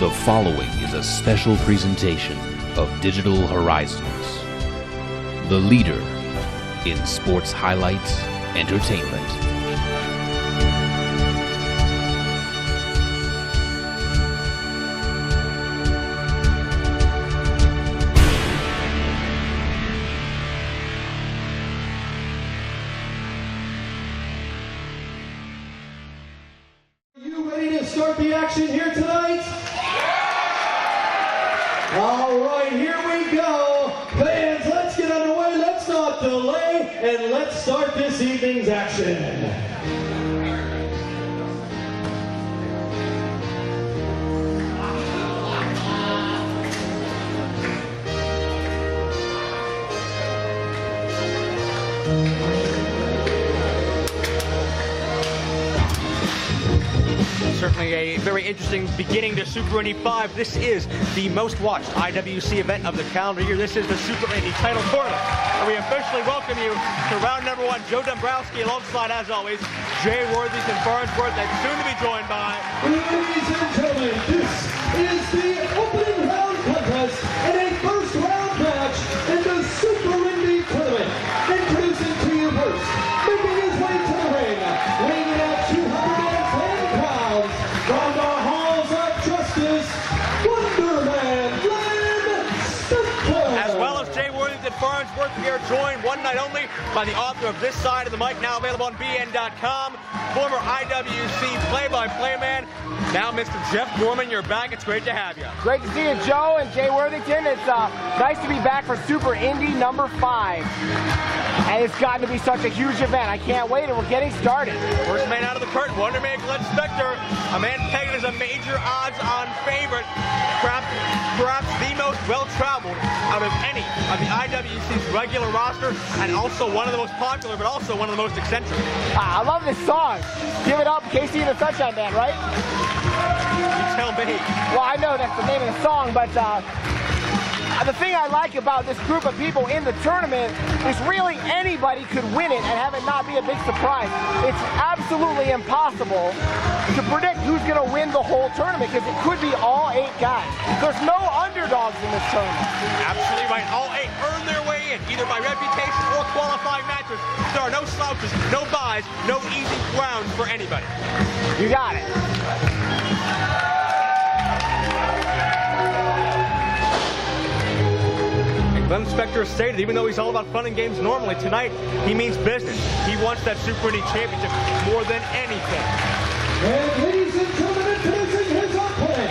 The following is a special presentation of Digital Horizons, the leader in sports highlights entertainment. Are you ready to start the action here tonight? All right, here we go. Fans, let's get underway. Let's not delay, and let's start this evening's action. Certainly a very interesting beginning to Super Indy 5. This is the most watched IWC event of the calendar year. This is the Super Indy title tournament. And we officially welcome you to round number one. Joe Dombrowski alongside, as always, Jay Worthington Farnsworth, and soon to be joined by... Ladies and gentlemen, this is the opening round contest in a first round match in the Super Indy tournament. Introducing to you first, making his way to the ring, weighing in at 210 pounds, from the halls of justice, Wonderman, Spectre. As well as Jay Worthington Farnsworth, we are joined one night only by the author of This Side of the Mic, now available on BN.com, former IWC play-by-play man, now Mr. Jeff Gorman. You're back. It's great to have you. Great to see you, Joe and Jay Worthington. It's nice to be back for Super Indy number 5. And it's gotten to be such a huge event. I can't wait, and we're getting started. First man out of the curtain, Wonderman Glenn Spectre, a man pegged as a major odds-on favorite, perhaps the most well-traveled out of any of the IWC's regular roster, and also one of the most popular, but also one of the most eccentric. I love this song. Give it up, Casey and the Sunshine Band, right? You tell me. Well, I know that's the name of the song, but the thing I like about this group of people in the tournament is really anybody could win it and have it not be a big surprise. It's absolutely impossible to predict who's going to win the whole tournament because it could be all 8 guys. There's no underdogs in this tournament. Absolutely right. All 8 earn their way in, either by reputation or qualifying matches. There are no slouches, no buys, no easy grounds for anybody. You got it. Glenn Spectre stated, even though he's all about fun and games normally, tonight he means business. He wants that Super Indy championship more than anything. And ladies and gentlemen, introducing his opponent,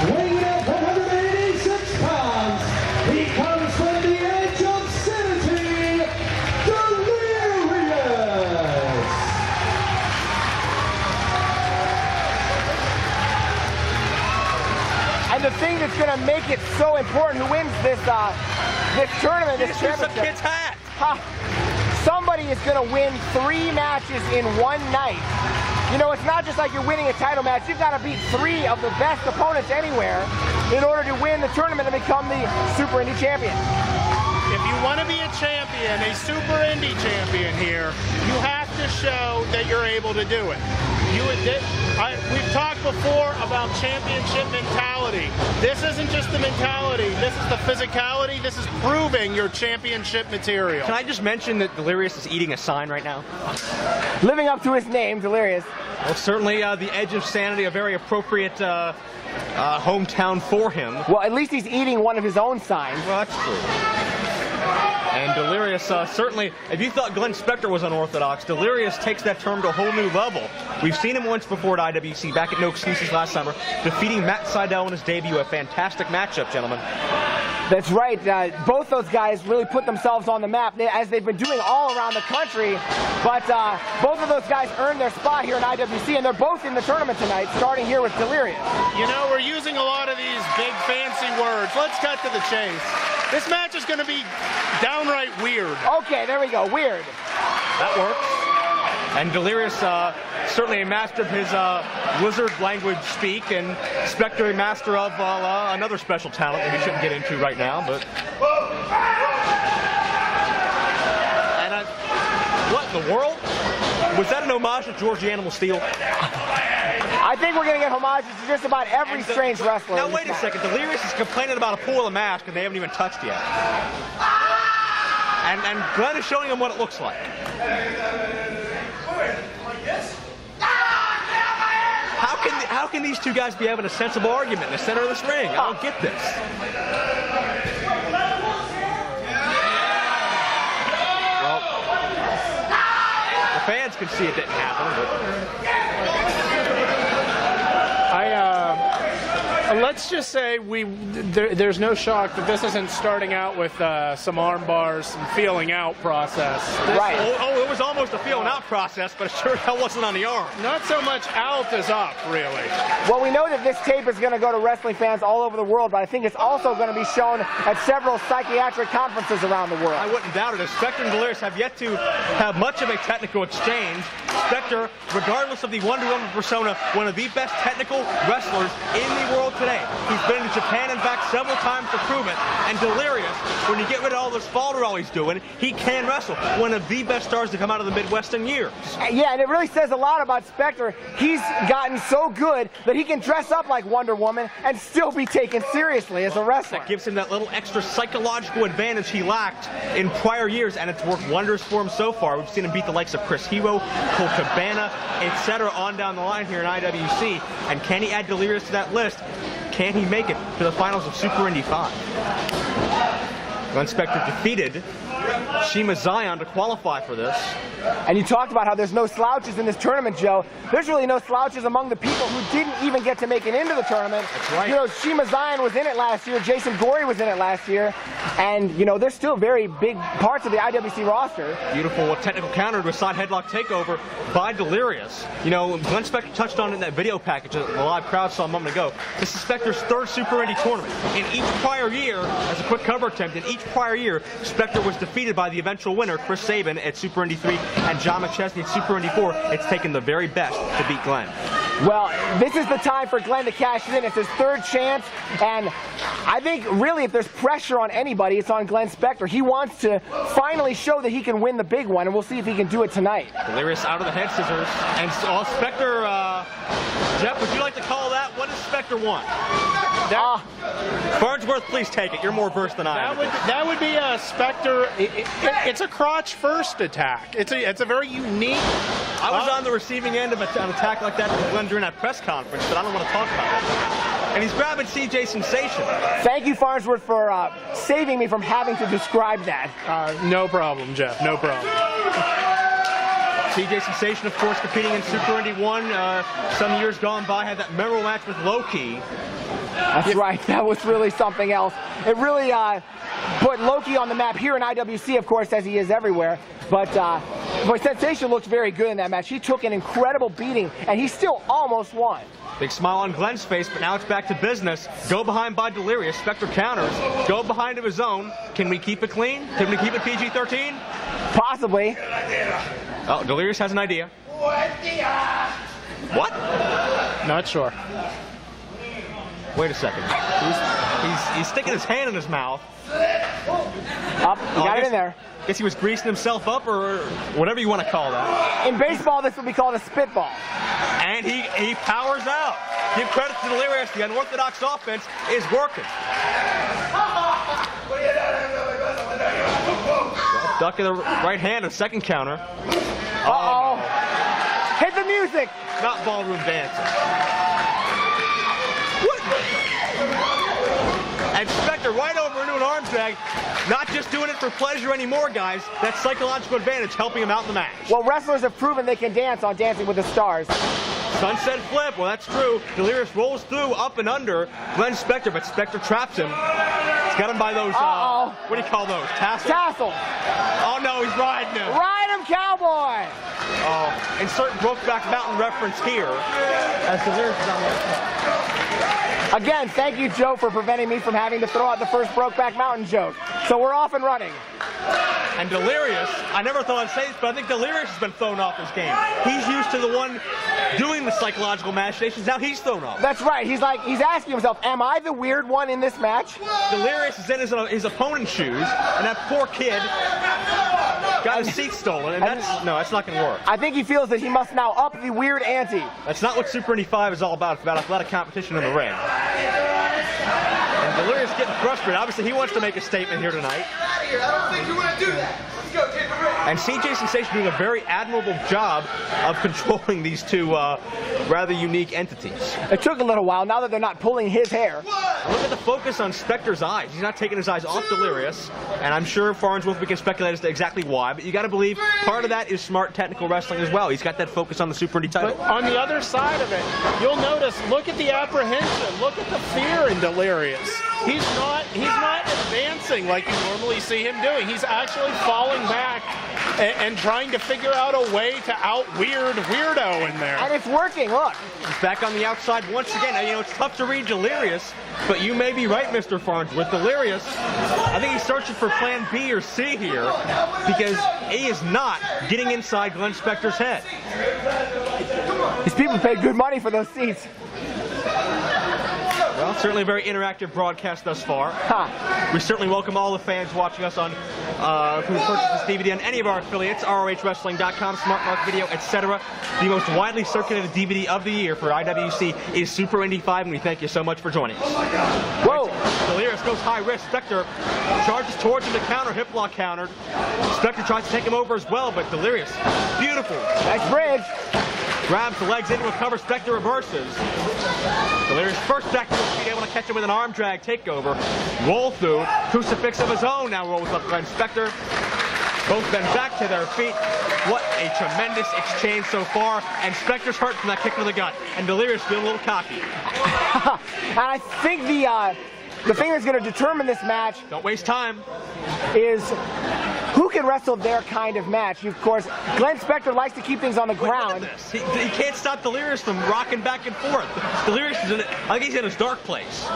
weighing in at 186 pounds, he comes from the edge of sanity, Delirious. And the thing that's going to make it so important who wins this tournament, this championship. Some kid's hat. Somebody is going to win 3 matches in one night. You know, it's not just like you're winning a title match. You've got to beat 3 of the best opponents anywhere in order to win the tournament and become the Super Indy champion. If you want to be a champion, a Super Indy champion here, you have to show that you're able to do it. We've talked before about championship mentality. This isn't just the mentality, this is the physicality, this is proving your championship material. Can I just mention that Delirious is eating a sign right now? Living up to his name, Delirious. Well, certainly the edge of sanity, a very appropriate hometown for him. Well, at least he's eating one of his own signs. Well, that's true. And Delirious, certainly, if you thought Glenn Spectre was unorthodox, Delirious takes that term to a whole new level. We've seen him once before at IWC, back at No Excuses last summer, defeating Matt Sydal in his debut. A fantastic matchup, gentlemen. That's right. Both those guys really put themselves on the map, as they've been doing all around the country. But both of those guys earned their spot here in IWC, and they're both in the tournament tonight, starting here with Delirious. You know, we're using a lot of these big fancy words. Let's cut to the chase. This match is going to be downright weird. Okay, there we go. Weird. That works. And Delirious, certainly a master of his wizard language speak, and Spectre a master of another special talent that we shouldn't get into right now. But and what in the world? Was that an homage to George the Animal Steel? I think we're going to get homages to just about every strange wrestler. Now wait a second, Delirious is complaining about a pool of mask and they haven't even touched yet. And Glenn is showing him what it looks like. How can these two guys be having a sensible argument in the center of this ring? I don't get this. Well, the fans can see it didn't happen, but let's just say there's no shock that this isn't starting out with some arm bars and feeling out process. Right. Oh, it was almost a feeling out process, but sure hell wasn't on the arm. Not so much out as up, really. Well, we know that this tape is going to go to wrestling fans all over the world, but I think it's also going to be shown at several psychiatric conferences around the world. I wouldn't doubt it. As Spectre and Delirious have yet to have much of a technical exchange. Spectre, regardless of the Wonder Woman persona, one of the best technical wrestlers in the world today. He's been to Japan and back several times to prove it. And Delirious, when you get rid of all this falderall he's doing, he can wrestle. One of the best stars to come out of the Midwest in years. Yeah, and it really says a lot about Spectre. He's gotten so good that he can dress up like Wonder Woman and still be taken seriously as a wrestler. That gives him that little extra psychological advantage he lacked in prior years, and it's worked wonders for him so far. We've seen him beat the likes of Chris Hero, Cole Cabana, etc. on down the line here in IWC. And can he add Delirious to that list? Can he make it to the finals of Super Indy 5? Glenn Spectre defeated Shiima Xion to qualify for this. And you talked about how there's no slouches in this tournament, Joe. There's really no slouches among the people who didn't even get to make it into the tournament. That's right. You know, Shiima Xion was in it last year. Jason Gory was in it last year. And, you know, there's still very big parts of the IWC roster. Beautiful technical counter to a side headlock takeover by Delirious. You know, Glenn Spectre touched on it in that video package that the live crowd saw a moment ago. This is Spectre's third Super Indy tournament. In each prior year, as a quick cover attempt, in each prior year, Spectre was defeated by the eventual winner, Chris Sabin, at Super Indy 3, and John McChesney at Super Indy 4. It's taken the very best to beat Glenn. Well, this is the time for Glenn to cash it in. It's his third chance, and I think really if there's pressure on anybody, it's on Glenn Spectre. He wants to finally show that he can win the big one, and we'll see if he can do it tonight. Delirious out of the head scissors, and Spectre, Jeff, would you like to call that? What does Spectre want? Farnsworth, please take it. You're more versed than I am. That would be a Spectre. It's a crotch first attack. It's a very unique. I was on the receiving end of an attack like that with Glenn during that press conference, but I don't want to talk about it. And he's grabbing CJ Sensation. Thank you, Farnsworth, for saving me from having to describe that. No problem, Jeff. No problem. CJ Sensation, of course, competing in Super Indy 1 some years gone by, had that memorable match with Loki. That's right. That was really something else. It really put Loki on the map here in IWC, of course, as he is everywhere. But Sensation looked very good in that match. He took an incredible beating, and he still almost won. Big smile on Glenn's face, but now it's back to business. Go behind by Delirious. Spectre counters. Go behind of his own. Can we keep it clean? Can we keep it PG-13? Possibly. Oh, Delirious has an idea. What? Not sure. Wait a second. He's sticking his hand in his mouth. Up, you got it in there. Guess he was greasing himself up, or whatever you want to call that. In baseball, this would be called a spitball. And he powers out. Give credit to Delirious. The unorthodox offense is working. Duck in the right hand, a second counter. Uh-oh. Hit the music. Not ballroom dancing. And Spectre right over into an arm drag. Not just doing it for pleasure anymore, guys. That psychological advantage helping him out in the match. Well, wrestlers have proven they can dance on Dancing with the Stars. Sunset flip. Well, that's true. Delirious rolls through, up and under Glenn Spectre, but Spectre traps him. He's got him by those, what do you call those? Tassels? Tassels. Oh, no, he's riding him. Ride him, cowboy. Oh, insert Brokeback Mountain reference here as Delirious is on the top. Again, thank you, Joe, for preventing me from having to throw out the first Brokeback Mountain joke. So we're off and running. And Delirious, I never thought I'd say this, but I think Delirious has been thrown off his game. He's used to the one doing the psychological machinations. Now he's thrown off. That's right. He's asking himself, am I the weird one in this match? Delirious is in his opponent's shoes, and that poor kid got his seat stolen, and that's not going to work. I think he feels that he must now up the weird ante. That's not what Super Indy 5 is all about. It's about athletic competition in the ring. And Delirious getting frustrated. Obviously, he wants to make a statement here tonight. I don't think you want to do that. Let's go, take the ring. And CJ Sensation doing a very admirable job of controlling these two rather unique entities. It took a little while, now that they're not pulling his hair. Look at the focus on Spectre's eyes. He's not taking his eyes off Delirious, and I'm sure Farnsworth, we can speculate as to exactly why, but you got to believe part of that is smart technical wrestling as well. He's got that focus on the Super Indy title. But on the other side of it, you'll notice, look at the apprehension, look at the fear in Delirious. He's not advancing like you normally see him doing. He's actually falling back and trying to figure out a way to weirdo in there. And it's working, look. He's back on the outside once again. You know, it's tough to read Delirious, but you may be right, Mr. Farnsworth. Delirious, I think he's searching for plan B or C here, because he is not getting inside Glenn Spectre's head. These people paid good money for those seats. Well, certainly a very interactive broadcast thus far. We certainly welcome all the fans watching us on who purchase this DVD on any of our affiliates, ROHWrestling.com, Smart Mark Video, etc. The most widely circulated DVD of the year for IWC is Super Indy 5, and we thank you so much for joining us. Whoa! Delirious goes high risk. Spectre charges towards him to counter, hip lock countered. Spectre tries to take him over as well, but Delirious, beautiful. Nice bridge. Grabs the legs into a cover, Spectre reverses. Delirious first back to his feet, able to catch him with an arm drag takeover. Roll through, crucifix of his own now rolls up Glenn Spectre. Both bend back to their feet. What a tremendous exchange so far, and Spectre's hurt from that kick to the gut, and Delirious feeling a little cocky. And I think the thing that's going to determine this match, don't waste time, is who can wrestle their kind of match. Of course, Glenn Spectre likes to keep things on the ground. Look at this. He can't stop Delirious from rocking back and forth. Delirious is I think he's in his dark place.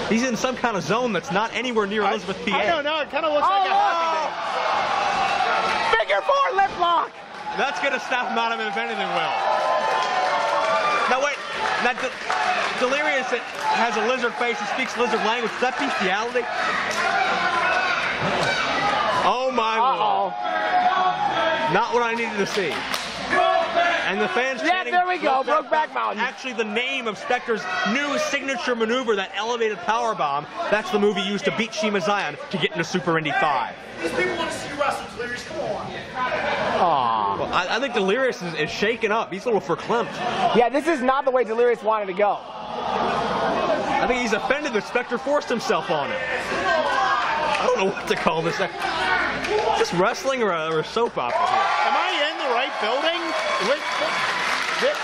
He's in some kind of zone that's not anywhere near Elizabeth PA. I don't know. It kind of looks like a happy day. Figure 4 lip lock. That's going to snap him out of it if anything will. Now wait, that Delirious has a lizard face and speaks lizard language. Is that bestiality? Oh my Lord. Not what I needed to see. And the fans chanting, there we go, Brokeback Mountain. Actually, the name of Spectre's new signature maneuver, that elevated powerbomb, that's the move he used to beat Shiima Xion to get into Super Indy 5. These people want to see you wrestle, Delirious. Come on. Well, I think Delirious is shaken up. He's a little verklempt. Yeah, this is not the way Delirious wanted to go. I think he's offended that Spectre forced himself on him. I don't know what to call this. Just wrestling or a soap opera here? Am I in the right building?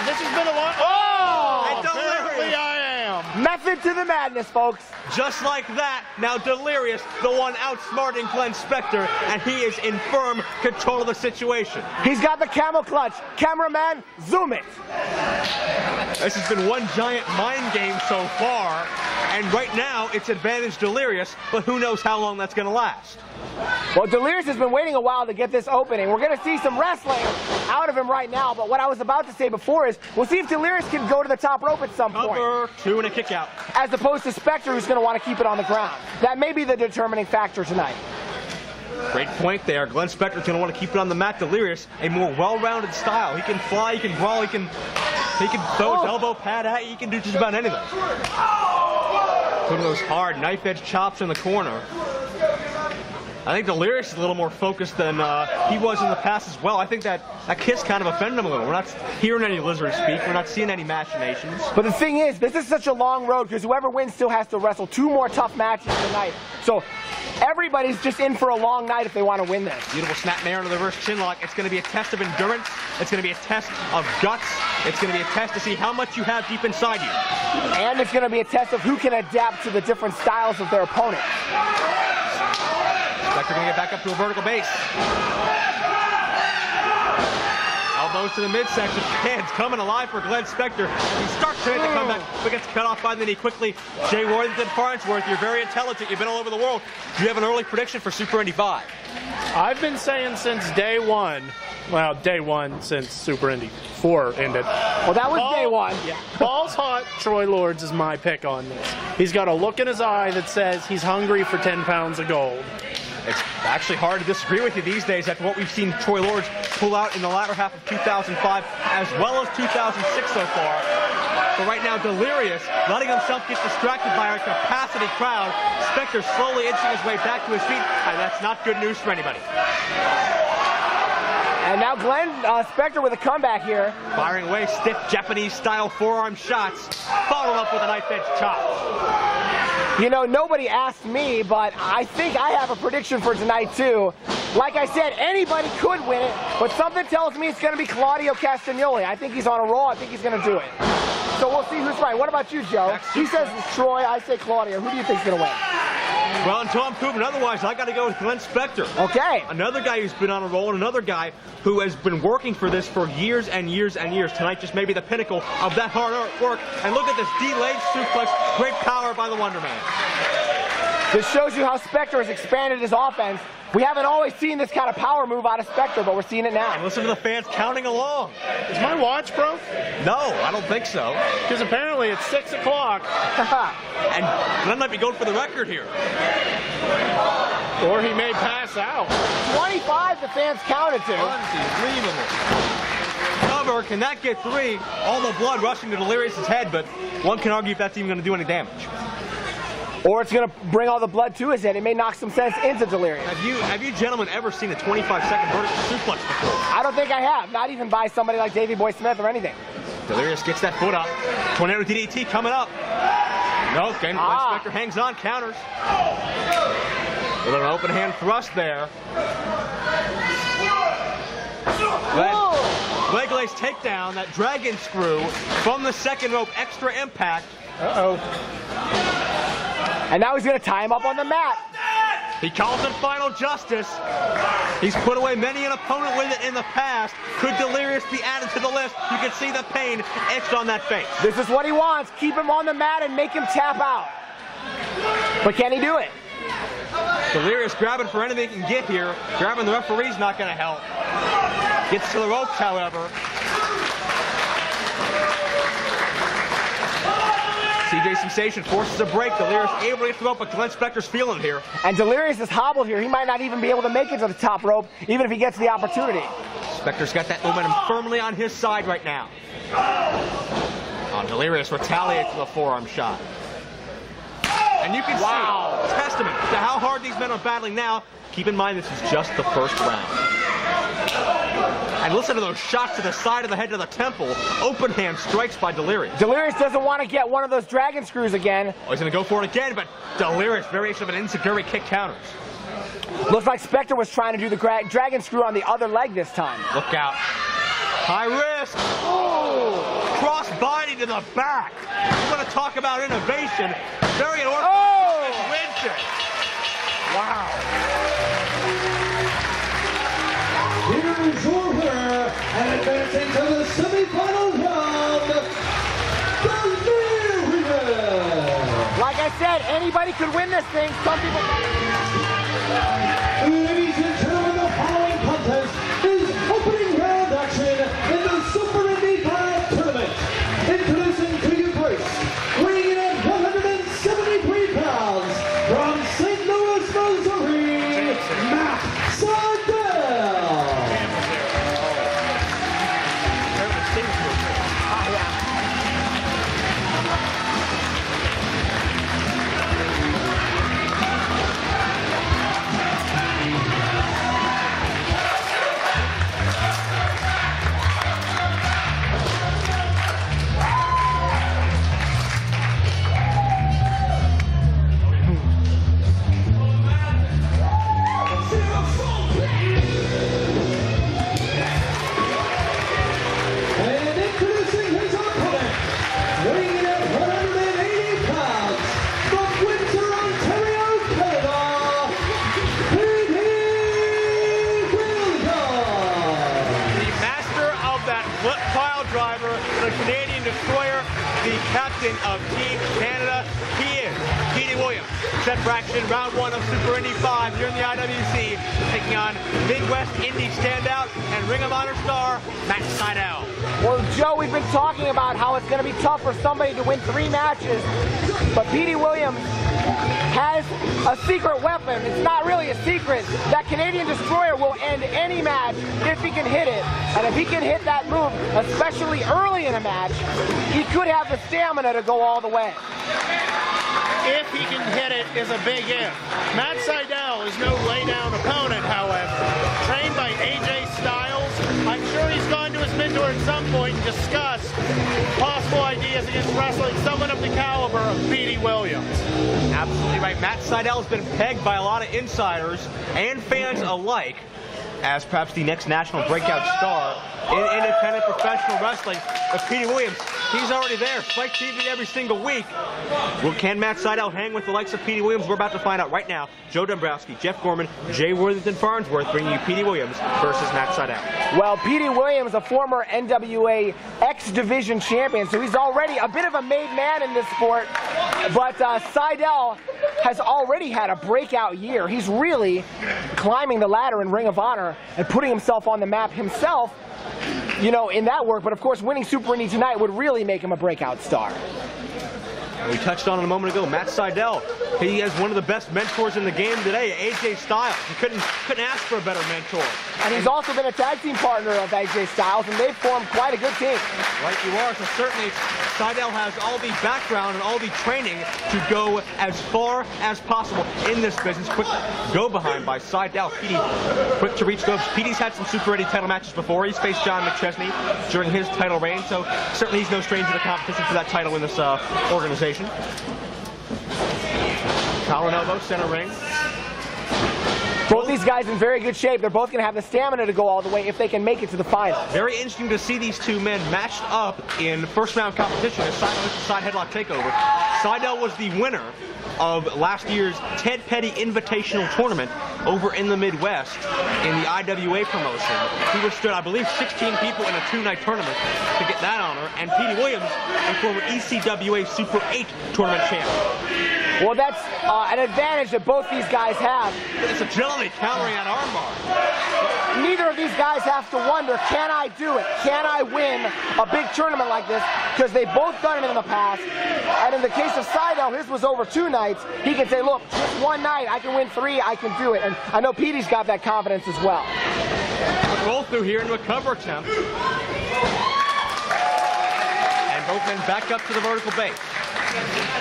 This has been a long... Oh! Apparently I am. Method to the madness, folks. Just like that, now Delirious, the one outsmarting Glenn Spectre, and he is in firm control of the situation. He's got the camel clutch. Cameraman, zoom it. This has been one giant mind game so far, and right now it's advantage Delirious, but who knows how long that's going to last. Well, Delirious has been waiting a while to get this opening. We're going to see some wrestling out of him right now, but what I was about to say before is we'll see if Delirious can go to the top rope at some point. Cover, 2 and a kick out. As opposed to Spectre, who's going to want to keep it on the ground. That may be the determining factor tonight. Great point there. Glenn Spectre's going to want to keep it on the mat. Delirious, a more well-rounded style. He can fly, he can brawl, he can throw his elbow pad at you. He can do just about anything. Putting those hard knife-edge chops in the corner. I think Delirious is a little more focused than he was in the past as well. I think that kiss kind of offended him a little. We're not hearing any lizard speak. We're not seeing any machinations. But the thing is, this is such a long road because whoever wins still has to wrestle 2 more tough matches tonight. So everybody's just in for a long night if they want to win this. Beautiful snapmare into the reverse chinlock. It's going to be a test of endurance. It's going to be a test of guts. It's going to be a test to see how much you have deep inside you. And it's going to be a test of who can adapt to the different styles of their opponent. Spectre going to get back up to a vertical base. Elbows to the midsection. Hands coming alive for Glenn Spectre. He starts to make the comeback, but gets cut off by the knee quickly. Jay Worthington Farnsworth, you're very intelligent. You've been all over the world. Do you have an early prediction for Super Indy 5? I've been saying since day one, well, day one since Super Indy 4 ended. Well, that was day one. Yeah. Balls Hot Troy Lords is my pick on this. He's got a look in his eye that says he's hungry for 10 pounds of gold. It's actually hard to disagree with you these days after what we've seen Troy Lords pull out in the latter half of 2005 as well as 2006 so far. But right now, Delirious letting himself get distracted by a capacity crowd. Spectre slowly inching his way back to his feet, and that's not good news for anybody. And now Spectre with a comeback here. Firing away stiff Japanese-style forearm shots, followed up with a knife-edge chop. You know, nobody asked me, but I think I have a prediction for tonight, too. Like I said, anybody could win it, but something tells me it's going to be Claudio Castagnoli. I think he's on a roll. I think he's going to do it. So we'll see who's right. What about you, Joe? He says it's Troy. I say Claudio. Who do you think's going to win? Well, until I'm proven otherwise, I got to go with Glenn Spectre. Okay. Another guy who's been on a roll, and another guy who has been working for this for years and years and years. Tonight just maybe the pinnacle of that hard work. And look at this delayed suplex. Great power by the Wonderman. This shows you how Spectre has expanded his offense. We haven't always seen this kind of power move out of Spectre, but we're seeing it now. And listen to the fans counting along. Is my watch broke? No, I don't think so. Because apparently it's 6 o'clock. And Glenn might be going for the record here. Or he may pass out. 25 the fans counted to. Unbelievable. Cover, can that get 3? All the blood rushing to Delirious' head, but one can argue if that's even going to do any damage. Or it's going to bring all the blood to his head. It may knock some sense into Delirious. Have you gentlemen ever seen a 25-second vertical suplex before? I don't think I have. Not even by somebody like Davey Boy Smith or anything. Delirious gets that foot up. Tornado DDT coming up. No, Glenn Spectre hangs on, counters. With an open hand thrust there. Leg lace takedown, that dragon screw from the second rope, extra impact. Uh-oh. And now he's going to tie him up on the mat. He calls it final justice. He's put away many an opponent with it in the past. Could Delirious be added to the list? You can see the pain etched on that face. This is what he wants. Keep him on the mat and make him tap out. But can he do it? Delirious grabbing for anything he can get here. Grabbing the referee's not going to help. Gets to the ropes, however. CJ Sensation forces a break. Delirious able to get to the rope, but Glenn Spectre's feeling it here. And Delirious is hobbled here. He might not even be able to make it to the top rope, even if he gets the opportunity. Spectre's got that momentum firmly on his side right now. Delirious retaliates with a forearm shot. And you can see, testament to how hard these men are battling now. Keep in mind, this is just the first round. And listen to those shots to the side of the head to the temple. Open hand strikes by Delirious. Delirious doesn't want to get one of those dragon screws again. Oh, he's going to go for it again, but Delirious, variation of an enziguri kick counters. Looks like Spectre was trying to do the dragon screw on the other leg this time. Look out. High risk. Oh, cross body to the back. You want to talk about innovation. Very unorthodox. Wins it. Wow. Here's your winner, and advancing to the semifinal round, Delirious. Like I said, anybody could win this thing. Some people. Ladies and gentlemen, the following contest is opening round action in the Super Indy 5 tournament. Introducing to you first, weighing in at 173 pounds, from St. Louis, Missouri, captain of Team Canada. He is Petey Williams. Set for action round 1 of Super Indy 5 here in the IWC, taking on Midwest Indy standout and Ring of Honor star Matt Sydal. Well, Joe, we've been talking about how it's going to be tough for somebody to win 3 matches, but Petey Williams has a secret weapon. It's not really a secret. That Canadian Destroyer will end any match if he can hit it. And if he can hit that move, especially early in a match, he could have the stamina to go all the way. If he can hit it is a big if. Matt Sydal is no laydown opponent, however. Trained by AJ Styles, I'm sure he's gone to his mentor at some point and discussed possible ideas against wrestling someone of the caliber of Petey Williams. Absolutely right. Matt Sydal has been pegged by a lot of insiders and fans alike as perhaps the next national breakout star in independent professional wrestling. But Petey Williams, he's already there. Spike TV every single week. Well, can Matt Sydal hang with the likes of Petey Williams? We're about to find out right now. Joe Dombrowski, Jeff Gorman, Jay Worthington Farnsworth bringing you Petey Williams versus Matt Sydal. Well, Petey Williams, a former NWA X Division champion, so he's already a bit of a made man in this sport. But Sydal has already had a breakout year. He's really climbing the ladder in Ring of Honor and putting himself on the map himself, you know, in that work. But of course, winning Super Indy tonight would really make him a breakout star. We touched on it a moment ago. Matt Sydal, he has one of the best mentors in the game today, AJ Styles. You couldn't ask for a better mentor. And he's also been a tag team partner of AJ Styles, and they've formed quite a good team. Right, you are. So certainly, Sydal has all the background and all the training to go as far as possible in this business. Quick go behind by Sydal. Petey, quick to reach those. Petey's had some Super Indy title matches before. He's faced John McChesney during his title reign, so certainly he's no stranger to competition for that title in this organization. Collar elbow, center ring. Both these guys in very good shape. They're both going to have the stamina to go all the way if they can make it to the final. Very interesting to see these two men matched up in first round competition as side headlock takeover. Sydal was the winner of last year's Ted Petty Invitational Tournament over in the Midwest in the IWA promotion. He withstood, I believe, 16 people in a two-night tournament to get that honor. And Petey Williams, a former ECWA Super 8 tournament champion. Well, that's an advantage that both these guys have. It's agility countering that armbar. Neither of these guys have to wonder, can I do it? Can I win a big tournament like this? Because they've both done it in the past. And in the case of Sydal, his was over 2 nights. He can say, look, just one night, I can win 3, I can do it. And I know Petey's got that confidence as well. Roll through here into a cover attempt. And both men back up to the vertical base.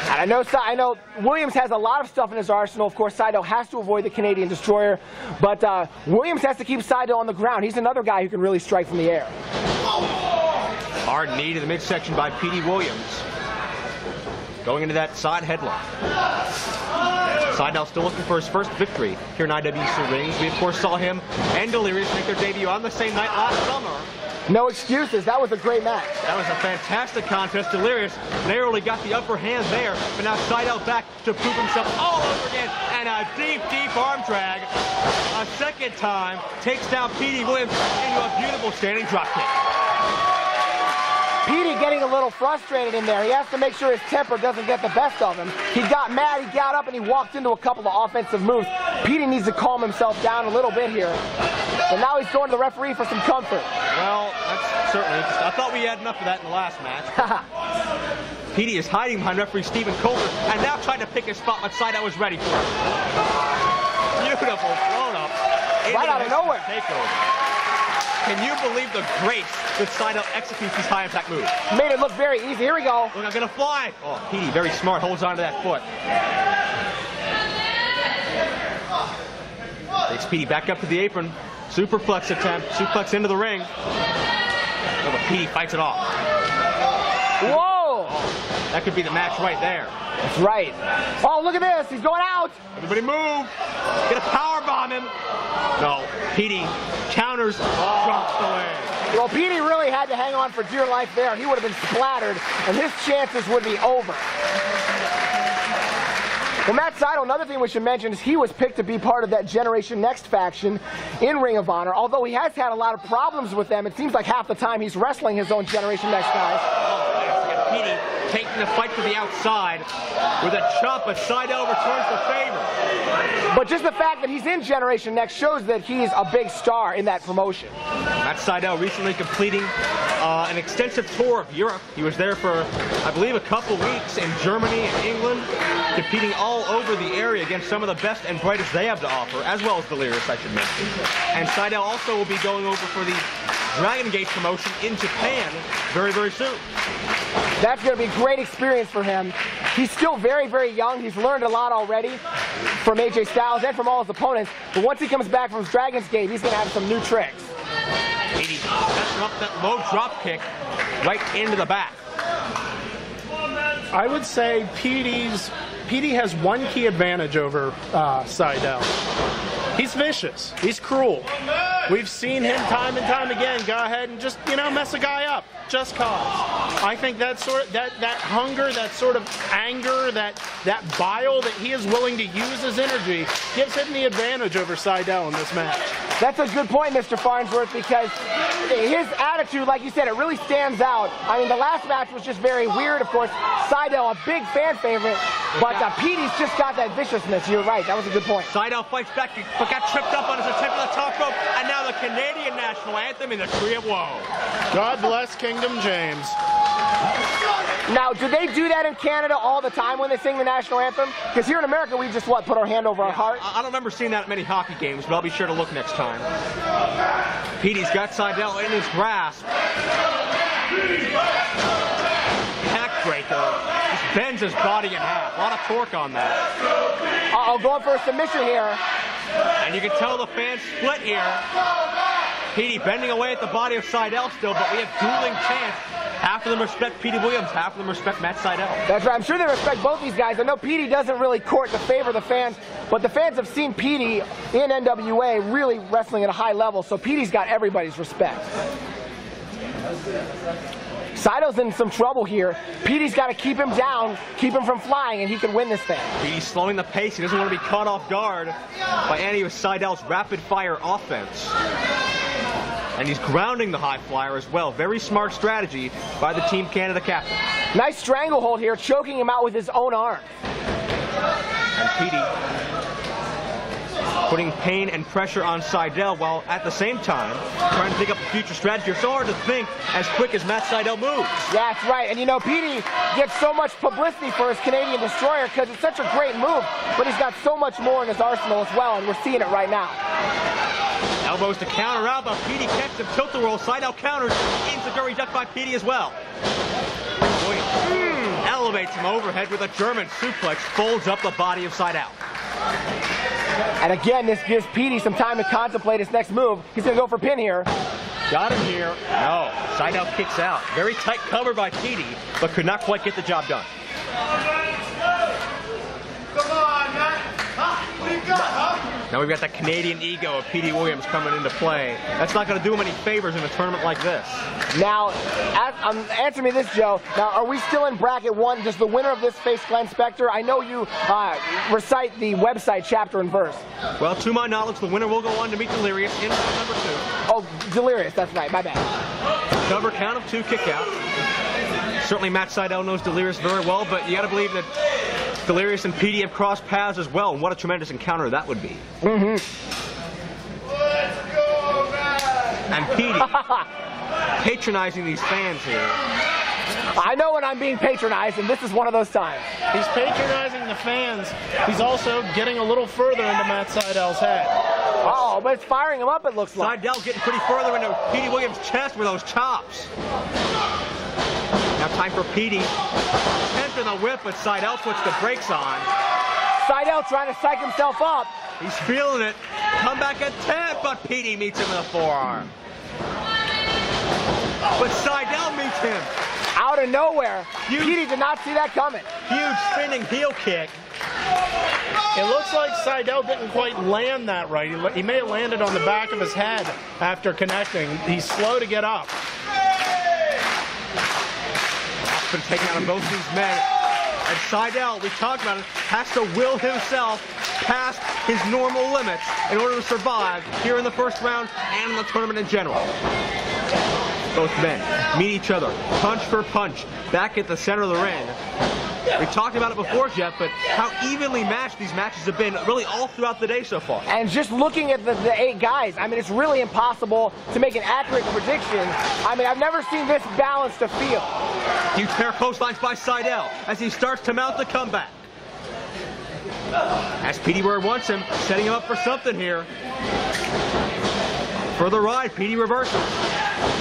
And I know Williams has a lot of stuff in his arsenal. Of course, Sydal has to avoid the Canadian Destroyer, but Williams has to keep Sydal on the ground. He's another guy who can really strike from the air. Hard knee to the midsection by Petey Williams. Going into that side headlock. Sydal still looking for his first victory here in IWC rings. We, of course, saw him and Delirious make their debut on the same night last summer. No excuses. That was a great match. That was a fantastic contest. Delirious narrowly got the upper hand there, but now Sydal back to prove himself all over again, and a deep, deep arm drag. A second time takes down Petey Williams into a beautiful standing drop kick. Petey getting a little frustrated in there. He has to make sure his temper doesn't get the best of him. He got mad, he got up, and he walked into a couple of offensive moves. Petey needs to calm himself down a little bit here. And now he's going to the referee for some comfort. Well, that's certainly interesting. I thought we had enough of that in the last match. Petey is hiding behind referee Stephen Colder and now trying to pick his spot, but Sydal was ready for it. Beautiful thrown up. Right out of nowhere. Takeover. Can you believe the grace that Sydal executes these high impact moves? Made it look very easy. Here we go. Look, I'm gonna fly. Oh, Petey, very smart, holds on to that foot. Takes Petey back up to the apron. Superplex attempt. Suplex into the ring. Oh, but Petey fights it off. Whoa! Oh, that could be the match right there. That's right. Oh, look at this. He's going out. Everybody move. Get a power bomb him. No. Petey counters, drops the leg. Well, Petey really had to hang on for dear life there. He would have been splattered, and his chances would be over. Well, Matt Sydal, another thing we should mention is he was picked to be part of that Generation Next faction in Ring of Honor. Although he has had a lot of problems with them, it seems like half the time he's wrestling his own Generation Next guys. Oh, yes. taking the fight to the outside with a chop, but Sydal returns the favor. But just the fact that he's in Generation Next shows that he's a big star in that promotion. Matt Sydal recently completing an extensive tour of Europe. He was there for, I believe, a couple weeks in Germany and England, competing all over the area against some of the best and brightest they have to offer, as well as Delirious, I should mention. And Sydal also will be going over for the Dragon Gate promotion in Japan very, very soon. That's going to be a great experience for him. He's still very, very young. He's learned a lot already from AJ Styles and from all his opponents. But once he comes back from Dragon's Gate, he's going to have some new tricks. Petey setting up that low drop kick right into the back. I would say Petey has one key advantage over Sydal. He's vicious. He's cruel. We've seen him time and time again go ahead and just, mess a guy up. Just cause. I think that hunger, that sort of anger, that bile that he is willing to use as energy gives him the advantage over Sydal in this match. That's a good point, Mr. Farnsworth, because his attitude, like you said, it really stands out. I mean, the last match was just very weird, of course. Sydal, a big fan favorite, but Petey's just got that viciousness. You're right. That was a good point. Sydal fights back, but got tripped up on his attempt at the top rope, and now the Canadian national anthem in the Tree of Woe. God bless Kingdom James. Now, do they do that in Canada all the time when they sing the national anthem? Because here in America, we just, put our hand over our heart? I don't remember seeing that at many hockey games, but I'll be sure to look next time. Petey's got Sydal in his grasp. Backbreaker. Just bends his body in half. A lot of torque on that. Going for a submission here. And you can tell the fans split here. Petey bending away at the body of Sydal still, but we have dueling chants. Half of them respect Petey Williams, half of them respect Matt Sydal. That's right. I'm sure they respect both these guys. I know Petey doesn't really court the favor of the fans, but the fans have seen Petey in NWA really wrestling at a high level, so Petey's got everybody's respect. Sydal's in some trouble here. Petey's got to keep him down, keep him from flying, and he can win this thing. Petey's slowing the pace. He doesn't want to be caught off guard by any of Sydal's rapid-fire offense. And he's grounding the high flyer as well. Very smart strategy by the Team Canada captain. Nice stranglehold here, choking him out with his own arm. And Petey putting pain and pressure on Sydal while at the same time trying to think up a future strategy. It's so hard to think as quick as Matt Sydal moves. Yeah, that's right. And Petey gets so much publicity for his Canadian Destroyer because it's such a great move, but he's got so much more in his arsenal as well, and we're seeing it right now. Elbows to counter out, but Petey catches him, tilt-a-whirl. Sydal counters into Gory, ducked by Petey as well. Elevates him overhead with a German suplex, folds up the body of Sydal. And again, this gives Petey some time to contemplate his next move. He's going to go for pin here. Got him here. No, Sydal kicks out. Very tight cover by Petey, but could not quite get the job done. Come on, Matt. What do you got, huh? Now we've got the Canadian ego of Petey Williams coming into play. That's not going to do him any favors in a tournament like this. Now, answer me this, Joe. Now, are we still in bracket one? Does the winner of this face Glenn Spectre? I know you recite the website chapter and verse. Well, to my knowledge, the winner will go on to meet Delirious in round number 2. Oh, Delirious, that's right, my bad. Cover, count of 2, kick out. Certainly Matt Sydal knows Delirious very well, but you got to believe that Delirious and Petey have crossed paths as well, and what a tremendous encounter that would be. Let's go, man. And Petey patronizing these fans here. I know when I'm being patronized, and this is one of those times. He's patronizing the fans. He's also getting a little further into Matt Sydal's head. Oh, but it's firing him up, it looks like. Sydal getting pretty further into Petey Williams' chest with those chops. Now time for Petey. Attempting the whip, but Sydal puts the brakes on. Sydal trying to psych himself up. He's feeling it. Come back at 10, but Petey meets him with a forearm. But Sydal meets him. Out of nowhere. Petey did not see that coming. Huge spinning heel kick. It looks like Sydal didn't quite land that right. He may have landed on the back of his head after connecting. He's slow to get up. That's been taken out of both these men. And Sydal, we talked about it, has to will himself past his normal limits in order to survive here in the first round and in the tournament in general. both men meet each other, punch for punch, back at the center of the ring. We talked about it before, Jeff, but how evenly matched these matches have been really all throughout the day so far. And just looking at the 8 guys, I mean, it's really impossible to make an accurate prediction. I mean, I've never seen this balanced a field. Huge pair of clotheslines by Sydal as he starts to mount the comeback. As Petey where he wants him, setting him up for something here. For the ride, Petey reverses.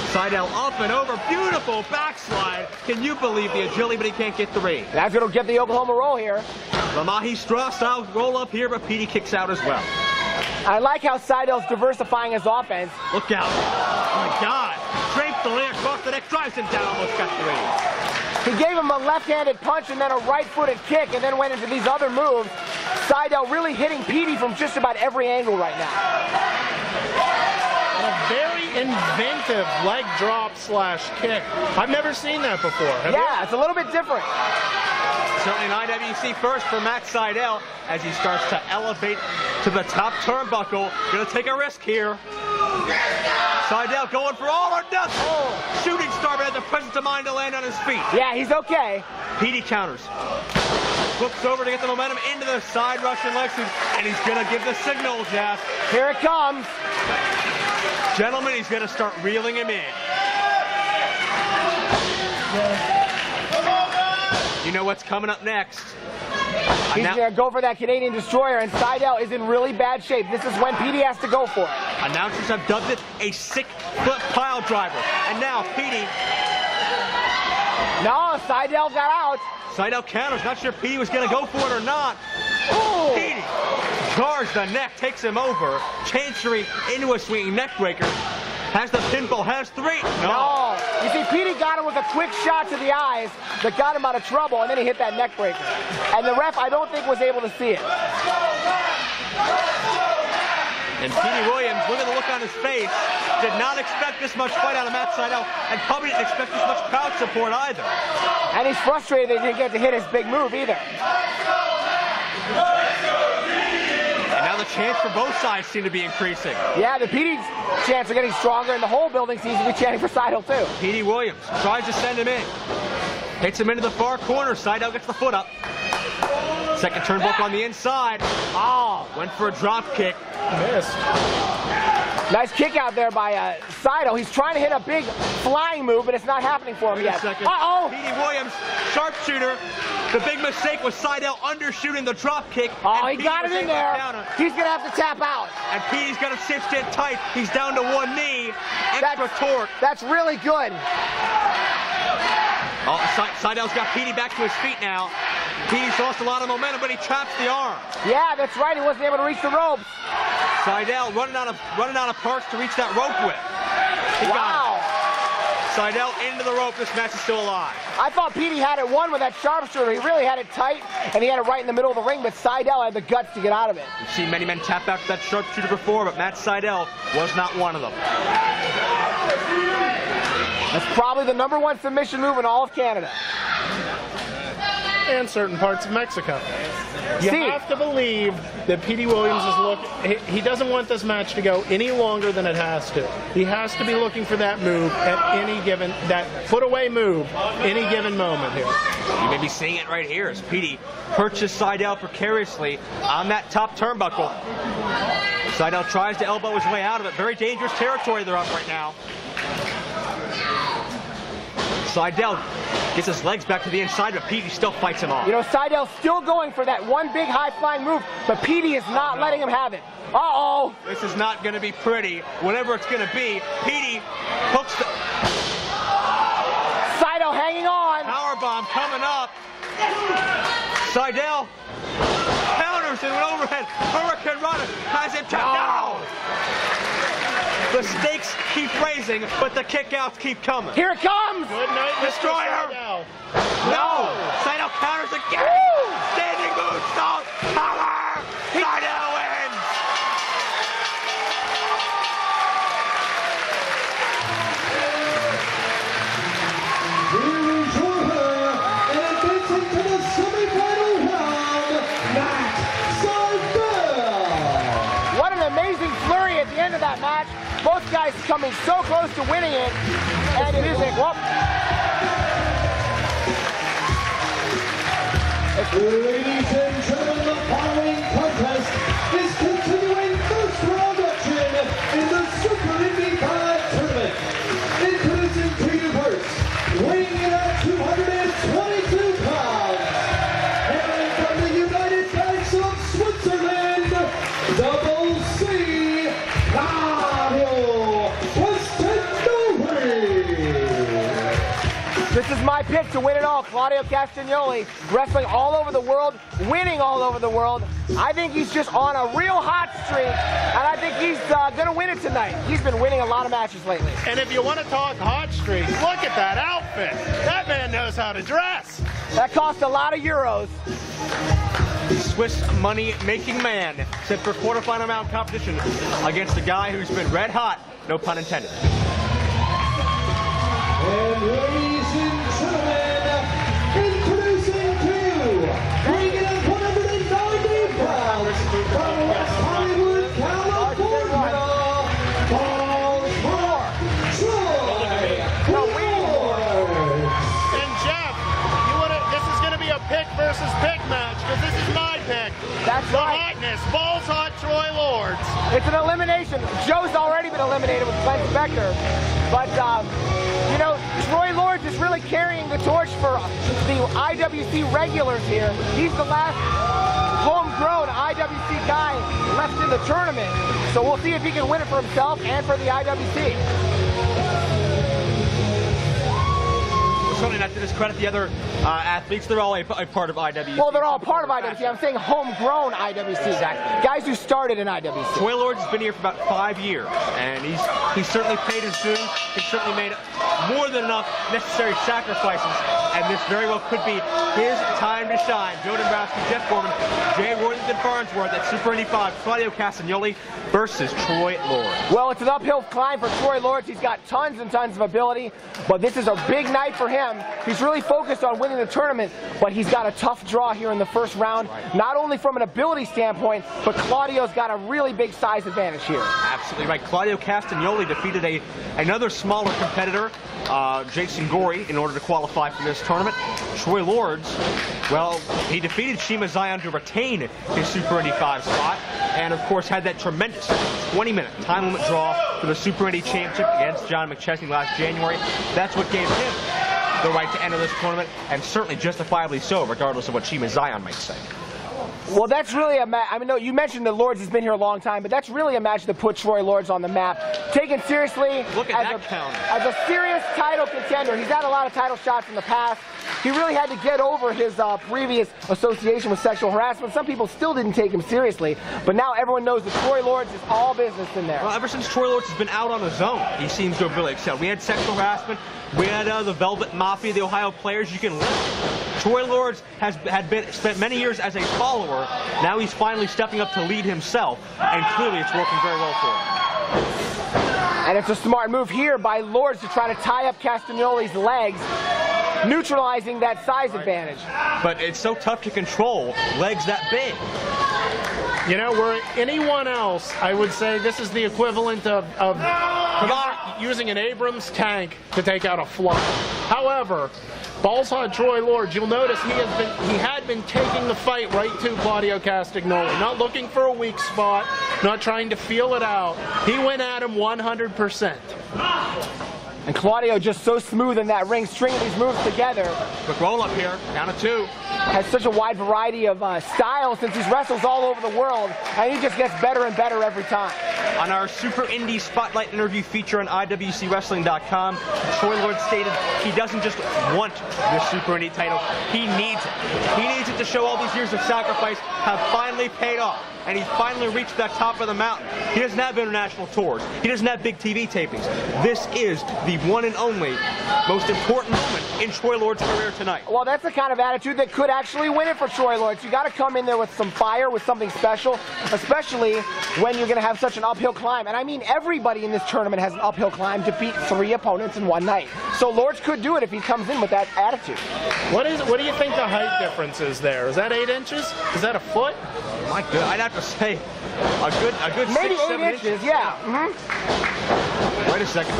Sydal up and over, beautiful backslide. Can you believe the agility, but he can't get the read. That's going to get the Oklahoma roll here. The Mahi Straw style roll up here, but Petey kicks out as well. I like how Sydal's diversifying his offense. Look out. Oh my God. Drapes the leg across the neck, drives him down, almost got the read. He gave him a left-handed punch and then a right-footed kick and then went into these other moves. Sydal really hitting Petey from just about every angle right now. A very inventive leg drop slash kick. I've never seen that before. Have you? It's a little bit different. Certainly an IWC first for Matt Sydal as he starts to elevate to the top turnbuckle. Gonna take a risk here. Sydal going for all or nothing. Oh. Shooting star, but had the presence of mind to land on his feet. Yeah, he's okay. Petey counters. Flips over to get the momentum into the side Russian leg sweep, and he's gonna give the signal, Jeff. Here it comes. Gentlemen, he's gonna start reeling him in. You know what's coming up next. He's going to go for that Canadian Destroyer, and Sydal is in really bad shape. This is when Petey has to go for it. Announcers have dubbed it a 6-foot pile driver. And now Petey. No, Sydal got out. Sydal counters. Not sure Petey was going to go for it or not. Ooh. Petey jars the neck, takes him over. Chancery into a swinging neck breaker. Has the pinfall, has 3. No. You see, Petey got him with a quick shot to the eyes that got him out of trouble, and then he hit that neck breaker. And the ref, I don't think, was able to see it. And Petey Williams, look at the look on his face, did not expect this much fight out of Matt Sydal, and probably didn't expect this much crowd support either. And he's frustrated that he didn't get to hit his big move either. And now the chants for both sides seem to be increasing. Yeah, the Petey chants are getting stronger, and the whole building seems to be chanting for Sydal too. Petey Williams tries to send him in. Hits him into the far corner. Sydal gets the foot up. Second turnbuckle on the inside. Oh, went for a drop kick. Missed. Nice kick out there by Sydal. He's trying to hit a big flying move, but it's not happening for him Wait yet. a second. Uh-oh. Petey Williams, sharpshooter. The big mistake was Sydal undershooting the drop kick. Oh, he got it in there. He's going to have to tap out. And Petey's got to cinched it tight. He's down to one knee. Extra torque. That's really good. Oh, Sydal's got Petey back to his feet now. Petey's lost a lot of momentum, but he traps the arm. Yeah, that's right. He wasn't able to reach the ropes. Sydal running out of parts to reach that rope with. He got it. Sydal into the rope. This match is still alive. I thought Petey had it won with that sharpshooter. He really had it tight, and he had it right in the middle of the ring, but Sydal had the guts to get out of it. We've seen many men tap out to that sharpshooter before, but Matt Sydal was not one of them. That's probably the #1 submission move in all of Canada. And certain parts of Mexico. You have to believe that Petey Williams is he doesn't want this match to go any longer than it has to. He has to be looking for that move at any given, that put away move, any given moment here. You may be seeing it right here as Petey perches Sydal precariously on that top turnbuckle. Sydal tries to elbow his way out of it. Very dangerous territory they're up right now. Sydal gets his legs back to the inside, but Petey still fights him off. You know, Sydal's still going for that one big high-flying move, but Petey is not letting him have it. Uh-oh. This is not going to be pretty. Whatever it's going to be, Petey hooks the... Sydal hanging on. Powerbomb coming up. Sydal counters in an overhead. Hurricane Runner has him tapped out. The stakes keep raising, but the kickouts keep coming. Here it comes! Good night, Destroyer! No! Sydal counters again! Woo! Standing moonsault! Power! Sydal wins! Here is your winner, and advancing to the semifinal round, Matt Sydal. What an amazing flurry at the end of that match. Both guys coming so close to winning it, and it is a whoop. Ladies and gentlemen, the following contest is continuing first round action in the Super Indy 5 tournament. Introducing to you first, weighing in at 222 pounds, and from the United Banks of Switzerland, Double C, Claudio Castagnoli. This is my pick to win it all. Claudio Castagnoli, wrestling all over the world, winning all over the world. I think he's just on a real hot streak, and I think he's going to win it tonight. He's been winning a lot of matches lately. And if you want to talk hot streaks, look at that outfit. That man knows how to dress. That cost a lot of euros. Swiss money-making man set for quarterfinal round competition against a guy who's been red hot, no pun intended. And ladies and gentlemen, introducing to you, weighing in at 190 pounds, from West Hollywood, California, Baltimore, Troy Lord. And Jeff, this is going to be a pick versus pick match, because this is my pick. That's the right. hotness, balls hot Troy Lords. It's an elimination. Joe's already been eliminated with Spectre, but you know, Troy Lords is really carrying the torch for the IWC regulars here. He's the last homegrown IWC guy left in the tournament, so we'll see if he can win it for himself and for the IWC. Certainly not to discredit the other athletes. They're all a part of IWC. Well, they're all part of IWC. I'm saying homegrown IWC. Exactly. Guys who started in IWC. Troy Lords has been here for about 5 years, and he's certainly paid his dues. He's certainly made more than enough necessary sacrifices, and this very well could be his time to shine. Joe Dombrowski, Jeff Gorman, Jay Worthington Farnsworth at Super Indy 5, Claudio Castagnoli versus Troy Lords. Well, it's an uphill climb for Troy Lords. He's got tons and tons of ability, but this is a big night for him. He's really focused on winning the tournament, but he's got a tough draw here in the first round, not only from an ability standpoint, but Claudio's got a really big size advantage here. Absolutely right. Claudio Castagnoli defeated another smaller competitor, Jason Gory, in order to qualify for this tournament. Troy Lords, well, he defeated Shiima Xion to retain his Super Indy 5 spot, and of course had that tremendous 20-minute time limit draw for the Super Indy Championship against John McChesney last January. That's what gave him the right to enter this tournament, and certainly justifiably so, regardless of what Shiima Xion might say. Well, that's really a match. I mean, no, you mentioned that Lords has been here a long time, but that's really a match that put Troy Lords on the map. Taken seriously as a serious title contender. He's had a lot of title shots in the past. He really had to get over his previous association with sexual harassment. Some people still didn't take him seriously, but now everyone knows that Troy Lords is all business in there. Well, ever since Troy Lords has been out on his own, he seems to have really excelled. We had sexual harassment. We had the Velvet Mafia, the Ohio Players. You can list. Troy Lords had spent many years as a follower. Now he's finally stepping up to lead himself, and clearly it's working very well for him. And it's a smart move here by Lords to try to tie up Castagnoli's legs, neutralizing that size advantage. But it's so tough to control legs that big. You know, were anyone else, I would say this is the equivalent of using an Abrams tank to take out a fly. However, balls hot Troy Lords, you'll notice he had been taking the fight right to Claudio Castagnoli, not looking for a weak spot, not trying to feel it out. He went at him 100%. And Claudio just so smooth in that ring, stringing these moves together. Quick roll up here, down to 2. Has such a wide variety of styles since he's wrestles all over the world, and he just gets better and better every time. On our Super Indy Spotlight interview feature on IWCWrestling.com, Troy Lords stated he doesn't just want the Super Indy title, he needs it. He needs it to show all these years of sacrifice have finally paid off, and he's finally reached that top of the mountain. He doesn't have international tours. He doesn't have big TV tapings. This is the one and only most important moment in Troy Lords' career tonight. Well, that's the kind of attitude that could actually win it for Troy Lords. You got to come in there with some fire, with something special, especially when you're going to have such an uphill uphill climb, and I mean everybody in this tournament has an uphill climb to beat 3 opponents in one night. So Lords could do it if he comes in with that attitude. What do you think the height difference is there? Is that 8 inches? Is that a foot? My God, I'd have to say a good maybe 6, 7 8 inches, yeah. Wait a second.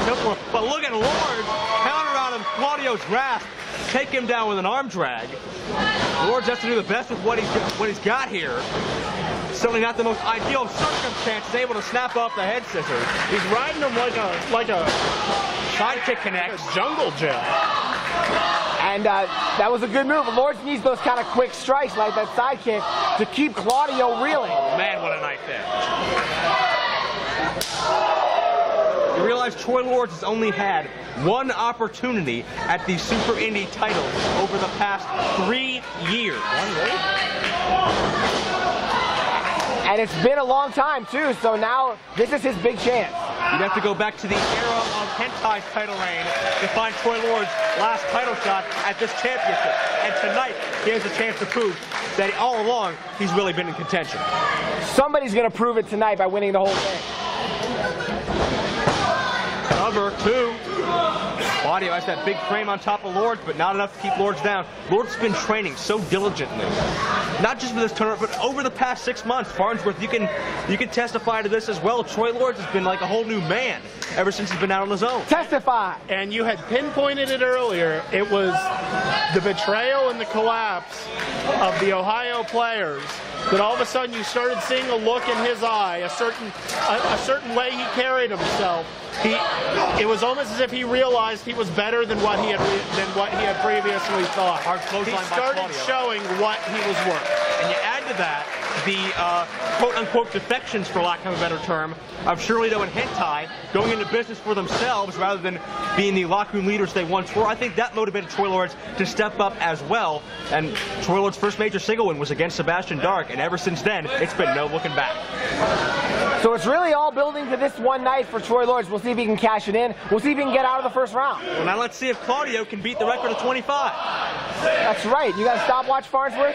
But look at Lords counter out of Claudio's grasp, take him down with an arm drag. Lords has to do the best with what he's got here. Certainly not the most ideal of circumstances, able to snap off the head scissors. He's riding him like a Sidekick connects. Like a jungle gym. And that was a good move. Lords needs those kind of quick strikes like that sidekick to keep Claudio reeling. Man, what a night there. You realize Troy Lords has only had one opportunity at the Super Indy titles over the past 3 years. And it's been a long time, too, so now this is his big chance. You'd have to go back to the era of Hentai's title reign to find Troy Lords' last title shot at this championship. And tonight, he has a chance to prove that all along, he's really been in contention. Somebody's going to prove it tonight by winning the whole thing. Cover 2. Claudio has that big frame on top of Lords, but not enough to keep Lords down. Lords has been training so diligently, not just for this tournament, but over the past 6 months. Farnsworth, you can testify to this as well. Troy Lords has been like a whole new man ever since he's been out on his own. Testify. And you had pinpointed it earlier. It was the betrayal and the collapse of the Ohio players that all of a sudden you started seeing a look in his eye, a certain way he carried himself. It was almost as if he realized he was better than what he had previously thought. He started showing what he was worth. And you add to that the quote-unquote defections, for lack of a better term, of Shirley and Hentai going into business for themselves rather than being the locker room leaders they once were. I think that motivated Troy Lords to step up as well. And Troy Lords' first major single win was against Sebastian Dirk, and ever since then, it's been no looking back. So it's really all building to this one night for Troy Lords. We'll see if he can cash it in. We'll see if he can get out of the first round. Well, now let's see if Claudio can beat the record of 25. That's right. You got a stopwatch, Farnsworth?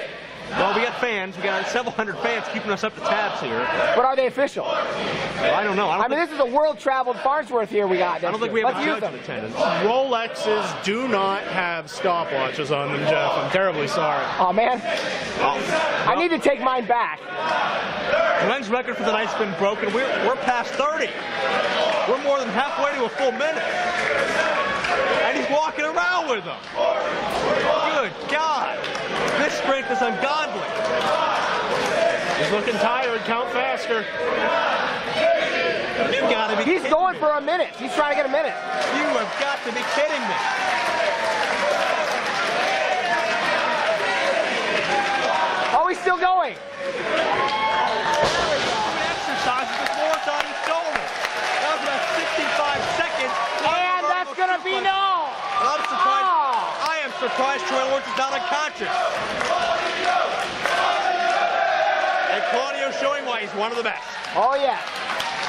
Well, we got fans. We got several hundred fans keeping us up to tabs here. But are they official? Well, I don't know. I mean, this is a world-traveled Farnsworth here we got. I don't think we have a judge in attendance. Rolexes do not have stopwatches on them, Jeff. I'm terribly sorry. Oh, man. I need to take mine back. Glenn's record for the night's been broken. We're past 30. We're more than halfway to a full minute. And he's walking around with them. Good God. This strength is ungodly. He's looking tired. Count faster. You gotta be kidding me. He's going for a minute. He's trying to get a minute. You have got to be kidding me. Oh, he's still going. Exercises with Lords on his shoulder. That was about 65 seconds. And that's going to be no. Well, I'm surprised. I am surprised Troy Lords is not unconscious. And Claudio's showing why he's one of the best. Oh, yeah.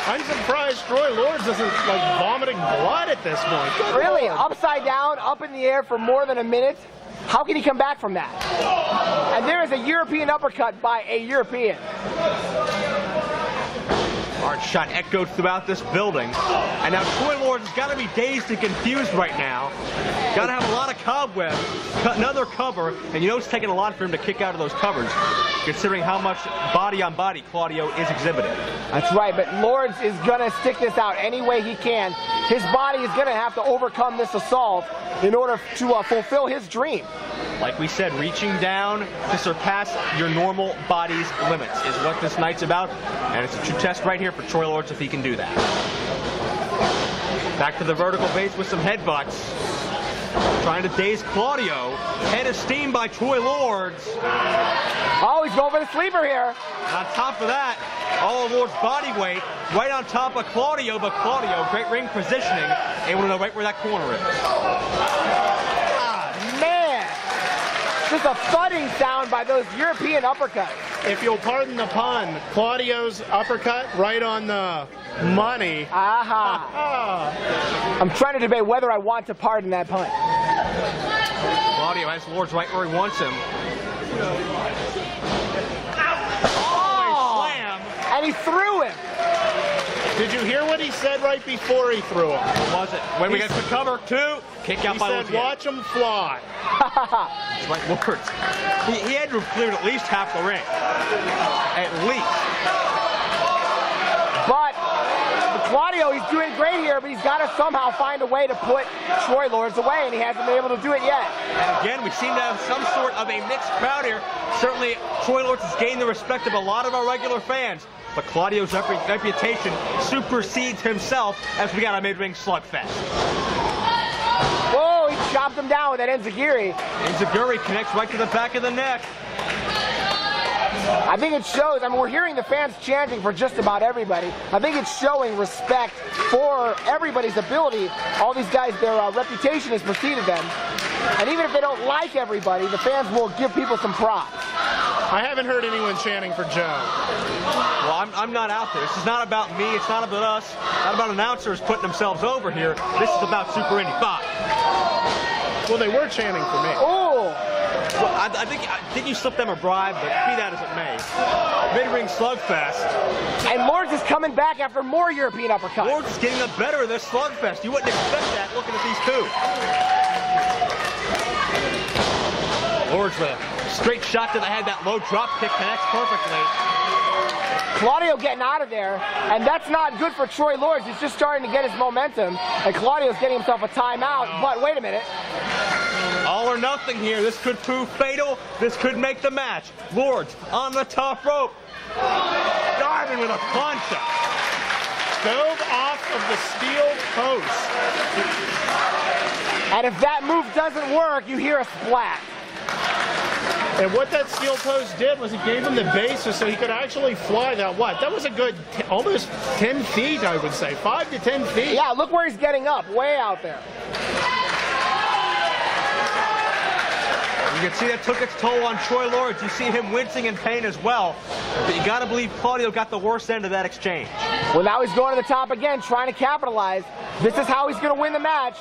I'm surprised Troy Lords isn't like vomiting blood at this point. Good Really? Lord. Upside down, up in the air for more than a minute? How can he come back from that? And there is a European uppercut by a European. Hard shot echoed throughout this building. And now Troy Lords has got to be dazed and confused right now. Got to have a lot of cobwebs. Cut another cover. And you know it's taking a lot for him to kick out of those covers, considering how much body-on-body Claudio is exhibiting. That's right, but Lords is going to stick this out any way he can. His body is going to have to overcome this assault in order to fulfill his dream. Like we said, reaching down to surpass your normal body's limits is what this night's about. And it's a true test right here for Troy Lords if he can do that. Back to the vertical base with some headbutts. Trying to daze Claudio. Head of steam by Troy Lords. Oh, he's going for the sleeper here. On top of that, all of Lords' body weight right on top of Claudio, but Claudio, great ring positioning, able to know right where that corner is. Man, just a thudding sound by those European uppercuts. If you'll pardon the pun, Claudio's uppercut right on the money. Aha. I'm trying to debate whether I want to pardon that pun. Claudio has Lords right where he wants him. Oh, Slam. and he threw him. Did you hear what he said right before he threw him? What was it? When we got the cover, 2, kick out by Lords. He said, watch him fly. It's like Lords. He had to have cleared at least half the ring. At least. But Claudio, he's doing great here, but he's got to somehow find a way to put Troy Lords away, and he hasn't been able to do it yet. And again, we seem to have some sort of a mixed crowd here. Certainly, Troy Lords has gained the respect of a lot of our regular fans, but Claudio's reputation supersedes himself as we got a mid-ring slugfest. Whoa, he chopped him down with that enziguri. Enziguri connects right to the back of the neck. I think it shows, I mean, we're hearing the fans chanting for just about everybody. I think it's showing respect for everybody's ability. All these guys, their reputation has preceded them. And even if they don't like everybody, the fans will give people some props. I haven't heard anyone chanting for Joe. Well, I'm not out there. This is not about me. It's not about us. Not about announcers putting themselves over here. This is about Super Indy 5. Well, they were chanting for me. Oh! Well, I think you slipped them a bribe, but be that as it may. Mid-ring slugfest. And Lords is coming back after more European uppercuts. Lords is getting the better of this slugfest. You wouldn't expect that looking at these two. Lords with a straight shot to the head. That low drop kick connects perfectly. Claudio getting out of there, and that's not good for Troy Lords. He's just starting to get his momentum, and Claudio's getting himself a timeout. But wait a minute. All or nothing here. This could prove fatal. This could make the match. Lords on the top rope. Diving with a plancha. Dove off of the steel post. And if that move doesn't work, you hear a splat. And what that steel post did was it gave him the basis so he could actually fly that, what? That was a good almost 10 feet, I would say. 5 to 10 feet. Yeah, look where he's getting up, way out there. You can see that took its toll on Troy Lords. You see him wincing in pain as well. But you got to believe Claudio got the worst end of that exchange. Well, now he's going to the top again, trying to capitalize. This is how he's going to win the match.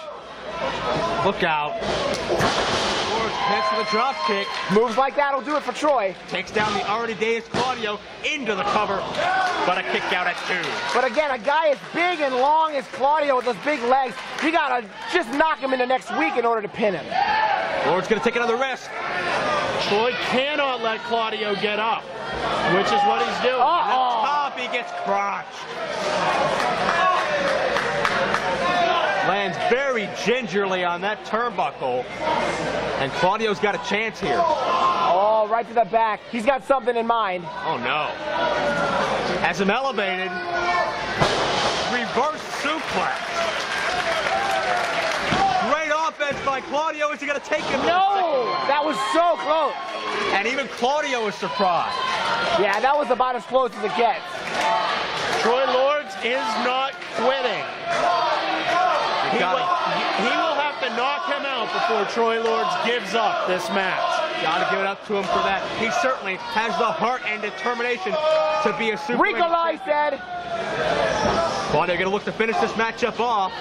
Look out. Lords hits with a drop kick. Moves like that will do it for Troy. Takes down the already dazed Claudio into the cover, but a kick out at 2. But again, a guy as big and long as Claudio with those big legs, you got to just knock him into next week in order to pin him. Lords going to take another risk. Troy cannot let Claudio get up, which is what he's doing. At the top, he gets crotched. Lands very gingerly on that turnbuckle. And Claudio's got a chance here. Oh, right to the back. He's got something in mind. Oh, no. Has him elevated. Reverse suplex. Great offense by Claudio. Is he going to take him? No! That was so close. And even Claudio is surprised. Yeah, that was about as close as it gets. Troy Lords is not quitting. He will have to knock him out before Troy Lords gives up this match. Got to give it up to him for that. He certainly has the heart and determination to be a Super Indy. Ricolai said. Claudio going to look to finish this matchup off.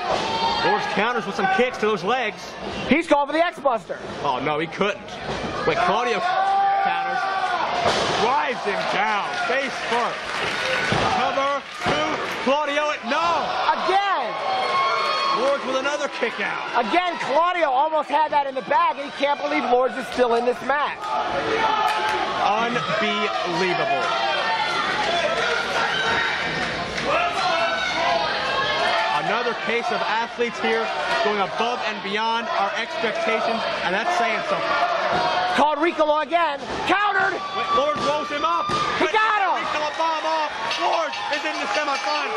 Lords counters with some kicks to those legs. He's calling for the X-Buster. Oh, no, he couldn't. Wait, Claudio counters. Drives him down. Face first. Cover 2. Claudio, no. Again. Lords with another kick out. Again, Claudio almost had that in the bag, and he can't believe Lords is still in this match. Unbelievable. Another case of athletes here going above and beyond our expectations, and that's saying something. Called Ricola again. Countered. Wait, Lords rolls him up. He got him. Ricola bomb off. Lords is in the semifinals.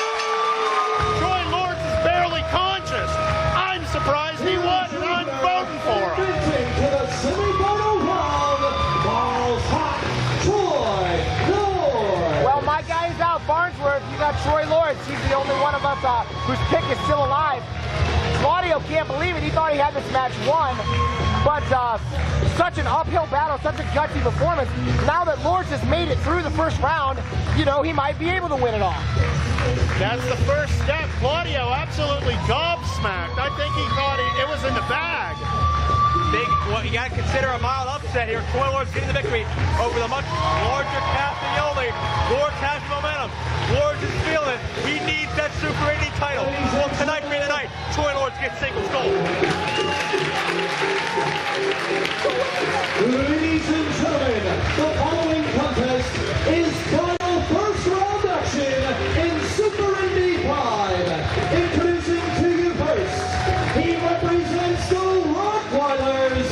Troy Lords is barely conscious. I'm surprised he won, and I'm voting for him. Advancing to the semifinal round, balls hot, Troy Lords. Well, my guy is out. Farnsworth, you got Troy Lords. He's the only one of us whose pick is still alive. Claudio can't believe it. He thought he had this match won. But such an uphill battle, such a gutsy performance. Now that Lords has made it through the first round, you know, he might be able to win it all. That's the first step. Claudio absolutely gobsmacked. I think he thought it was in the bag. Big, well, you got to consider a mile up set here. Spoilers getting the victory over the much larger Castagnoli. Lords has momentum. Lords is feeling it. He needs that Super Indy title. Will tonight be the night Troy Lords gets singles gold. Ladies and gentlemen, the following contest is final first round action in Super Indy 5. Introducing to you first, he represents the Rottweilers,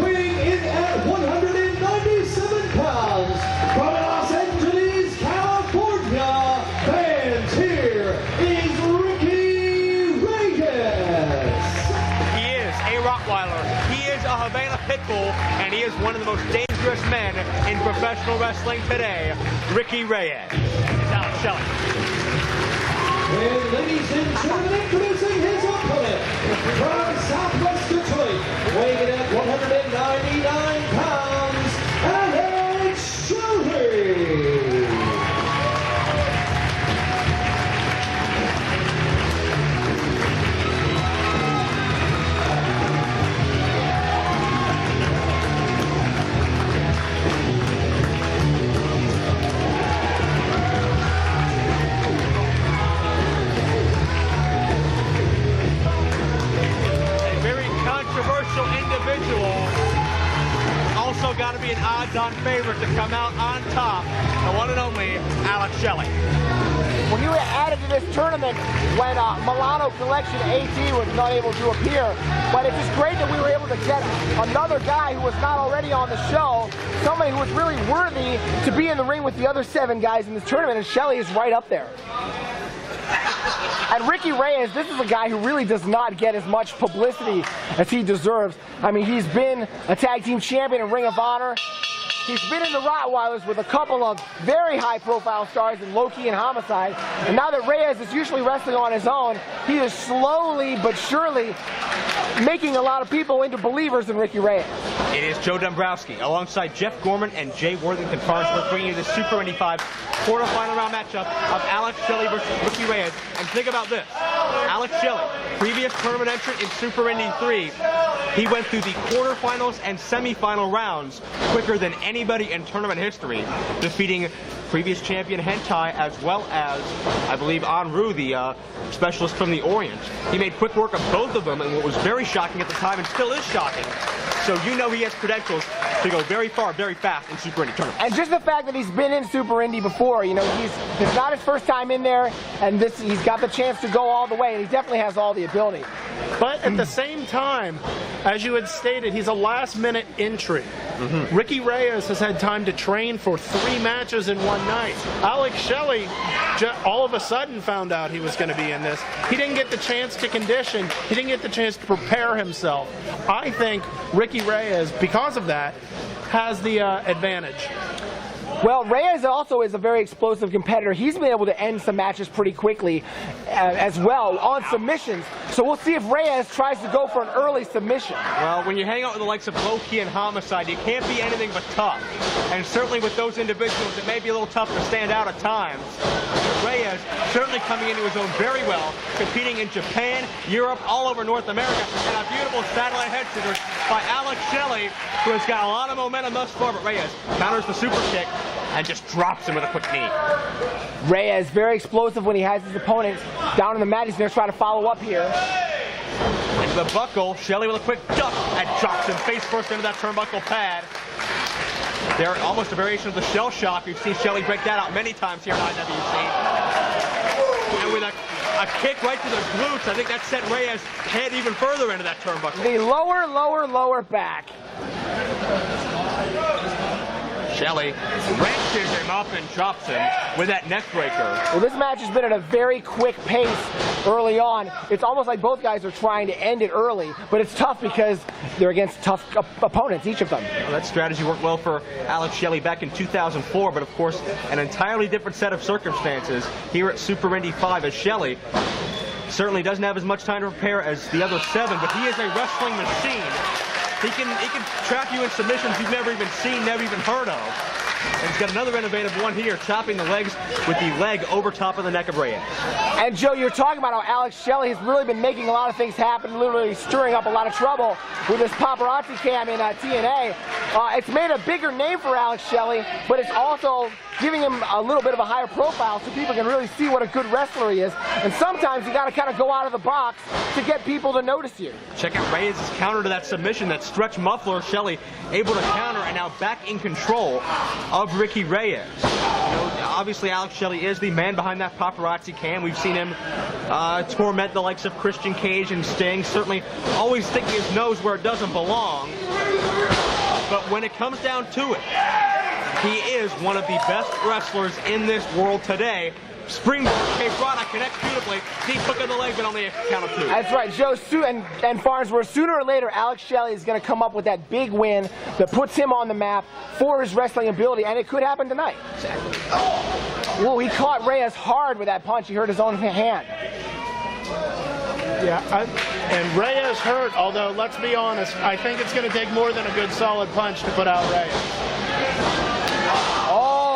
weighing in at 197 pounds from Los Angeles, California. And here is Ricky Reyes. He is a Rottweiler. He is a Havana Pitbull, and he is one of the most dangerous men in professional wrestling today, Ricky Reyes. It's Alex Shelley. And ladies and gentlemen, introducing his opponent from Southwest Detroit, weighing in at 199 pounds, Alex Shelley. Individual, also got to be an odds-on favorite to come out on top, the one and only Alex Shelley. When you were added to this tournament, when Milano Collection AT was not able to appear, but it's just great that we were able to get another guy who was not already on the show, somebody who was really worthy to be in the ring with the other 7 guys in this tournament, and Shelley is right up there. And Ricky Reyes, this is a guy who really does not get as much publicity as he deserves. I mean, he's been a tag team champion in Ring of Honor. He's been in the Rottweilers with a couple of very high-profile stars in Loki and Homicide. And now that Reyes is usually wrestling on his own, he is slowly but surely making a lot of people into believers in Ricky Reyes. It is Joe Dombrowski alongside Jeff Gorman and Jay Worthington Farnsworth bringing you the Super Indy 5 quarterfinal round matchup of Alex Shelley versus Ricky Reyes. And think about this. Alex Shelley, previous tournament entrant in Super Indy 3, he went through the quarterfinals and semifinal rounds quicker than anybody in tournament history, defeating previous champion Hentai as well as, I believe, Enru, the specialist from the Orient. He made quick work of both of them, and what was very shocking at the time, and still is shocking, so you know he has credentials to go very far, very fast in Super Indy tournaments. And just the fact that he's been in Super Indy before, you know, it's not his first time in there, and he's got the chance to go all the way, and he definitely has all the ability. But at the same time, as you had stated, he's a last-minute entry. Ricky Reyes has had time to train for 3 matches in one night. Alex Shelley all of a sudden found out he was going to be in this. He didn't get the chance to condition. He didn't get the chance to prepare himself. I think Ricky Reyes, because of that, has the advantage. Well, Reyes also is a very explosive competitor. He's been able to end some matches pretty quickly as well on submissions. So we'll see if Reyes tries to go for an early submission. Well, when you hang out with the likes of Loki and Homicide, you can't be anything but tough. And certainly with those individuals, it may be a little tough to stand out at times. Reyes certainly coming into his own very well, competing in Japan, Europe, all over North America, and a beautiful satellite head scissors by Alex Shelley, who has got a lot of momentum thus far, but Reyes counters the super kick and just drops him with a quick knee. Reyes, very explosive when he has his opponent down in the mat. He's going to try to follow up here. Into the buckle, Shelley with a quick duck and drops him face first into that turnbuckle pad. They're almost a variation of the shell shock. You've seen Shelley break that out many times here at IWC. And with a kick right to the glutes, I think that sent Reyes' head even further into that turnbuckle. The lower back. Shelley wrenches him up and drops him with that neck breaker. Well, this match has been at a very quick pace early on. It's almost like both guys are trying to end it early, but it's tough because they're against tough opponents, each of them. Well, that strategy worked well for Alex Shelley back in 2004, but of course, an entirely different set of circumstances here at Super Indy 5 as Shelley certainly doesn't have as much time to prepare as the other 7, but he is a wrestling machine. He can trap you in submissions you've never even seen, never even heard of. And he's got another innovative one here, chopping the legs with the leg over top of the neck of Reyes. And Joe, you're talking about how Alex Shelley has really been making a lot of things happen, literally stirring up a lot of trouble with this paparazzi cam in TNA. It's made a bigger name for Alex Shelley, but it's also giving him a little bit of a higher profile so people can really see what a good wrestler he is. And sometimes you got to kind of go out of the box to get people to notice you. Check out Reyes' counter to that submission, that stretch muffler. Shelley able to counter and now back in control of Ricky Reyes. You know, obviously Alex Shelley is the man behind that paparazzi cam. We've seen him torment the likes of Christian Cage and Sting, certainly always sticking his nose where it doesn't belong. But when it comes down to it, he is one of the best wrestlers in this world today. Springboard, K-Brada connects beautifully. Deep hook in the leg, but only a count of 2. That's right, Joe and Farnsworth. Sooner or later, Alex Shelley is going to come up with that big win that puts him on the map for his wrestling ability, and it could happen tonight. Exactly. Whoa, he caught Reyes hard with that punch. He hurt his own hand. Yeah, and Reyes hurt, although let's be honest, I think it's going to take more than a good solid punch to put out Reyes.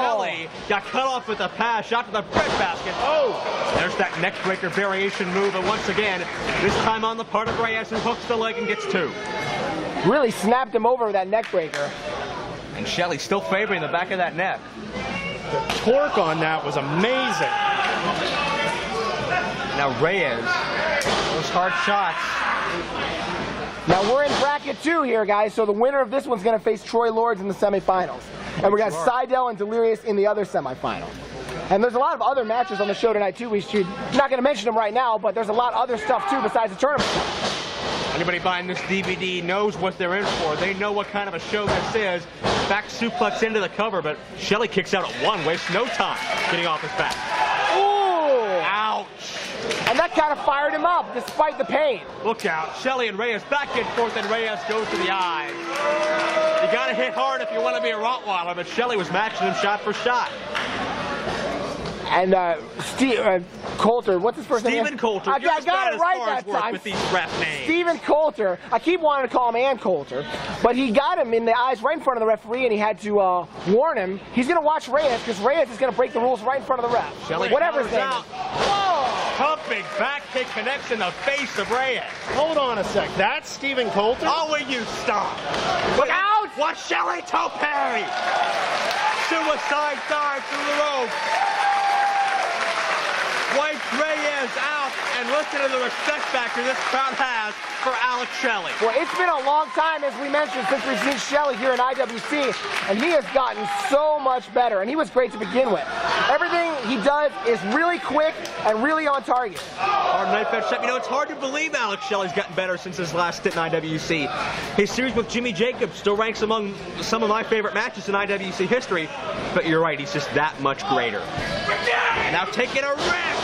Shelley got cut off with a pass, shot to the breadbasket. Oh! There's that neck breaker variation move, and once again, this time on the part of Reyes, who hooks the leg and gets 2. Really snapped him over with that neck breaker. And Shelley still favoring the back of that neck. The torque on that was amazing. Now Reyes, those hard shots. Now we're in bracket 2 here, guys, so the winner of this one's going to face Troy Lords in the semifinals. And we got Sydal and Delirious in the other semifinal. And there's a lot of other matches on the show tonight, too. We're not going to mention them right now, but there's a lot of other stuff, too, besides the tournament. Anybody buying this DVD knows what they're in for. They know what kind of a show this is. Back suplex into the cover, but Shelley kicks out at 1, wastes no time getting off his back. Ooh! Ouch! And that kind of fired him up, despite the pain. Look out. Shelley and Reyes back and forth, and Reyes goes to the eyes. You got to hit hard if you want to be a Rottweiler, but Shelley was matching him shot for shot. And Coulter, what's his first name? Stephen Coulter. I got it right that time. With these ref names. Stephen Coulter. I keep wanting to call him Ann Coulter, but he got him in the eyes right in front of the referee, and he had to warn him. He's going to watch Reyes because Reyes is going to break the rules right in front of the ref. Shelley whatever his name is. Whoa! Pumping back kick connects in the face of Reyes. Hold on a sec. That's Stephen Coulter? Oh, will you stop? Look out! Watch Shelley tope. Suicide dive through the rope. Wipes Reyes out, and listen to the respect factor this crowd has for Alex Shelley. Well, it's been a long time, as we mentioned, since we've seen Shelley here in IWC, and he has gotten so much better, and he was great to begin with. Everything he does is really quick and really on target. Hard knife edge shot. You know, it's hard to believe Alex Shelley's gotten better since his last stint in IWC. His series with Jimmy Jacobs still ranks among some of my favorite matches in IWC history, but you're right, he's just that much greater. And now taking a rip!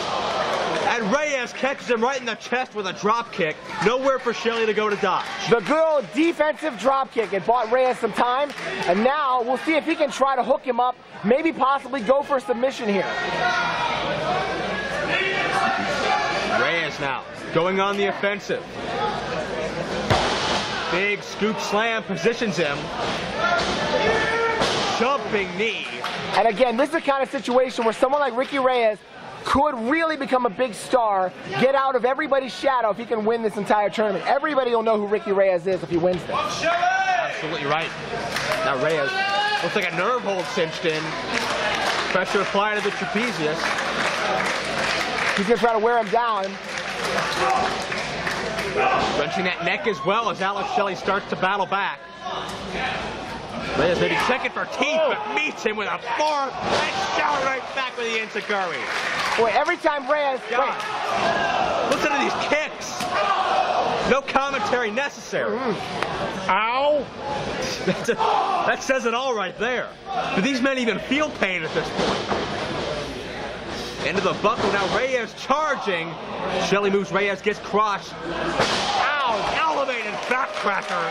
And Reyes catches him right in the chest with a drop kick. Nowhere for Shelley to go to dodge. The good old defensive drop kick. It bought Reyes some time, and now we'll see if he can try to hook him up, maybe possibly go for a submission here. Reyes now going on the offensive. Big scoop slam positions him. Jumping knee. And again, this is the kind of situation where someone like Ricky Reyes could really become a big star, get out of everybody's shadow if he can win this entire tournament. Everybody will know who Ricky Reyes is if he wins this. Absolutely right. Now Reyes looks like a nerve hold cinched in. Pressure applied to the trapezius. He's going to try to wear him down. Wrenching that neck as well as Alex Shelley starts to battle back. Reyes maybe checking for teeth, but meets him with a forearm and Shelley right back with the enziguri. Boy, every time Reyes... Listen to these kicks. No commentary necessary. Ow! That says it all right there. Do these men even feel pain at this point? Into the buckle, now Reyes charging. Shelley moves, Reyes gets crushed. Ow! Elevated backcracker.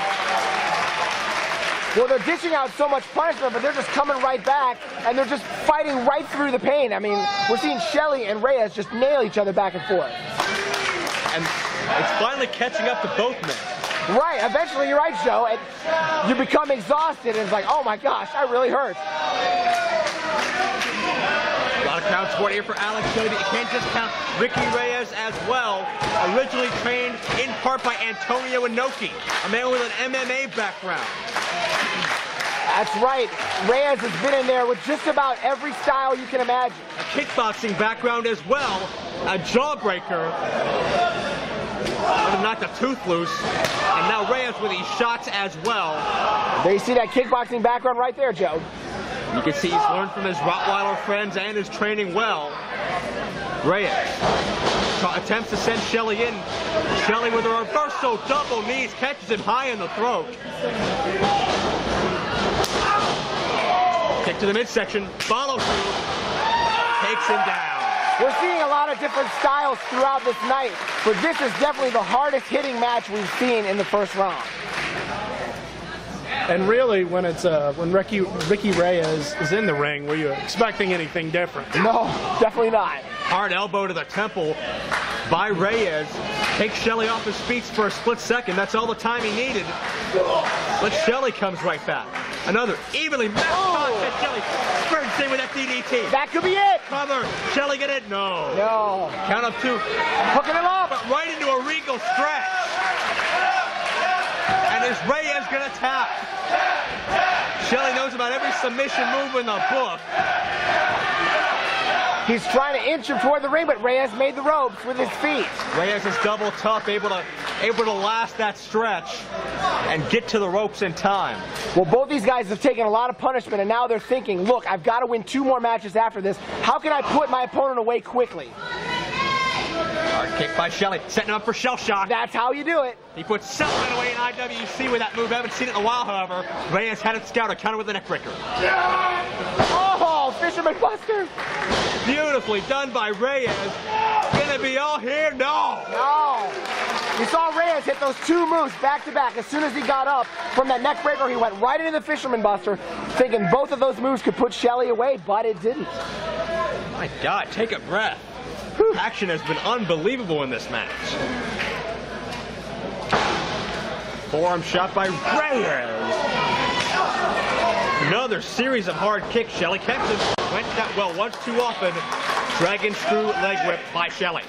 Well, they're dishing out so much punishment, but they're just coming right back, and they're just fighting right through the pain. I mean, we're seeing Shelley and Reyes just nail each other back and forth. And it's finally catching up to both men. Right, eventually you're right, Joe, and you become exhausted and it's like, oh my gosh, that really hurts. A lot of crowd support here for Alex Shelley, but you can't just count Ricky Reyes as well. Originally trained in part by Antonio Inoki, a man with an MMA background. That's right. Reyes has been in there with just about every style you can imagine. A kickboxing background as well, a jawbreaker. Knocked a tooth loose, and now Reyes with these shots as well. There you see that kickboxing background right there, Joe. You can see he's learned from his Rottweiler friends and is training well. Reyes attempts to send Shelley in. Shelley with a reversal double knees, catches him high in the throat. Kick to the midsection, follow through, takes him down. We're seeing a lot of different styles throughout this night, but this is definitely the hardest hitting match we've seen in the first round. And really, when it's when Ricky Reyes is in the ring, were you expecting anything different? No, definitely not. Hard elbow to the temple by Reyes. Takes Shelley off his feet for a split second. That's all the time he needed. But Shelley comes right back. Another evenly matched contest. Shelley spurts in with that DDT. That could be it. Cover. Shelley get it? No. No. Count up two. Hooking him up. But right into a regal stretch. And is Reyes going to tap? Shelley knows about every submission move in the book. He's trying to inch him toward the ring, but Reyes made the ropes with his feet. Reyes is double tough, able to last that stretch and get to the ropes in time. Well, both these guys have taken a lot of punishment, and now they're thinking, look, I've got to win 2 more matches after this. How can I put my opponent away quickly? Hard kick by Shelley, setting him up for shell shock. That's how you do it. He puts Selman away in IWC with that move. I haven't seen it in a while, however. Reyes had it scouted, counter with a neckbreaker. Oh, Fisherman Buster. Beautifully done by Reyes. Gonna be all here? No. No. You saw Reyes hit those 2 moves back to back. As soon as he got up from that neckbreaker, he went right into the Fisherman Buster, thinking both of those moves could put Shelley away, but it didn't. My God, take a breath. Action has been unbelievable in this match. Forearm shot by Reyes. Another series of hard kicks. Shelley kept him. Went that well once too often. Dragon screw leg whip by Shelley.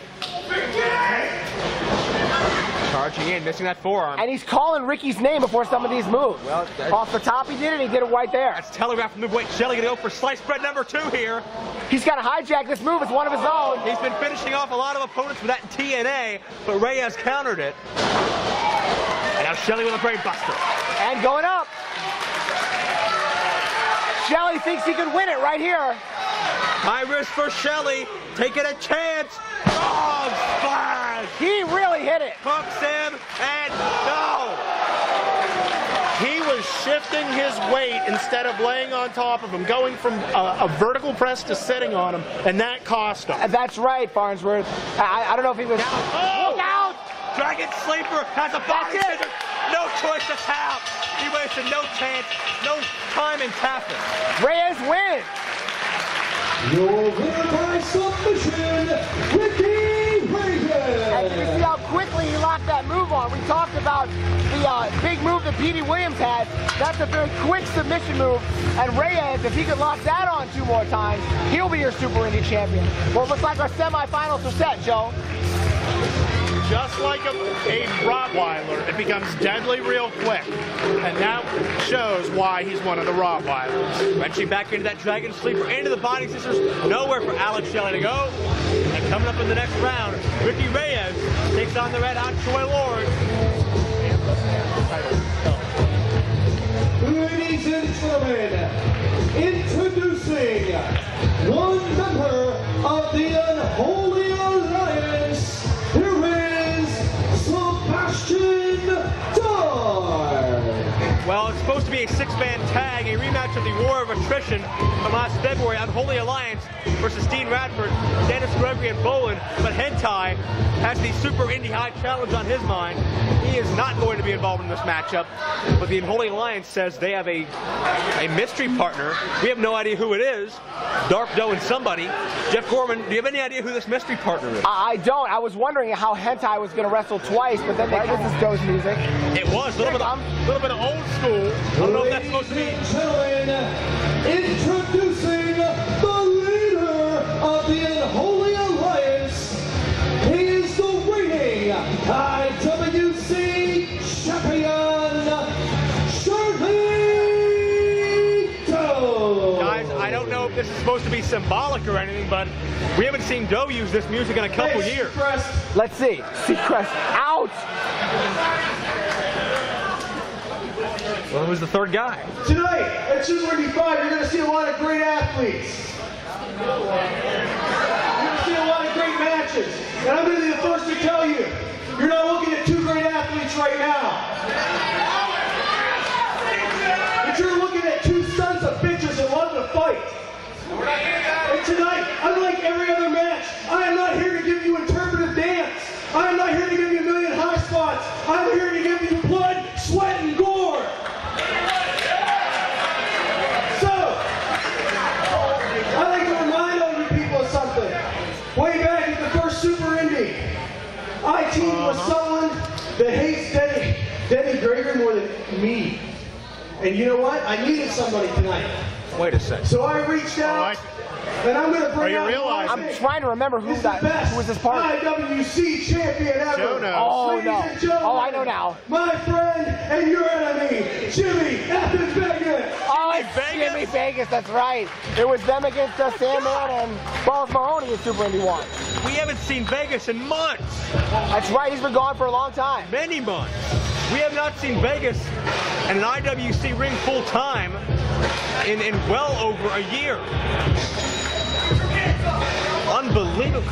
Charging in, missing that forearm. And he's calling Ricky's name before some of these moves. Well, off the top he did it, he did it right there. That's telegraphed move. Wait, Shelley gonna go for slice spread number 2 here. He's got to hijack this move, it's one of his own. He's been finishing off a lot of opponents with that TNA, but Reyes countered it. And now Shelley with a brain buster. And going up. Shelley thinks he could win it right here. High risk for Shelley, taking a chance. Oh, splash! He really hit it. Hooks him, and no! He was shifting his weight instead of laying on top of him, going from a vertical press to sitting on him, and that cost him. That's right, Farnsworth. I don't know if he was... Oh! Look out! Dragon Sleeper has a body scissors. No choice to tap. He wasted no chance, no time in tapping. Reyes wins. Your winner by submission, Ricky Reyes. And you can see how quickly he locked that move on. We talked about the big move that Petey Williams had. That's a very quick submission move. And Reyes, if he could lock that on 2 more times, he'll be your Super Indy champion. Well, it looks like our semifinals are set, Joe. Just like a Rottweiler, it becomes deadly real quick. And that shows why he's one of the Rottweilers. Wrenching back into that Dragon Sleeper, into the body scissors. Nowhere for Alex Shelley to go. And coming up in the next round, Ricky Reyes takes on the Red Hot Troy Lord. Ladies and gentlemen, introducing one member of the Unholy Alliance, here is Sebastian. Well, it's supposed to be be a six-man tag, a rematch of the War of Attrition from last February. Unholy Alliance versus Dean Radford, Dennis Gregory, and Bolen. But Hentai has the Super Indy High Challenge on his mind. He is not going to be involved in this matchup. But the Unholy Alliance says they have a mystery partner. We have no idea who it is. Dark Doe and somebody. Jeff Gorman, do you have any idea who this mystery partner is? I don't. I was wondering how Hentai was going to wrestle twice, but then they this is Doe's music. It was a little bit of old school. I don't know if that's supposed to be. Introducing the leader of the Unholy Alliance. He is the reigning IWC champion, Shirley. Guys, I don't know if this is supposed to be symbolic or anything, but we haven't seen Doe use this music in a couple years. Let's see. Seacrest out. Well, who's the third guy? Tonight at Super Indy 5, you're going to see a lot of great athletes. You're going to see a lot of great matches. And I'm going to be the first to tell you, you're not looking at two great athletes right now. But you're looking at two sons of bitches that love to fight. And tonight, unlike every other match, I am not here to give you interpretive dance. I am not here to give you a million high spots. I'm here to give you blood, sweat, and gore. So, I'd like to remind all you people of something. Way back at the first Super Indy, I teamed with someone that hates Denny Gregory more than me. And you know what? I needed somebody tonight. Wait a second. So I reached out, and I'm going to bring out. I'm trying to remember who was his partner. IWC champion ever. Oh no! Oh, I know now. My friend and your enemy, Jimmy Effin Vegas. Oh, it's Jimmy Vegas. That's right. It was them against Sandman and Balls Mahoney in Super Indy 1. We haven't seen Vegas in months. That's right. He's been gone for a long time. Many months. We have not seen Vegas in an IWC ring full time in well over a year. Unbelievable.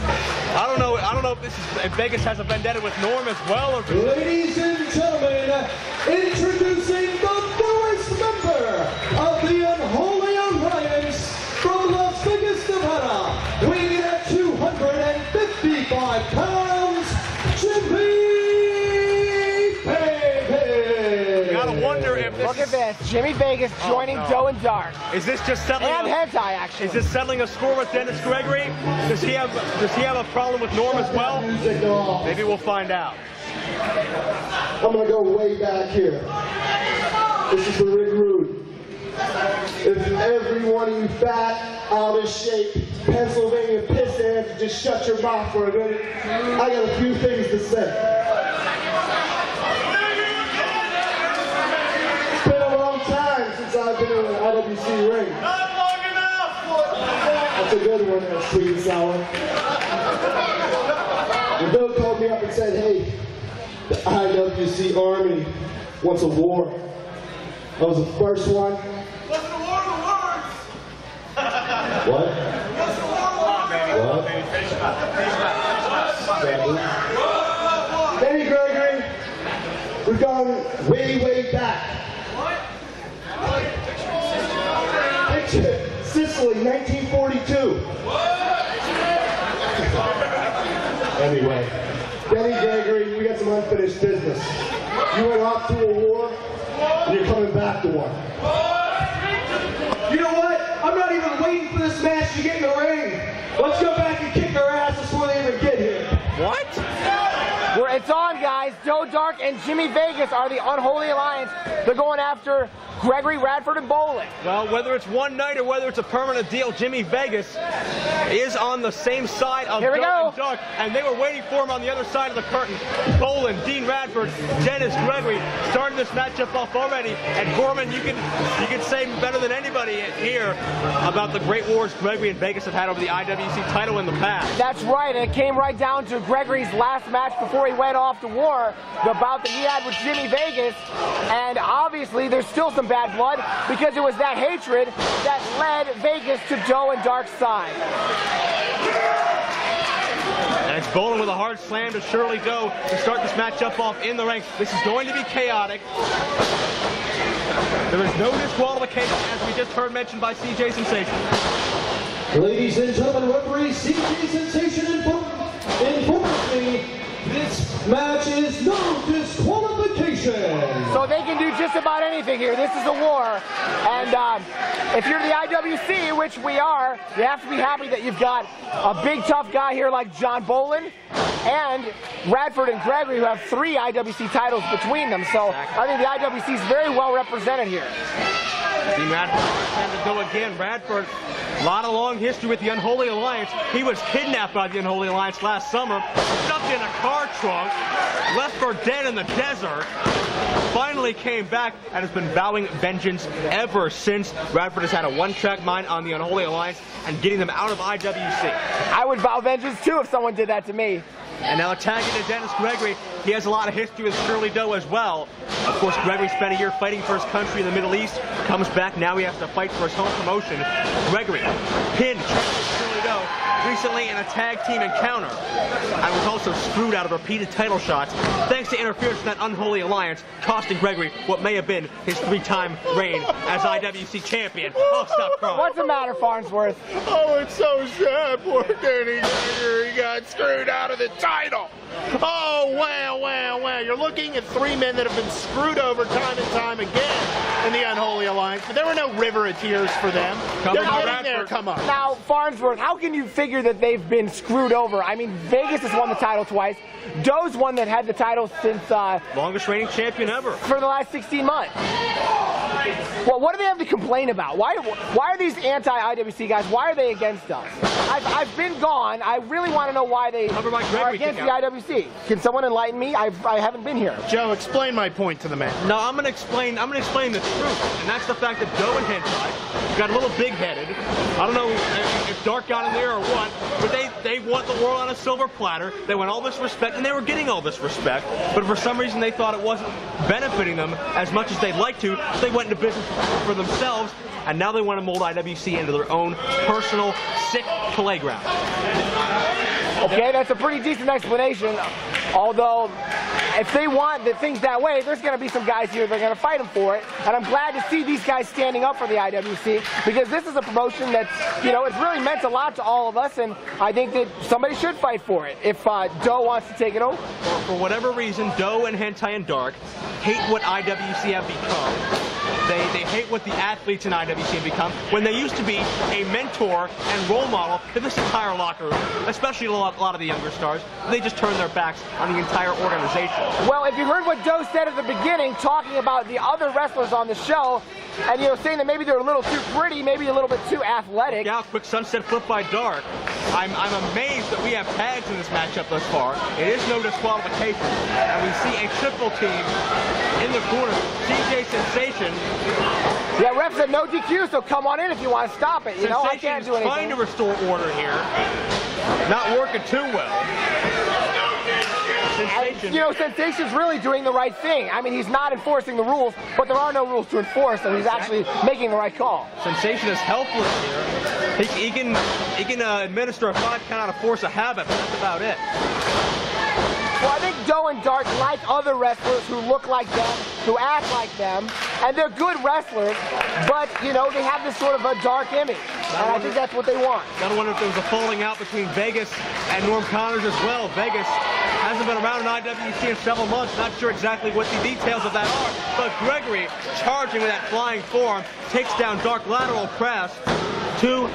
I don't know if Vegas has a vendetta with Norm as well. Or Ladies and gentlemen, introducing the newest member of the Unholy Alliance from Las Vegas, Nevada, weighing at 255 pounds, Jimmy Vegas. You gotta wonder if this Look at this. Jimmy Vegas joining Doe and Dark. Is this just settling? And Hentai, actually. Is this settling a score with Dennis Gregory? Does he have a problem with Norm as well? Maybe we'll find out. I'm gonna go way back here. This is the Rick Rude. If every one of you fat, out of shape, Pennsylvania piss ants just shut your mouth for a minute, I got a few things to say. It's been a long time since I've been in an IWC ring. Not long enough! That's a good one there, sweet and sour. When Bill called me up and said, hey, the IWC Army wants a war. I was the first one. What's the war of the words? What? What's the war of the words? What? Danny Gregory, we've gone way, way back. What? Sicily, 1942. Anyway, Danny Gregory, we got some unfinished business. You went off to a war, and you're coming back to one. You know what? I'm not even waiting for this match to get in the ring. Let's go back and kick their ass before they even get here. What? It's on, guys. Doe, Dark, and Jimmy Vegas are the Unholy Alliance. They're going after Gregory, Radford, and Bolen. Well, whether it's one night or whether it's a permanent deal, Jimmy Vegas is on the same side of Doe and Dark, and they were waiting for him on the other side of the curtain. Bolen, Dean Radford, Dennis Gregory started this matchup off already. And Gorman, you can say better than anybody here about the great wars Gregory and Vegas have had over the IWC title in the past. That's right, and it came right down to Gregory's last match before he went off to war, the bout that he had with Jimmy Vegas, and obviously there's still some bad blood because it was that hatred that led Vegas to Doe and Dark's side. And it's Bolen with a hard slam to Shirley Doe to start this matchup off in the ring. This is going to be chaotic. There is no disqualification, as we just heard mentioned by CJ Sensation. Ladies and gentlemen, referee CJ Sensation informs me this match is no disqualification. So they can do just about anything here. This is a war. And if you're the IWC, which we are, you have to be happy that you've got a big tough guy here like John Bolen and Radford and Gregory, who have 3 IWC titles between them. So I think the IWC is very well represented here. See Radford trying to go again. Radford, a lot of long history with the Unholy Alliance. He was kidnapped by the Unholy Alliance last summer, stuffed in a car trunk, left for dead in the desert, finally came back and has been vowing vengeance ever since. Radford has had a one-track mind on the Unholy Alliance and getting them out of IWC. I would vow vengeance too if someone did that to me. And now attacking to Dennis Gregory. He has a lot of history with Shirley as well. Of course, Gregory spent a year fighting for his country in the Middle East. Comes back, now he has to fight for his home promotion. Gregory pinned Shirley recently in a tag team encounter. And was also screwed out of repeated title shots thanks to interference from that Unholy Alliance, costing Gregory what may have been his 3-time reign as IWC champion. Oh, stop crying. What's the matter, Farnsworth? Oh, it's so sad. Poor Danny Gregory got screwed out of the title. Oh, wow, wow, wow. You're looking at 3 men that have been screwed over time and time again in the Unholy Alliance, but there were no river of tears for them. They're getting there, come on. Now, Farnsworth, how can you figure that they've been screwed over? I mean, Vegas has won the title twice. Doe's one that had the title since... longest reigning champion ever. For the last 16 months. Well, what do they have to complain about? Why are these anti-IWC guys, why are they against us? I've been gone. I really want to know why they are against the IWC. Can someone enlighten me? I haven't been here. Joe, explain my point to the man. No, I'm gonna explain the truth, and that's the fact that Doe and Hentai got a little big-headed. I don't know if Dark got in there or what, but they want the world on a silver platter. They want all this respect, and they were getting all this respect, but for some reason they thought it wasn't benefiting them as much as they'd like to. So they went into business for themselves, and now they want to mold IWC into their own personal sick playground. Okay, that's a pretty decent explanation. Although, if they want the things that way, there's going to be some guys here that are going to fight them for it. And I'm glad to see these guys standing up for the IWC, because this is a promotion that's, you know, it's really meant a lot to all of us, and I think that somebody should fight for it if Doe wants to take it over. For whatever reason, Doe and Hentai and Dark hate what IWC have become. They hate what the athletes in IWC have become, when they used to be a mentor and role model to this entire locker room, especially a lot of the younger stars. They just turned their backs on the entire organization. Well, if you heard what Doe said at the beginning, talking about the other wrestlers on the show, and, you know, saying that maybe they're a little too pretty, maybe a little bit too athletic. Yeah, quick sunset flip by Dark. I'm amazed that we have tags in this matchup thus far. It is no disqualification, and we see a triple team in the corner. CJ Sensation. Yeah, ref said no DQ, so come on in if you want to stop it. You know, I can't do anything. Trying to restore order here. Not working too well. And, you know, Sensation's really doing the right thing. I mean, he's not enforcing the rules, but there are no rules to enforce, so he's actually making the right call. Sensation is helpless here. He can administer a 5 count out of force of habit, but that's about it. Well, I think Doe and Dark like other wrestlers who look like them, who act like them, and they're good wrestlers, but, you know, they have this sort of a dark image, and I think that's what they want. Gotta wonder if there was a falling out between Vegas and Norm Connors as well. Vegas hasn't been around in IWC in several months, not sure exactly what the details of that are, but Gregory, charging with that flying forearm, takes down Dark lateral press to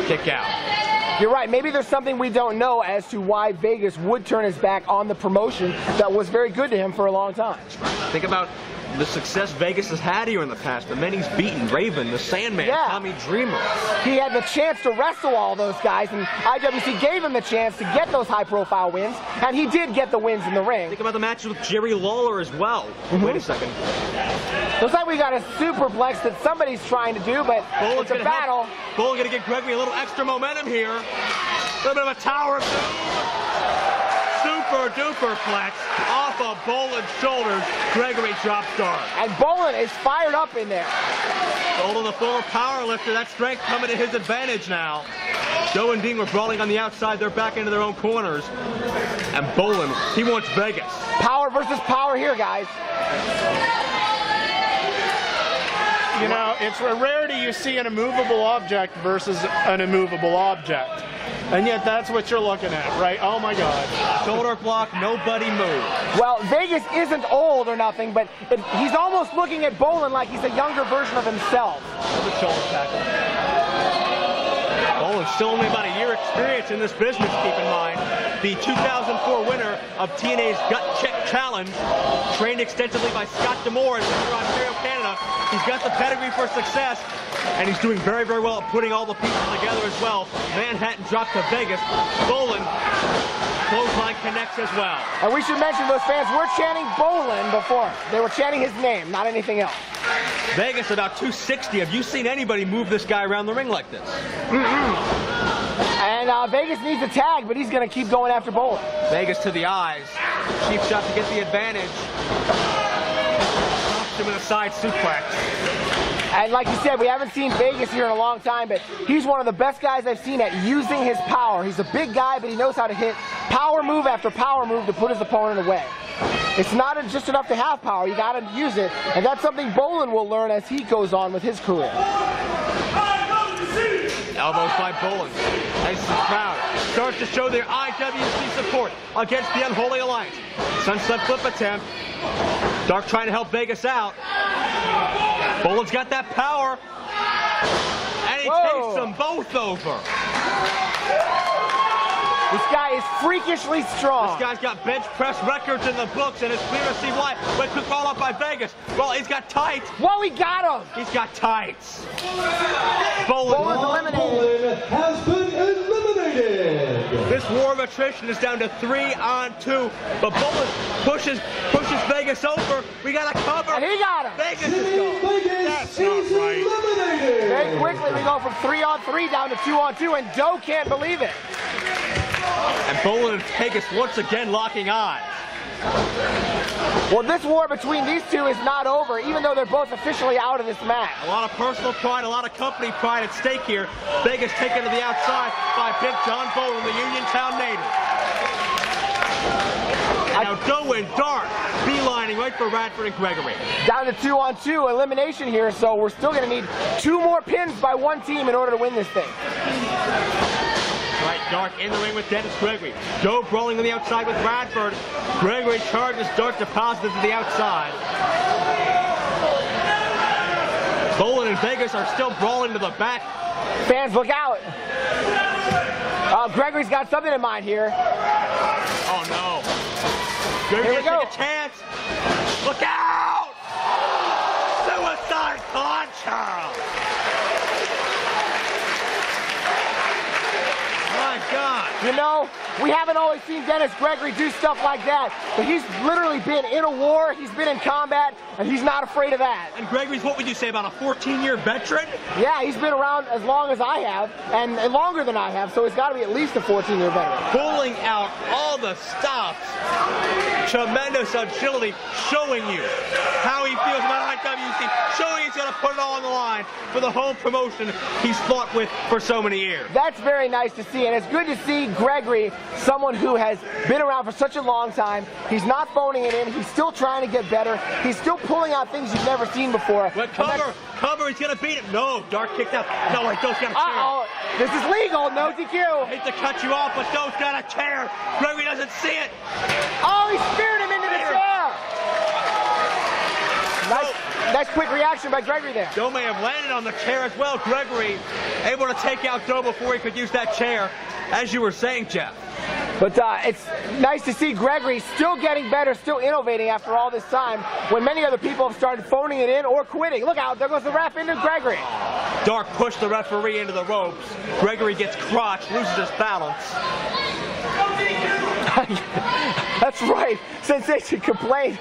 kick out. You're right. Maybe there's something we don't know as to why Vegas would turn his back on the promotion that was very good to him for a long time. Think about the success Vegas has had here in the past. The men he's beaten, Raven, the Sandman, yeah. Tommy Dreamer. He had the chance to wrestle all those guys, and IWC gave him the chance to get those high-profile wins, and he did get the wins in the ring. Think about the matches with Jerry Lawler as well. Wait a second. Looks like we got a superplex that somebody's trying to do, but it's a battle. Bolen going to give Gregory a little extra momentum here. A little bit of a tower of super duper plex off of Bolen's shoulders. Gregory drops Dark. And Bolen is fired up in there. Bolen, the former power lifter, that strength coming to his advantage now. Doe and Dean were brawling on the outside. They're back into their own corners. And Bolen, he wants Vegas. Power versus power here, guys. You know, it's a rarity you see an immovable object versus an immovable object. And yet that's what you're looking at, right? Oh my God. Shoulder block, nobody move. Well, Vegas isn't old or nothing, but he's almost looking at Bolen like he's a younger version of himself. The shoulder tackle. Bolen's still only about a year experience in this business, keep in mind. The 2004 winner of TNA's Gut Check Challenge, trained extensively by Scott D'Amore in Ontario, Canada. He's got the pedigree for success, and he's doing very, very well at putting all the pieces together as well. Manhattan dropped to Vegas. Bolen, clothesline connects as well. And we should mention those fans were chanting Bolen before. They were chanting his name, not anything else. Vegas about 260. Have you seen anybody move this guy around the ring like this? And Vegas needs a tag, but he's going to keep going after Bolen. Vegas to the eyes. Cheap shot to get the advantage. Drops him in a side suplex. And like you said, we haven't seen Vegas here in a long time, but he's one of the best guys I've seen at using his power. He's a big guy, but he knows how to hit power move after power move to put his opponent away. It's not just enough to have power, you got to use it, and that's something Bolen will learn as he goes on with his career. Elbows by Bolen. As the crowd starts to show their IWC support against the Unholy Alliance. Sunset flip attempt. Dark trying to help Vegas out. Bolen's got that power. And he takes them both over. This guy is freakishly strong. This guy's got bench press records in the books, and it's clear to see why. But quick call up by Vegas. Well, he's got tights. Well, he got him. He's got tights. Bolen's eliminated. Bolen has been eliminated. This war of attrition is down to 3-on-2. But Bolen pushes Vegas over. We got a cover. And he got him. Vegas is gone. Vegas is eliminated. Very quickly, we go from 3-on-3 down to 2-on-2, and Doe can't believe it. And Bolen and Vegas once again locking eyes. Well, this war between these two is not over, even though they're both officially out of this match. A lot of personal pride, a lot of company pride at stake here. Vegas taken to the outside by Big John Bolen, the Uniontown native. Now Doe and Dark beelining right for Radford and Gregory. Down to 2-on-2 elimination here, so we're still going to need 2 more pins by one team in order to win this thing. Right, Dark in the ring with Dennis Gregory. Doe brawling to the outside with Radford. Gregory charges Dark, deposited to the outside. Bolen and Vegas are still brawling to the back. Fans, look out. Gregory's got something in mind here. Oh no. Gregory's taking a chance. Look out! Suicide Concha! My God. You know, we haven't always seen Dennis Gregory do stuff like that, but he's literally been in a war, he's been in combat, and he's not afraid of that. And Gregory's, what would you say, about a 14-year veteran? Yeah, he's been around as long as I have, and longer than I have, so he's got to be at least a 14-year veteran. Pulling out all the stops. Tremendous agility, showing you how he feels about IWC, showing he's going to put it all on the line for the home promotion he's fought with for so many years. That's very nice to see, and it's good to see Gregory, someone who has been around for such a long time. He's not phoning it in. He's still trying to get better. He's still pulling out things you've never seen before. But cover, he's going to beat him. No, Dark kicked out. No, wait, Doe's got a chair. Uh-oh, this is legal, no DQ. I hate to cut you off, but Doe's got a chair. Gregory doesn't see it. Oh, he speared him into the chair. Nice quick reaction by Gregory there. Doe may have landed on the chair as well. Gregory able to take out Doe before he could use that chair, as you were saying, Jeff. But it's nice to see Gregory still getting better, still innovating after all this time, when many other people have started phoning it in or quitting. Look out, there goes the ref into Gregory. Dark pushed the referee into the ropes. Gregory gets crotched, loses his balance. That's right. Sensation complained,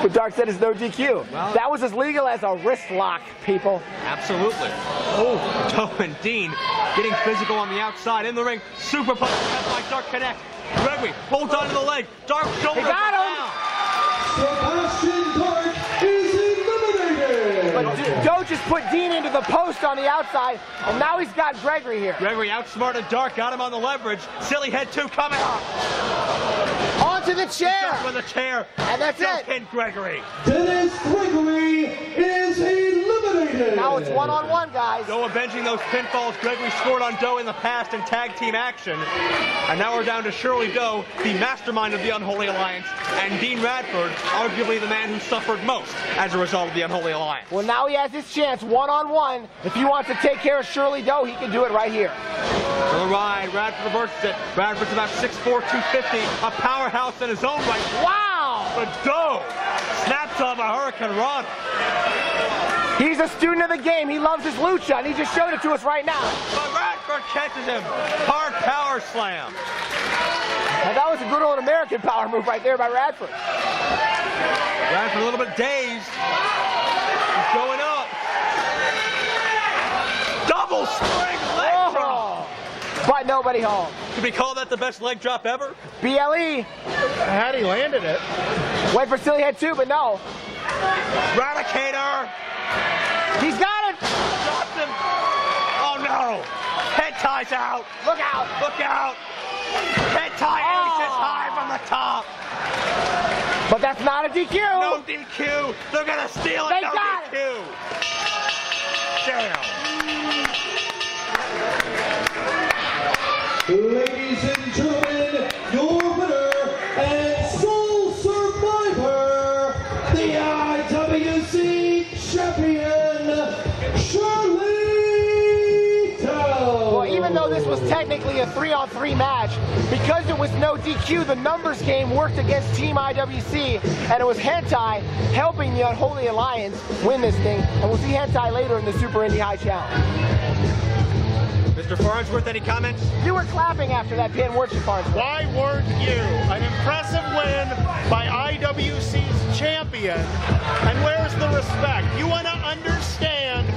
but Dark said it's no DQ. Well, that was as legal as a wrist lock, people. Absolutely. Oh, Doe and Dean getting physical on the outside in the ring. Super punch by Dark connect. Gregory holds onto the leg. Dark shoulders down. Sebastian Dark is eliminated. But Doe just put Dean into the post on the outside, and now he's got Gregory here. Gregory outsmarted Dark, got him on the leverage. Silly head 2 coming up. Onto the chair. With the chair. And that's Dark it. pinned Gregory. Dennis Gregory is eliminated. eliminated. Now it's one-on-one, guys. Doe avenging those pinfalls Gregory scored on Doe in the past in tag team action. And now we're down to Shirley Doe, the mastermind of the Unholy Alliance, and Dean Radford, arguably the man who suffered most as a result of the Unholy Alliance. Well, now he has his chance one-on-one. If he wants to take care of Shirley Doe, he can do it right here. For the ride, Radford reverses it. Radford's about 6'4", 250, a powerhouse in his own right. Wow! But Doe snaps off a Hurricane Run. He's a student of the game. He loves his lucha, and he just showed it to us right now. But Radford catches him. Hard power slam. And that was a good old American power move right there by Radford. Radford a little bit dazed. He's going up. Double spring leg drop. But nobody home. Could we call that the best leg drop ever? BLE. Had he landed it. Wait for Silly Head 2, but no. Radicator. He's got it. Drops him. Oh no. Head ties out. Look out. Look out. Head tie aces high from the top. But that's not a DQ. No DQ. They're going to steal it. They No got DQ. Damn. Ladies and gentlemen, your winner and sole survivor, the IWC champion, Shelley. Well, even though this was technically a 3-on-3 match, because it was no DQ, the numbers game worked against Team IWC, and it was Hentai helping the Unholy Alliance win this thing. And we'll see Hentai later in the Super Indy High Challenge. Mr. Farnsworth, any comments? You were clapping after that pin, weren't you, Farnsworth? Why weren't you? An impressive win by IWC's champion. And where's the respect? You want to understand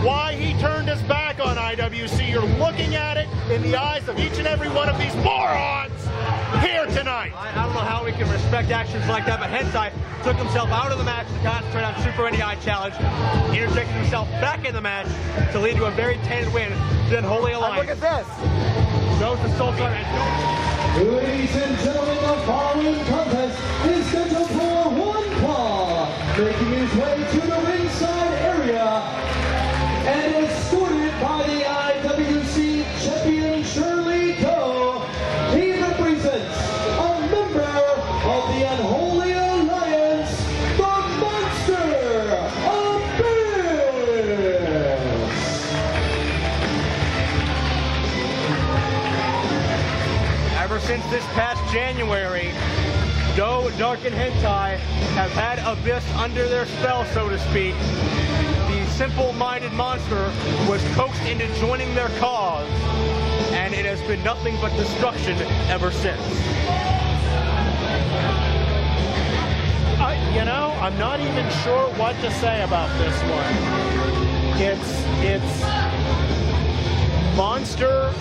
why he turned his back on IWC. You're looking at it in the eyes of each and every one of these morons here tonight. I don't know how we can respect actions like that, but Hentai took himself out of the match to concentrate on Super Indy High Challenge, interjected himself back in the match to lead to a very tainted win to the Unholy Alliance. Look at this. Goes to Sultan and Ladies and gentlemen, the following contest is scheduled for one fall, making his way to the ringside area and escorted by the IWC champion Shirley Doe. He represents a member of the Unholy Alliance, the Monster Abyss. ever since this past January, Doe, Dark, and Hentai have had Abyss under their spell, so to speak. The simple-minded monster was coaxed into joining their cause, and it has been nothing but destruction ever since. You know, I'm not even sure what to say about this one. It's monster.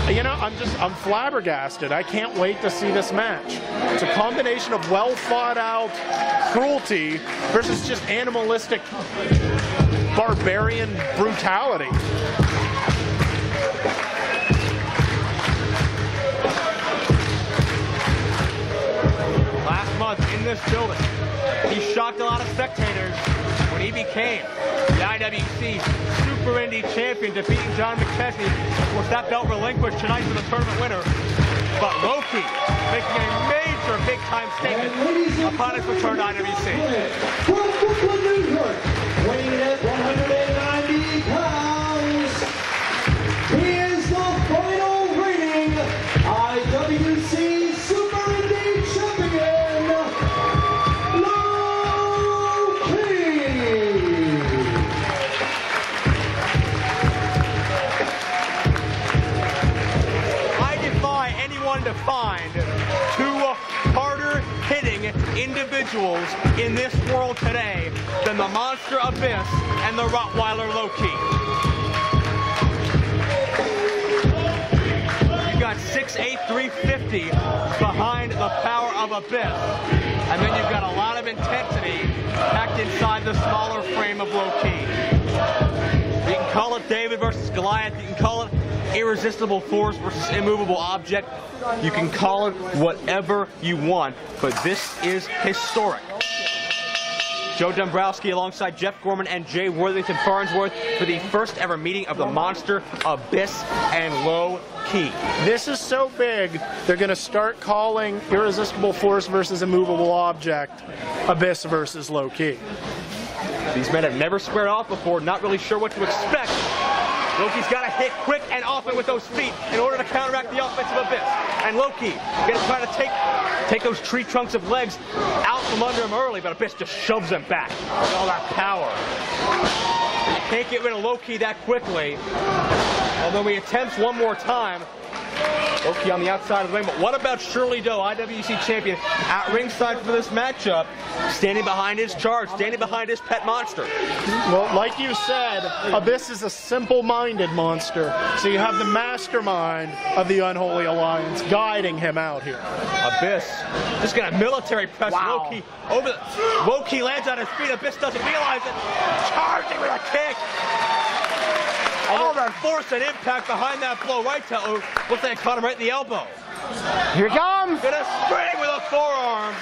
You know, I'm flabbergasted. I can't wait to see this match. It's a combination of well thought out cruelty versus just animalistic barbarian brutality. Last month in this building, he shocked a lot of spectators when he became the IWC Super Indy champion, defeating John McChesney. Of course, that belt relinquished tonight for the tournament winner. But Loki making a major big-time statement upon his return to IWC. From Brooklyn, New York, weighing in at 190 pounds, he is the final reigning IWC Super Indy champion, Loki. I defy anyone to find two harder-hitting individuals in this world today than the Monster Abyss and the Rottweiler Loki. You got 6'8", 350 behind the power of Abyss, and then you've got a lot of intensity packed inside the smaller frame of Loki. You can call it David versus Goliath. You can call it irresistible force versus immovable object. You can call it whatever you want, but this is historic. Joe Dombrowski alongside Jeff Gorman and Jay Worthington Farnsworth for the first ever meeting of the Monster, Abyss, and Low Ki. This is so big, they're going to start calling Irresistible Force versus Immovable Object Abyss versus Low Ki. These men have never squared off before, not really sure what to expect. Low Ki's got to hit quick and often with those feet in order to counteract the offense of Abyss. And Low Ki going to try to take those tree trunks of legs out from under him early, but Abyss just shoves them back with all that power. Can't get rid of Low Ki that quickly, although he attempts one more time. Low Ki on the outside of the ring, but what about Shirley Doe, IWC champion, at ringside for this matchup, standing behind his charge, standing behind his pet monster? Well, like you said, Abyss is a simple-minded monster, so you have the mastermind of the Unholy Alliance guiding him out here. Abyss just gonna military press Low Ki over the... Low Ki lands on his feet, Abyss doesn't realize it, charging with a kick. All that force and impact behind that blow right to, looks like it caught him right in the elbow. Here it comes. Gonna spring with a forearm.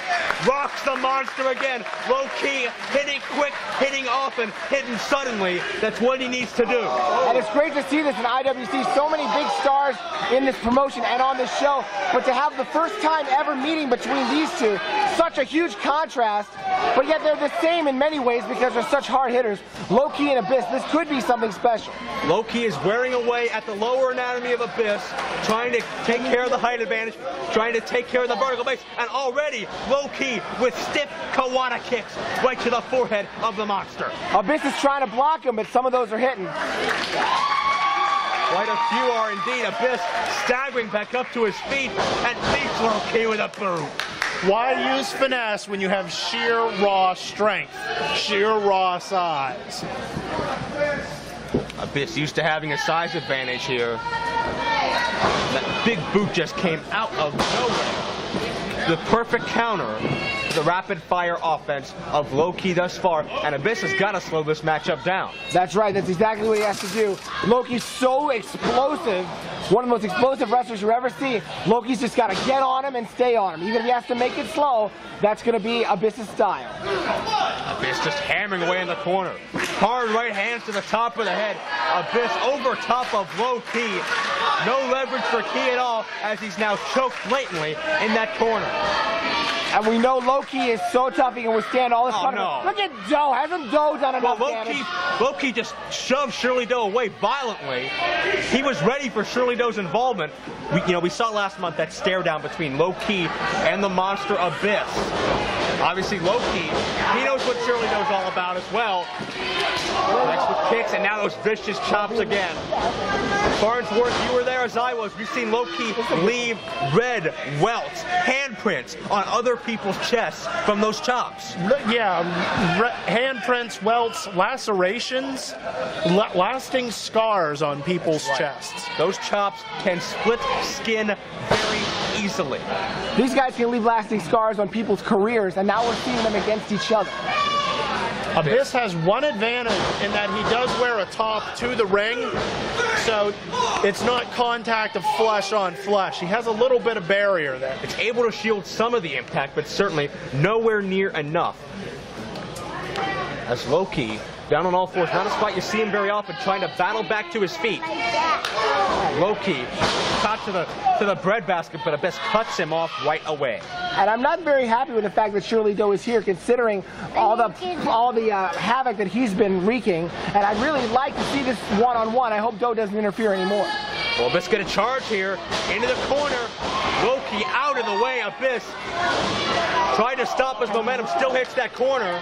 Rocks the monster again. Low Ki, hitting quick, hitting often, hitting suddenly. That's what he needs to do. And it's great to see this in IWC. So many big stars in this promotion and on this show. But to have the first time ever meeting between these two, such a huge contrast. But yet they're the same in many ways because they're such hard hitters. Low Ki and Abyss, this could be something special. Low Ki is wearing away at the lower anatomy of Abyss, trying to take care of the height advantage, trying to take care of the vertical base, and already Low Ki with stiff Kawada kicks right to the forehead of the monster. Abyss is trying to block him, but some of those are hitting. Quite a few are indeed. Abyss staggering back up to his feet and beats Low Ki with a boot. Why use finesse when you have sheer raw strength, sheer raw size? Abyss used to having a size advantage here. That big boot just came out of nowhere. The perfect counter to the rapid-fire offense of Low Ki thus far, and Abyss has got to slow this matchup down. That's right. That's exactly what he has to do. Low Ki's so explosive. One of the most explosive wrestlers you ever see. Low Ki's just got to get on him and stay on him. Even if he has to make it slow, that's going to be Abyss's style. Abyss just hammering away in the corner. Hard right hands to the top of the head. Abyss over top of Low Ki. No leverage for Ki at all as he's now choked blatantly in that corner. And we know Low Ki is so tough he can withstand all this punishment. No. Look at Doe. Hasn't Doe done enough damage? Low Ki just shoved Shirley Doe away violently. He was ready for Shirley Doe's involvement. We saw last month that stare down between Low Ki and the monster Abyss. Obviously, Low Ki, he knows what Shirley Doe's all about as well. Next with kicks, and now those vicious chops again. Farnsworth, you were there as I was. We've seen Low Ki leave red welts, handprints on other people's chests from those chops. Yeah, handprints, welts, lacerations, lasting scars on people's chests. Those chops can split skin very easily. These guys can leave lasting scars on people's careers, and now we're seeing them against each other. Abyss has one advantage in that he does wear a top to the ring, so it's not contact of flesh on flesh. He has a little bit of barrier there. It's able to shield some of the impact, but certainly nowhere near enough. As Low Ki, down on all fours, not a spot you see him very often, trying to battle back to his feet. Low Ki caught to the breadbasket, but Abyss cuts him off right away. And I'm not very happy with the fact that Shirley Doe is here, considering all the havoc that he's been wreaking. And I'd really like to see this one-on-one. I hope Doe doesn't interfere anymore. Well, Abyss going to charge here into the corner. Low Ki out of the way. Abyss tried to stop his momentum, still hits that corner.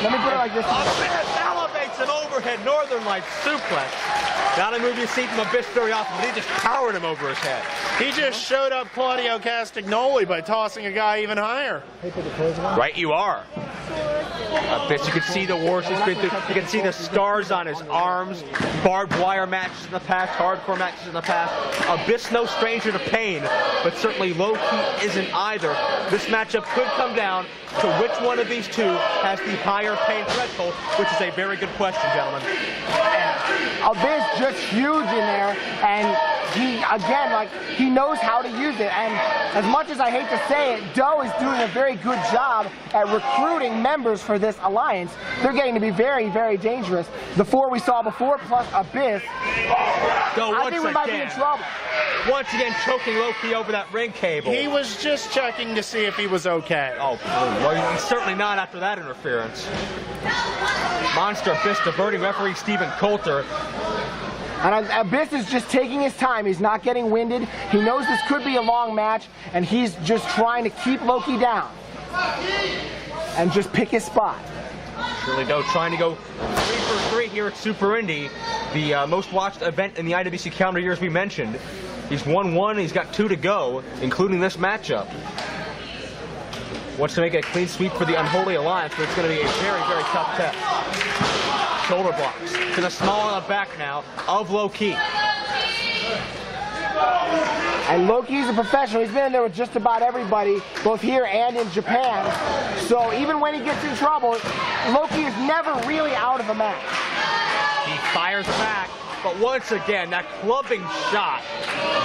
Let me put it like this. Abyss elevates an overhead Northern Lights suplex. Not a move you see from Abyss very often, but he just powered him over his head. He just showed up Claudio Castagnoli by tossing a guy even higher. Right you are. Abyss, you can see the wars he's been through. You can see the scars on his arms, barbed wire matches in the past, hardcore matches in the past. Abyss no stranger to pain, but certainly Low Ki isn't either. This matchup could come down to which one of these two has the higher pain threshold, which is a very good question, gentlemen. Abyss just huge in there, and he knows how to use it. And as much as I hate to say it, Doe is doing a very good job at recruiting members for this alliance. They're getting to be very, very dangerous. The 4 we saw before, plus Abyss. I think we might be in trouble. Once again, choking Loki over that ring cable. He was just checking to see if he was okay. Oh, well, he's certainly not after that interference. Monster Abyss diverting referee Stephen Coulter. And Abyss is just taking his time. He's not getting winded. He knows this could be a long match, and he's just trying to keep Loki down and just pick his spot. Shirley Doe trying to go 3 for 3 here at Super Indy, the most watched event in the IWC calendar year, as we mentioned. He's won 1, he's got 2 to go, including this matchup. Wants to make a clean sweep for the Unholy Alliance, but it's going to be a very, very tough test. Shoulder blocks to the small on the back now of Loki. And Loki's a professional. He's been in there with just about everybody, both here and in Japan. So even when he gets in trouble, Loki is never really out of a match. He fires back, but once again, that clubbing shot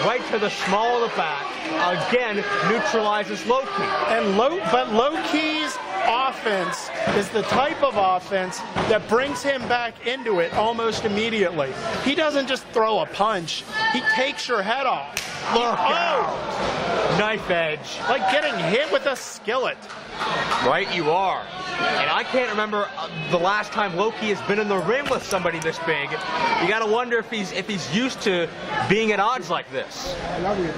right to the small of the back, again, neutralizes Loki. But Loki's offense is the type of offense that brings him back into it almost immediately. He doesn't just throw a punch, he takes your head off. Look out! Knife edge. Like getting hit with a skillet. Right you are. And I can't remember the last time Loki has been in the ring with somebody this big. You gotta wonder if he's used to being at odds like this. I love you.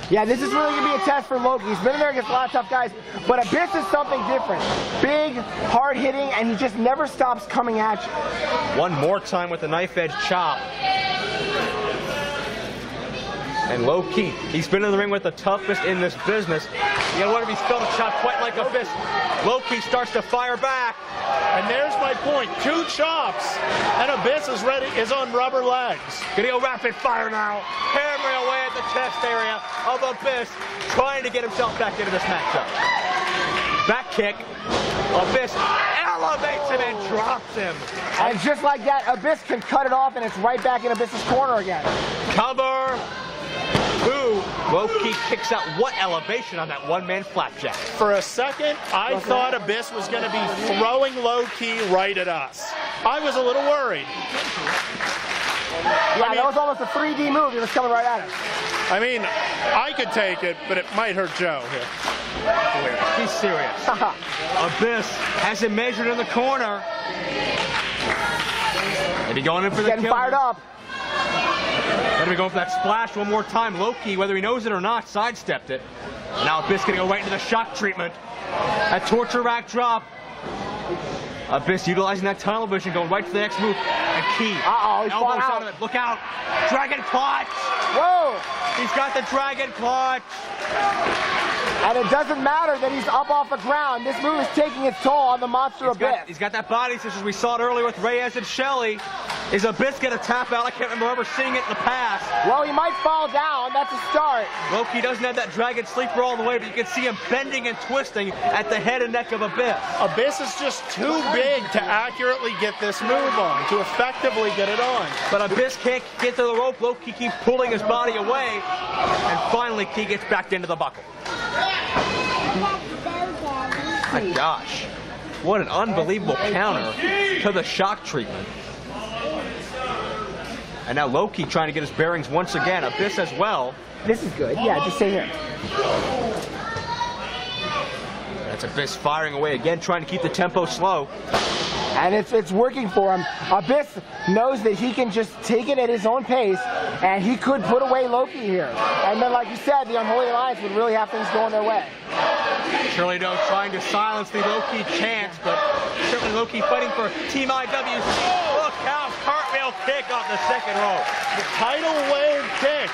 Yeah, this is really going to be a test for Loki. He's been in there against a lot of tough guys, but Abyss is something different. Big, hard-hitting, and he just never stops coming at you. One more time with the knife edge chop. And Loki, he's been in the ring with the toughest in this business. You gotta wonder if he's felt a chop quite like Abyss. Loki starts to fire back. And there's my point. 2 chops, and Abyss is on rubber legs. Gonna go rapid fire now. Hammering away at the chest area of Abyss, trying to get himself back into this matchup. Back kick. Abyss elevates him and drops him. And just like that, Abyss can cut it off, and it's right back in Abyss's corner again. Cover. Ooh, Loki kicks out what elevation on that one-man flapjack. For a second, I thought Abyss was going to be throwing Loki right at us. I was a little worried. Yeah, that was almost a 3D move. He was coming right at us. I mean, I could take it, but it might hurt Joe here. He's serious. Abyss has him measured in the corner. And he going in for the getting kill. Fired up. Gonna be going for that splash one more time. Loki, whether he knows it or not, sidestepped it. Now Abyss gonna go right into the shock treatment. That torture rack drop. Abyss utilizing that tunnel vision, going right to the next move. And key. Uh-oh, he's falling out. Of it. Look out. Dragon clutch. Whoa. He's got the dragon clutch. And it doesn't matter that he's up off the ground. This move is taking its toll on the monster Abyss. He's got that body system. We saw it earlier with Reyes and Shelley. Is Abyss going to tap out? I can't remember ever seeing it in the past. Well, he might fall down. That's a start. Loki doesn't have that dragon sleeper all the way, but you can see him bending and twisting at the head and neck of Abyss. Abyss is just too big to accurately get this move on, to effectively get it on. But Abyss can't get to the rope. Loki keeps pulling his body away. And finally, Key gets back into the buckle. My gosh. What an unbelievable counter to the shock treatment. And now Loki trying to get his bearings once again. Abyss as well. This is good. Yeah, just stay here. That's Abyss firing away again, trying to keep the tempo slow. And it's working for him. Abyss knows that he can just take it at his own pace, and he could put away Loki here. And then, like you said, the Unholy Alliance would really have things going their way. Shirley Doe trying to silence the Loki chants, but certainly Loki fighting for Team IWC. Look out, cartwheel kick off the second rope. The tidal wave kick.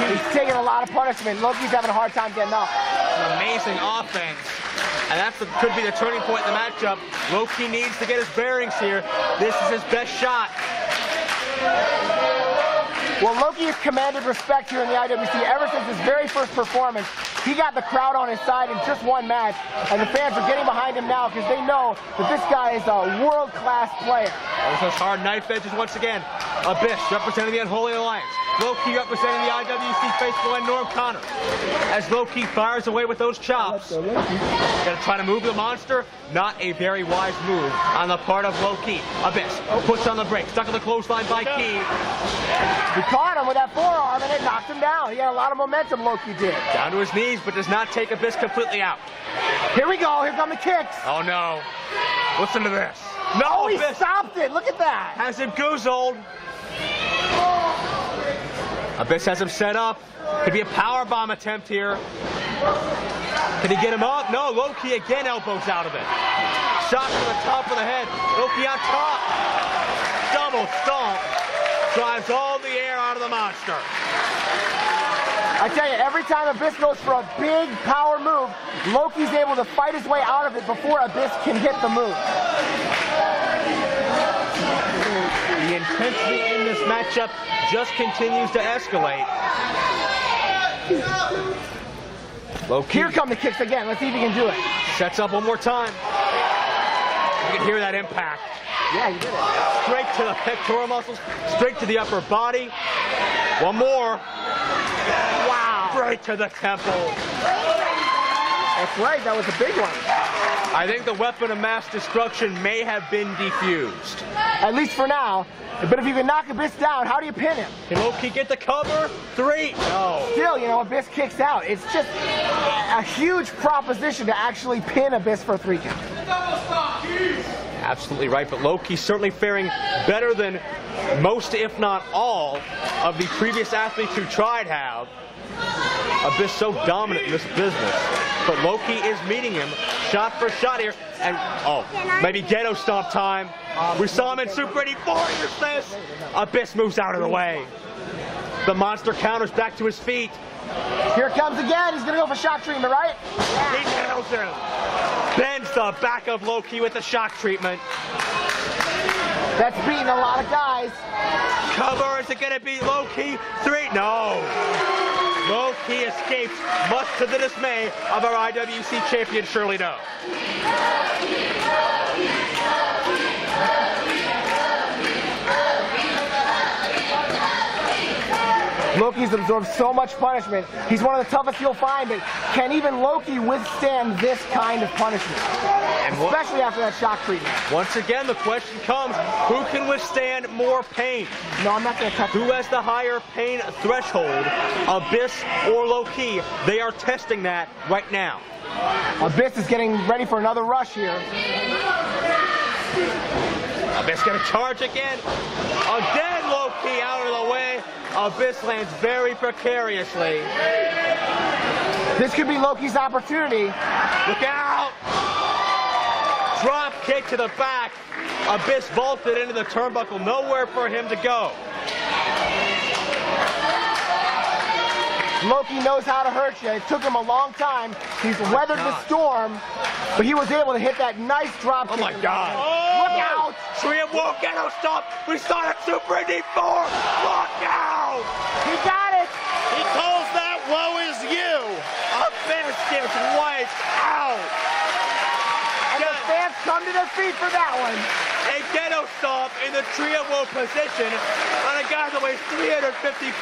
He's taking a lot of punishment. Loki's having a hard time getting up. An amazing offense. And that could be the turning point in the matchup. Loki needs to get his bearings here. This is his best shot. Well, Loki has commanded respect here in the IWC ever since his very first performance. He got the crowd on his side in just one match, and the fans are getting behind him now because they know that this guy is a world-class player. There's those hard knife edges once again. Abyss representing the Unholy Alliance. Loki representing the IWC faithful and Norm Connor. As Loki fires away with those chops. Gonna try to move the monster. Not a very wise move on the part of Loki. Abyss puts on the brakes. Stuck on the clothesline by Key. He caught him with that forearm and it knocked him down. He had a lot of momentum, Loki did. Down to his knees, but does not take Abyss completely out. Here we go. Here come the kicks. Oh no. Listen to this. No, Oh, he Abyss stopped it. Look at that. has him goozled. Abyss has him set up. Could be a powerbomb attempt here. Can he get him up? No, Loki again elbows out of it. Shot to the top of the head. Loki on top. Double stomp. Drives all the air out of the monster. I tell you, every time Abyss goes for a big power move, Loki's able to fight his way out of it before Abyss can hit the move. The intensity in this matchup just continues to escalate. Loki Here come the kicks again. Let's see if he can do it. sets up one more time. You can hear that impact. Yeah, he did it. Straight to the pectoral muscles, straight to the upper body. One more. Wow. Straight to the temple. That's right. That was a big one. I think the weapon of mass destruction may have been defused. At least for now. But if you can knock Abyss down, how do you pin him? Can Loki get the cover? 3. No. Still, you know, Abyss kicks out. It's just a huge proposition to actually pin Abyss for a 3 count. Absolutely right, but Loki's certainly faring better than most, if not all, of the previous athletes who tried have. Abyss so dominant in this business. But Loki is meeting him shot for shot here. And, oh, maybe ghetto stomp time. We saw him in Super Indy 4. Here's this. Abyss moves out of the way. The monster counters back to his feet. Here it comes again. He's going to go for shock treatment, right? He nails him. Bends the back of Loki with the shock treatment. That's beating a lot of guys. Cover, is it going to be Loki? 3, no. Loki escapes, much to the dismay of our IWC champion, Shirley Doe. Loki's absorbed so much punishment. He's one of the toughest you'll find, but can even Loki withstand this kind of punishment? Especially after that shock treatment. Once again, the question comes, who can withstand more pain? No, I'm not going to touch Who has the higher pain threshold, Abyss or Loki? They are testing that right now. Abyss is getting ready for another rush here. Abyss gonna charge again. Again, Loki out of the way. Abyss lands very precariously. This could be Loki's opportunity. Look out! Drop kick to the back. Abyss vaulted into the turnbuckle. Nowhere for him to go. Loki knows how to hurt you. It took him a long time. He's weathered the storm, but he was able to hit that nice drop kick. Oh my God. Look out! Shrimp won't get no stop. We saw it Super Indy 4. Look out! He got it! He calls that woe is you. Abyss gets wiped out. And the fans come to their feet for that one. A ghetto stomp in the trio woe position on a guy that weighs 350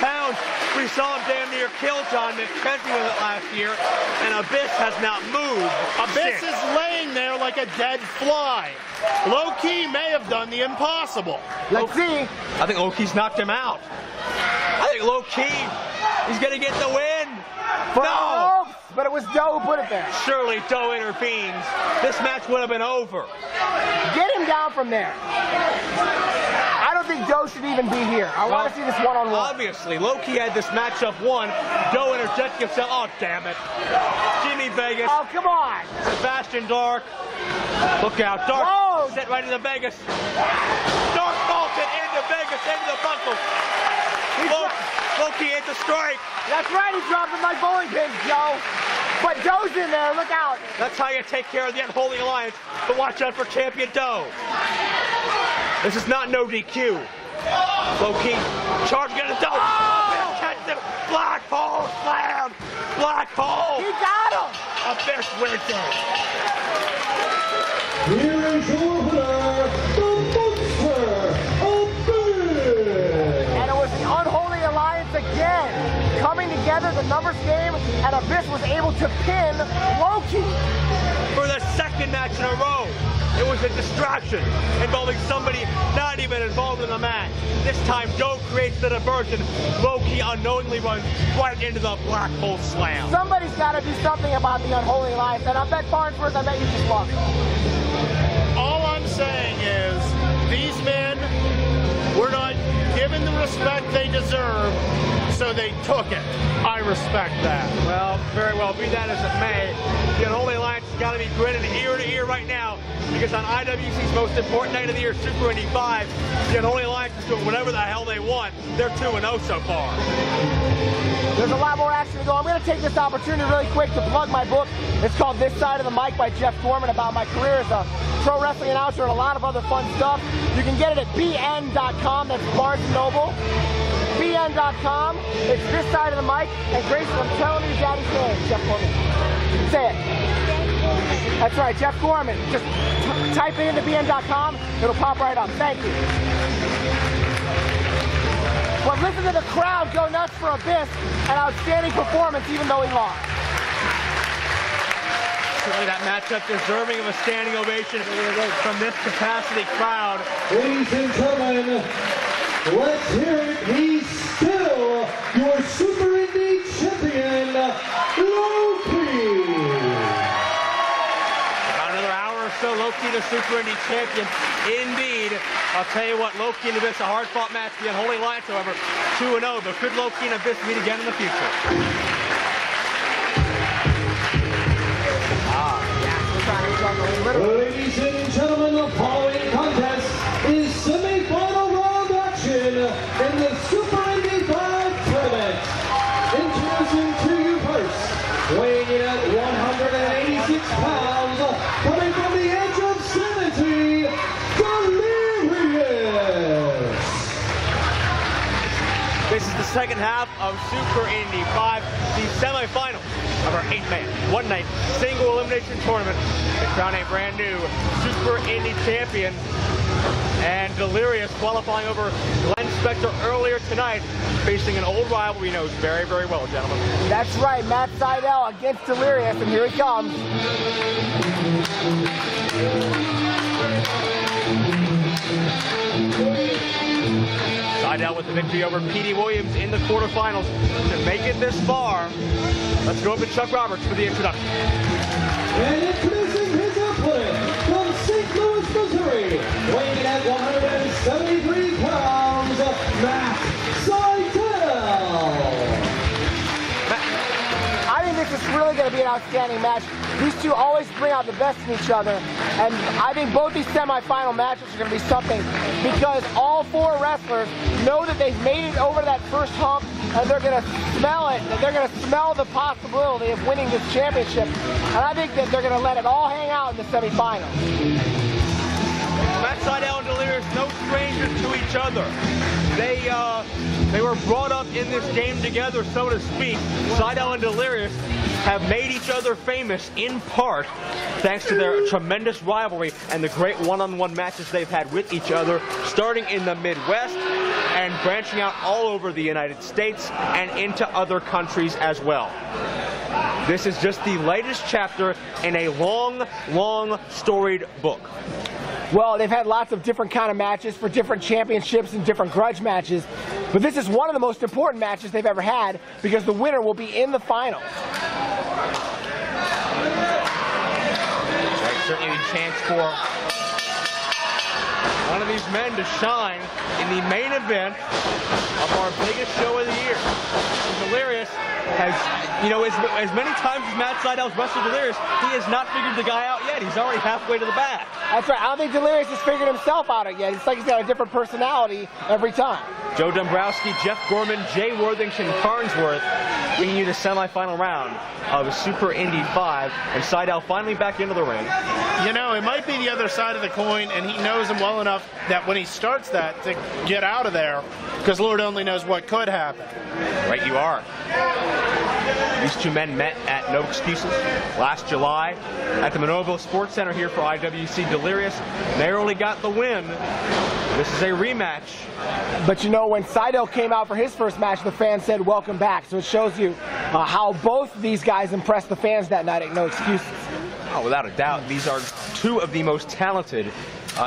pounds. We saw him damn near kill John McKenzie with it last year, and Abyss has not moved. Abyss is laying there like a dead fly. Loki may have done the impossible. Let's see. I think Loki's knocked him out. I think Loki, he's going to get the win. No! But it was Doe who put it there. Surely Doe intervenes. This match would have been over. Get him down from there. I don't think Doe should even be here. I want to see this one-on-one. Obviously, Loki had this matchup won. Doe interjecting himself. Oh, damn it. Jimmy Vegas. Oh, come on. Sebastian Dirk. Look out. Dirk Whoa. set right into Vegas. Dirk vaulted into Vegas, into the buckle. Loki hit the strike. That's right, he dropped him like bowling pins, Joe. But Doe's in there, look out. That's how you take care of the Unholy Alliance. But watch out for champion Doe. This is not no DQ. Low key, charge, get it done. Oh! Catch him, black pole slam, black pole. He got him. A fist wins it. Here is your winner, the Monster of Big. And it was the Unholy Alliance again, coming together, the numbers game, and Abyss was able to pin Loki. For the second match in a row, it was a distraction involving somebody not even involved in the match. This time, Joe creates the diversion. Loki unknowingly runs right into the black hole slam. Somebody's got to do something about the Unholy Alliance, and I bet Farnsworth, I bet you just lost. All I'm saying is these men were not given the respect they deserve, so they took it. I respect that. Well, very well. Be that as it may, the Unholy Alliance has got to be grinning ear to ear right now, because on IWC's most important night of the year, Super Indy 5, the Unholy Alliance is doing whatever the hell they want. They're 2-0 so far. There's a lot more action to go. I'm going to take this opportunity really quick to plug my book. It's called This Side of the Mic by Jeff Gorman, about my career as a pro wrestling announcer and a lot of other fun stuff. You can get it at bn.com. That's Barnes & Noble. bn.com. It's This Side of the Mic. And Grace, I'm telling you Daddy's name, Jeff Gorman. Say it. That's right, Jeff Gorman. Just type it into bn.com. It'll pop right up. Thank you. But listen to the crowd go nuts for Abyss. An outstanding performance, even though he lost. Certainly that matchup deserving of a standing ovation from this capacity crowd. Ladies and gentlemen, let's hear it. He's still your Super Indy champion, Loki. About another hour or so, Loki the Super Indy champion. Indeed. I'll tell you what, Loki and Abyss, a hard-fought match. The Unholy Alliance, however, 2-0. But could Loki and Abyss meet again in the future? Ladies and gentlemen, the following contest is semi-final round action in the Super Indy 5 tournament. Introducing to you first, weighing in at 186 pounds, coming from the edge of sanity, Delirious. This is the second half of Super Indy 5, the semifinal of our 8-man, one-night, single elimination tournament. They crown a brand new Super Indy champion. And Delirious qualifying over Glenn Spectre earlier tonight, facing an old rival he knows very, very well, gentlemen. That's right, Matt Sydal against Delirious, and here he comes. Sydal with the victory over Petey Williams in the quarterfinals to make it this far. Let's go up to Chuck Roberts for the introduction. And introducing his opponent from St. Louis, Missouri, weighing in at 173 pounds, Matt Sydal. I think this is really going to be an outstanding match. These two always bring out the best in each other, and I think both these semifinal matches are going to be something, because all four wrestlers know that they've made it over that first hump, and they're going to smell it. They're going to smell the possibility of winning this championship, and I think that they're going to let it all hang out in the semifinals. Matt Sydal and Delirious, no strangers to each other. They were brought up in this game together, so to speak. Sydal and Delirious have made each other famous in part thanks to their tremendous rivalry and the great one-on-one matches they've had with each other, starting in the Midwest and branching out all over the United States and into other countries as well. This is just the latest chapter in a long, long storied book. Well, they've had lots of different kind of matches for different championships and different grudge matches, but this is one of the most important matches they've ever had, because the winner will be in the finals. Certainly a chance for one of these men to shine in the main event of our biggest show of the year. Delirious as many times as Matt Sydal's wrestled Delirious, he has not figured the guy out yet. He's already halfway to the back. That's right. I don't think Delirious has figured himself out yet. It's like he's got a different personality every time. Joe Dombrowski, Jeff Gorman, Jay Worthington, Farnsworth, bringing you the semifinal round of Super Indy 5, and Sydal finally back into the ring. You know, it might be the other side of the coin, and he knows him well enough that when he starts that, to get out of there, because Lord only knows what could happen. Right you are. These two men met at No Excuses last July at the Monroeville Sports Center here for IWC Delirious. Narrowly got the win. This is a rematch. But you know, when Sydal came out for his first match, the fans said, welcome back. So it shows you how both these guys impressed the fans that night at No Excuses. Oh, without a doubt, these are two of the most talented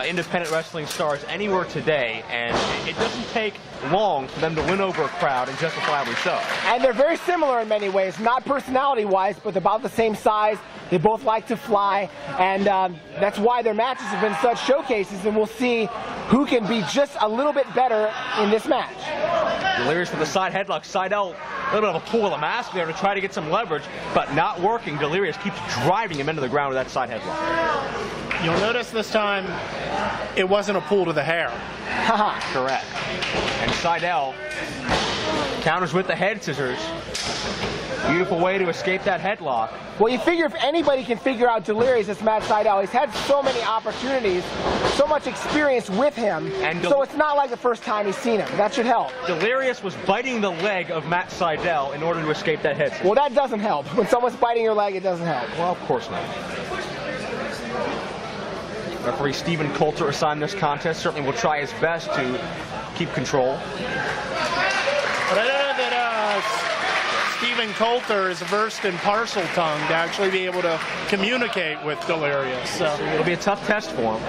independent wrestling stars anywhere today, and it doesn't take long for them to win over a crowd, and justifiably so. And they're very similar in many ways, not personality-wise, but they're about the same size. They both like to fly, and that's why their matches have been such showcases, and we'll see who can be just a little bit better in this match. Delirious with the side headlock. Sydal, a little bit of a pull of the mask there to try to get some leverage, but not working. Delirious keeps driving him into the ground with that side headlock. You'll notice this time it wasn't a pull to the hair. Correct. And Sydal counters with the head scissors. Beautiful way to escape that headlock. Well, you figure if anybody can figure out Delirious, it's Matt Sydal. He's had so many opportunities, so much experience with him, and so it's not like the first time he's seen him. That should help. Delirious was biting the leg of Matt Sydal in order to escape that head scissors. Well, that doesn't help. When someone's biting your leg, it doesn't help. Well, of course not. Referee Stephen Coulter assigned this contest. Certainly will try his best to keep control. But I know that Stephen Coulter is versed in parcel tongue to actually be able to communicate with Delirious. So it'll be a tough test for him.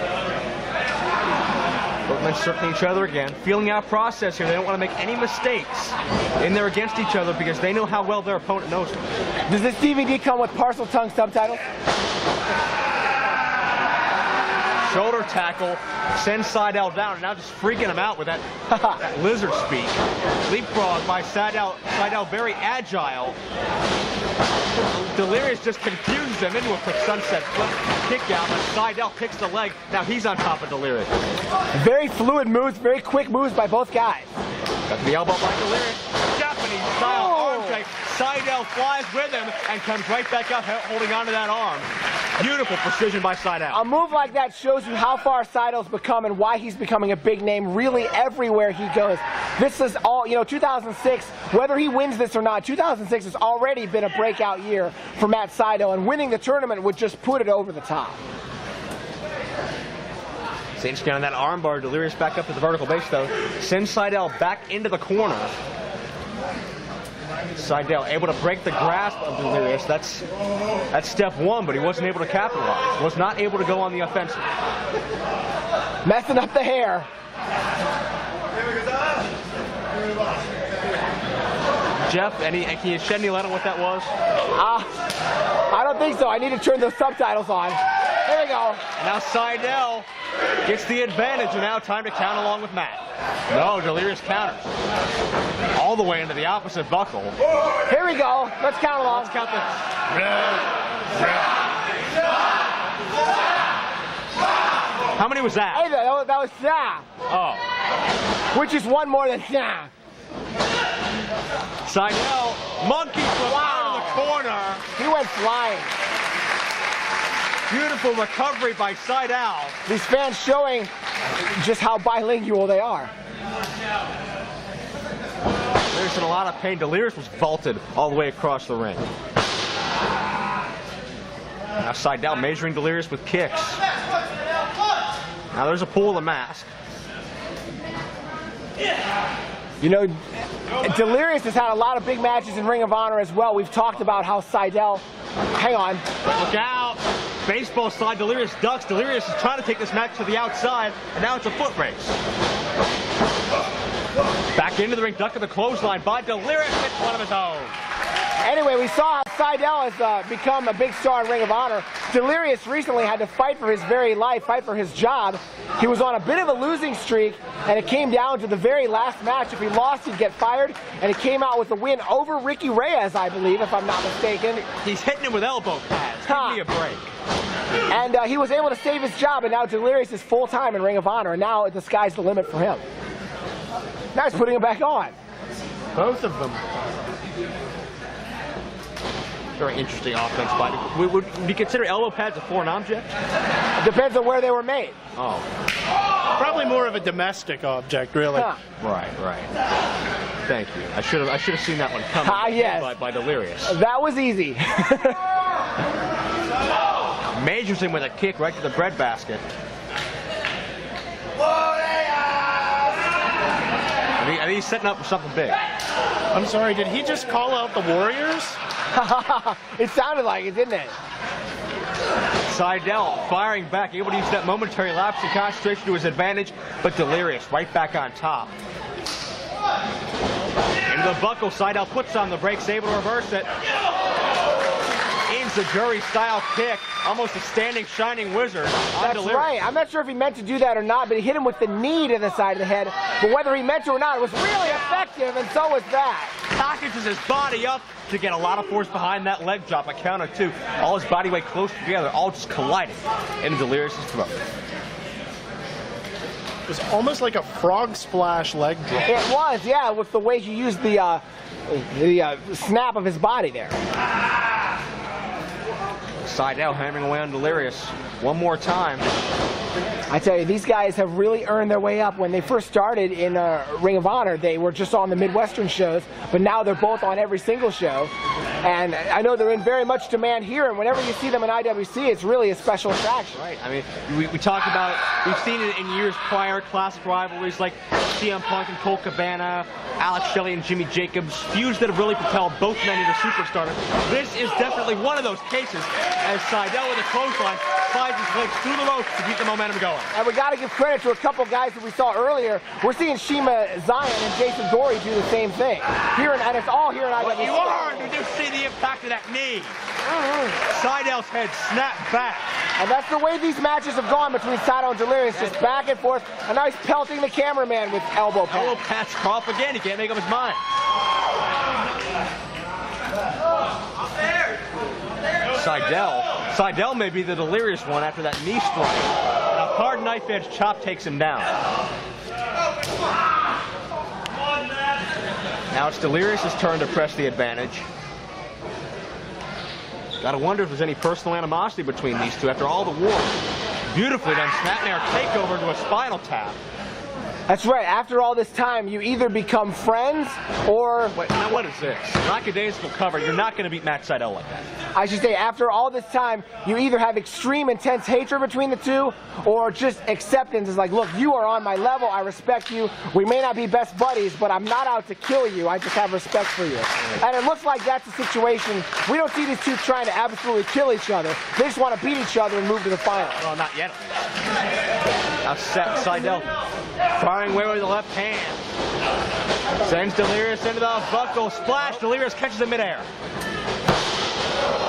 Both men circling each other again, feeling out process here. They don't want to make any mistakes in there against each other because they know how well their opponent knows them. Does this DVD come with parcel tongue subtitles? Shoulder tackle, sends Sydal down, and now just freaking him out with that, that lizard speak. Leapfrog by Sydal. Sydal very agile. Delirious just confuses him into a quick sunset flip kick out, but Sydal kicks the leg. Now he's on top of Delirious. Very fluid moves, very quick moves by both guys. Got the elbow by Delirious. Japanese style arm drag. Sydal flies with him and comes right back out holding onto that arm. Beautiful precision by Sydal. A move like that shows you how far Sydal's become and why he's becoming a big name really everywhere he goes. This is all, 2006, whether he wins this or not, 2006 has already been a breakout year for Matt Sydal, and winning the tournament would just put it over the top. Cinch down that armbar. Delirious back up to the vertical base, though. Sends Sydal back into the corner. Sydal able to break the grasp of Delirious. That's step one, but he wasn't able to capitalize. Was not able to go on the offensive. Messing up the hair. Jeff, can you shed any light on what that was? I don't think so. I need to turn those subtitles on. There we go. Now Sydal gets the advantage, and now time to count along with Matt. No, Delirious counters. All the way into the opposite buckle. Here we go. Let's count along. Let's count the... How many was that? Hey, that was yeah. Oh. Which is one more than yeah. Sydal, monkey flip out of the corner. He went flying. Beautiful recovery by Sydal. These fans showing just how bilingual they are. Delirious in a lot of pain. Delirious was vaulted all the way across the ring. Now Sydal measuring Delirious with kicks. Now there's a pull of the mask. Delirious has had a lot of big matches in Ring of Honor as well. We've talked about how Sydal... Hang on. Look out. Baseball slide. Delirious ducks. Delirious is trying to take this match to the outside, and now it's a foot race. Back into the ring, duck of the clothesline by Delirious, hits one of his own. Anyway, we saw Sydal has become a big star in Ring of Honor. Delirious recently had to fight for his very life, fight for his job. He was on a bit of a losing streak, and it came down to the very last match. If he lost, he'd get fired, and he came out with a win over Ricky Reyes, I believe, if I'm not mistaken. He's hitting him with elbow pads. Give me a break. And he was able to save his job, and now Delirious is full-time in Ring of Honor, and now the sky's the limit for him. Now he's putting him back on. Both of them. Very interesting offense. Would you consider elbow pads a foreign object? Depends on where they were made. Oh. Probably more of a domestic object, really. Huh. Right. Thank you. I should have seen that one coming. Yes. by Delirious. That was easy. Majors him with a kick right to the breadbasket. I think he's setting up for something big. I'm sorry, did he just call out the Warriors? It sounded like it, didn't it? Sydal firing back, able to use that momentary lapse of concentration to his advantage, but Delirious right back on top. Into the buckle, Sydal puts on the brakes, able to reverse it. Gory style kick, almost a standing shining wizard on That's Delirious. right. I'm not sure if he meant to do that or not, but he hit him with the knee to the side of the head. But whether he meant to or not, it was really effective, and so was that. Packages his body up to get a lot of force behind that leg drop, a count of two. All his body weight close together, all just colliding into Delirious' throat. It was almost like a frog splash leg drop. It was, yeah, with the way he used the snap of his body there. Sydal hammering away on Delirious one more time. I tell you, these guys have really earned their way up. When they first started in Ring of Honor, they were just on the Midwestern shows, but now they're both on every single show. And I know they're in very much demand here, and whenever you see them in IWC, it's really a special attraction. Right, I mean, we talked about, we've seen it in years prior, classic rivalries like CM Punk and Colt Cabana, Alex Shelley and Jimmy Jacobs, feuds that have really propelled both men into superstardom. This is definitely one of those cases, as Sydal with a clothesline slides his legs through the ropes to keep the momentum going. And we got to give credit to a couple guys that we saw earlier. We're seeing Shiima, Xion, and Jason Gory do the same thing. And it's all here in IWC. Well, you are! Did you see the impact of that knee? Sydal's head snapped back. And that's the way these matches have gone between Sydal and Delirious, just back and forth. And now he's pelting the cameraman with elbow pads. Elbow pads off again. He can't make up his mind. Sydal may be the Delirious one after that knee strike. And a hard knife edge chop takes him down. Now it's Delirious' turn to press the advantage. Gotta wonder if there's any personal animosity between these two after all the war. Beautifully done snapmare takeover to a spinal tap. That's right. After all this time, you either become friends or... Wait, now what is this? Lackadaisical cover. You're not going to beat Matt Sydal like that. I should say, after all this time, you either have extreme, intense hatred between the two, or just acceptance. Is like, look, you are on my level. I respect you. We may not be best buddies, but I'm not out to kill you. I just have respect for you. And it looks like that's the situation. We don't see these two trying to absolutely kill each other. They just want to beat each other and move to the final. Well, not yet. Now Sydal firing away with the left hand. Sends Delirious into the buckle. Splash. Delirious catches him midair.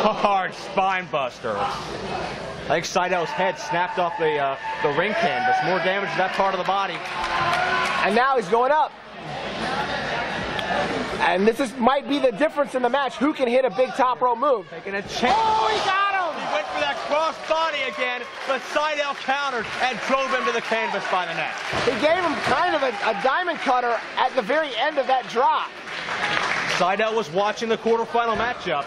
Hard spine buster. I think Sydal's head snapped off the ring canvas. More damage to that part of the body. And now he's going up. And this might be the difference in the match. Who can hit a big top rope move? Taking a chance. Oh, he got him! He went for that cross body again, but Sydal countered and drove him to the canvas by the neck. He gave him kind of a diamond cutter at the very end of that drop. Sydal was watching the quarterfinal matchup.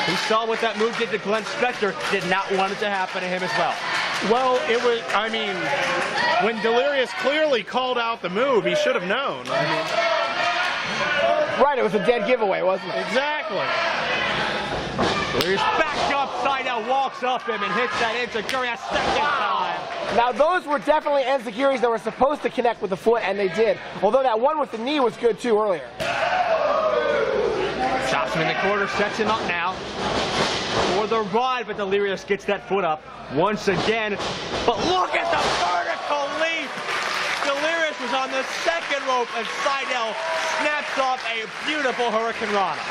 He saw what that move did to Glenn Spectre, did not want it to happen to him as well. Well, it was, I mean, when Delirious clearly called out the move, he should have known. I mean, right, it was a dead giveaway, wasn't it? Exactly. Delirious backed up, Sydal walks up him and hits that enziguri a second time. Now, those were definitely enziguris that were supposed to connect with the foot, and they did. Although that one with the knee was good, too, earlier. Chops him in the corner, sets him up now for the ride, but Delirious gets that foot up once again. But look at the vertical leap! Delirious was goes on the second rope, and Sydal snaps off a beautiful Hurricane Rana.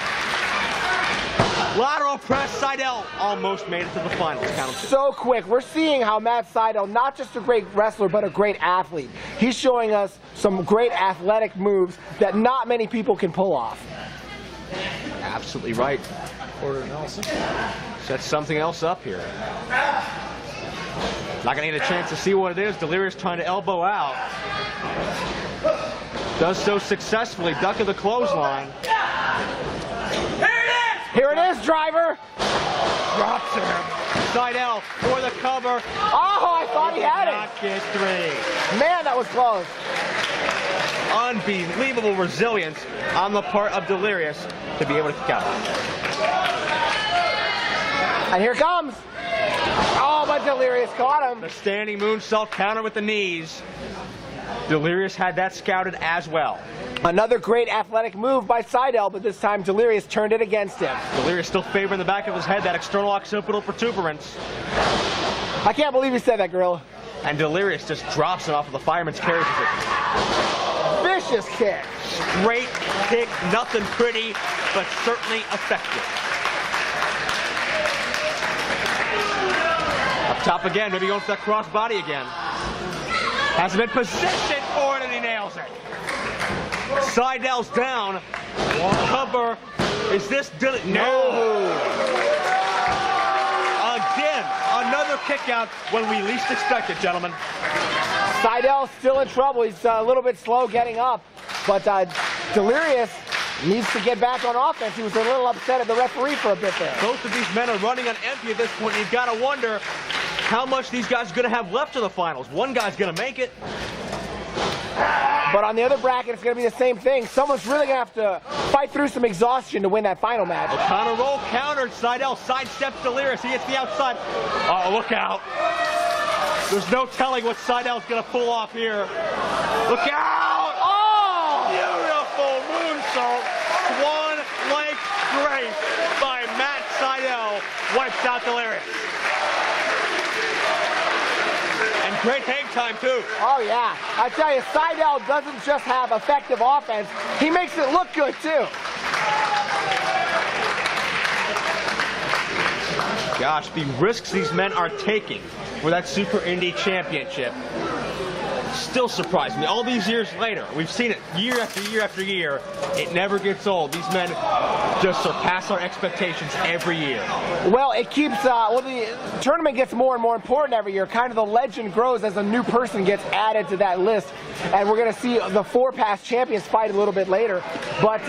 Lateral press, Sydal almost made it to the finals. Count 2. So quick. We're seeing how Matt Sydal, not just a great wrestler, but a great athlete. He's showing us some great athletic moves that not many people can pull off. Absolutely right. Order Nelson. Sets something else up here. Not going to get a chance to see what it is. Delirious trying to elbow out. Does so successfully. Duck of the clothesline. Here it is, driver. Drops him. Sydal for the cover. Oh, I thought he had Not get 3. Man, that was close. Unbelievable resilience on the part of Delirious to be able to kick out. And here it comes. Oh, but Delirious caught him. The standing moonsault counter with the knees. Delirious had that scouted as well. Another great athletic move by Sydal, but this time Delirious turned it against him. Delirious still favoring the back of his head, that external occipital protuberance. I can't believe he said that, Gorilla. And Delirious just drops it off of the fireman's carry position. Vicious kick. Great kick, nothing pretty, but certainly effective. Up top again, maybe going for that cross body again. Hasn't been positioned for it, and he nails it. Sydal's down. Cover. Is this No. Again, another kick out when we least expect it, gentlemen. Sydal's still in trouble. He's a little bit slow getting up, but Delirious needs to get back on offense. He was a little upset at the referee for a bit there. Both of these men are running on empty at this point. You've got to wonder how much these guys are going to have left to the finals. One guy's going to make it. But on the other bracket, it's going to be the same thing. Someone's really going to have to fight through some exhaustion to win that final match. O'Connor Rowe countered. Sydal sidesteps Delirious. He hits the outside. Oh, look out. There's no telling what Sydal's going to pull off here. Look out! Oh! Beautiful moonsault. One leg grace by Matt Sydal. Wipes out Delirious. And great hang time, too. Oh, yeah. I tell you, Sydal doesn't just have effective offense. He makes it look good, too. Gosh, the risks these men are taking for that Super Indy Championship still surprise me. All these years later, we've seen it year after year after year. It never gets old. These men just surpass our expectations every year. Well, it keeps, the tournament gets more and more important every year. Kind of the legend grows as a new person gets added to that list. And we're going to see the 4 past champions fight a little bit later. But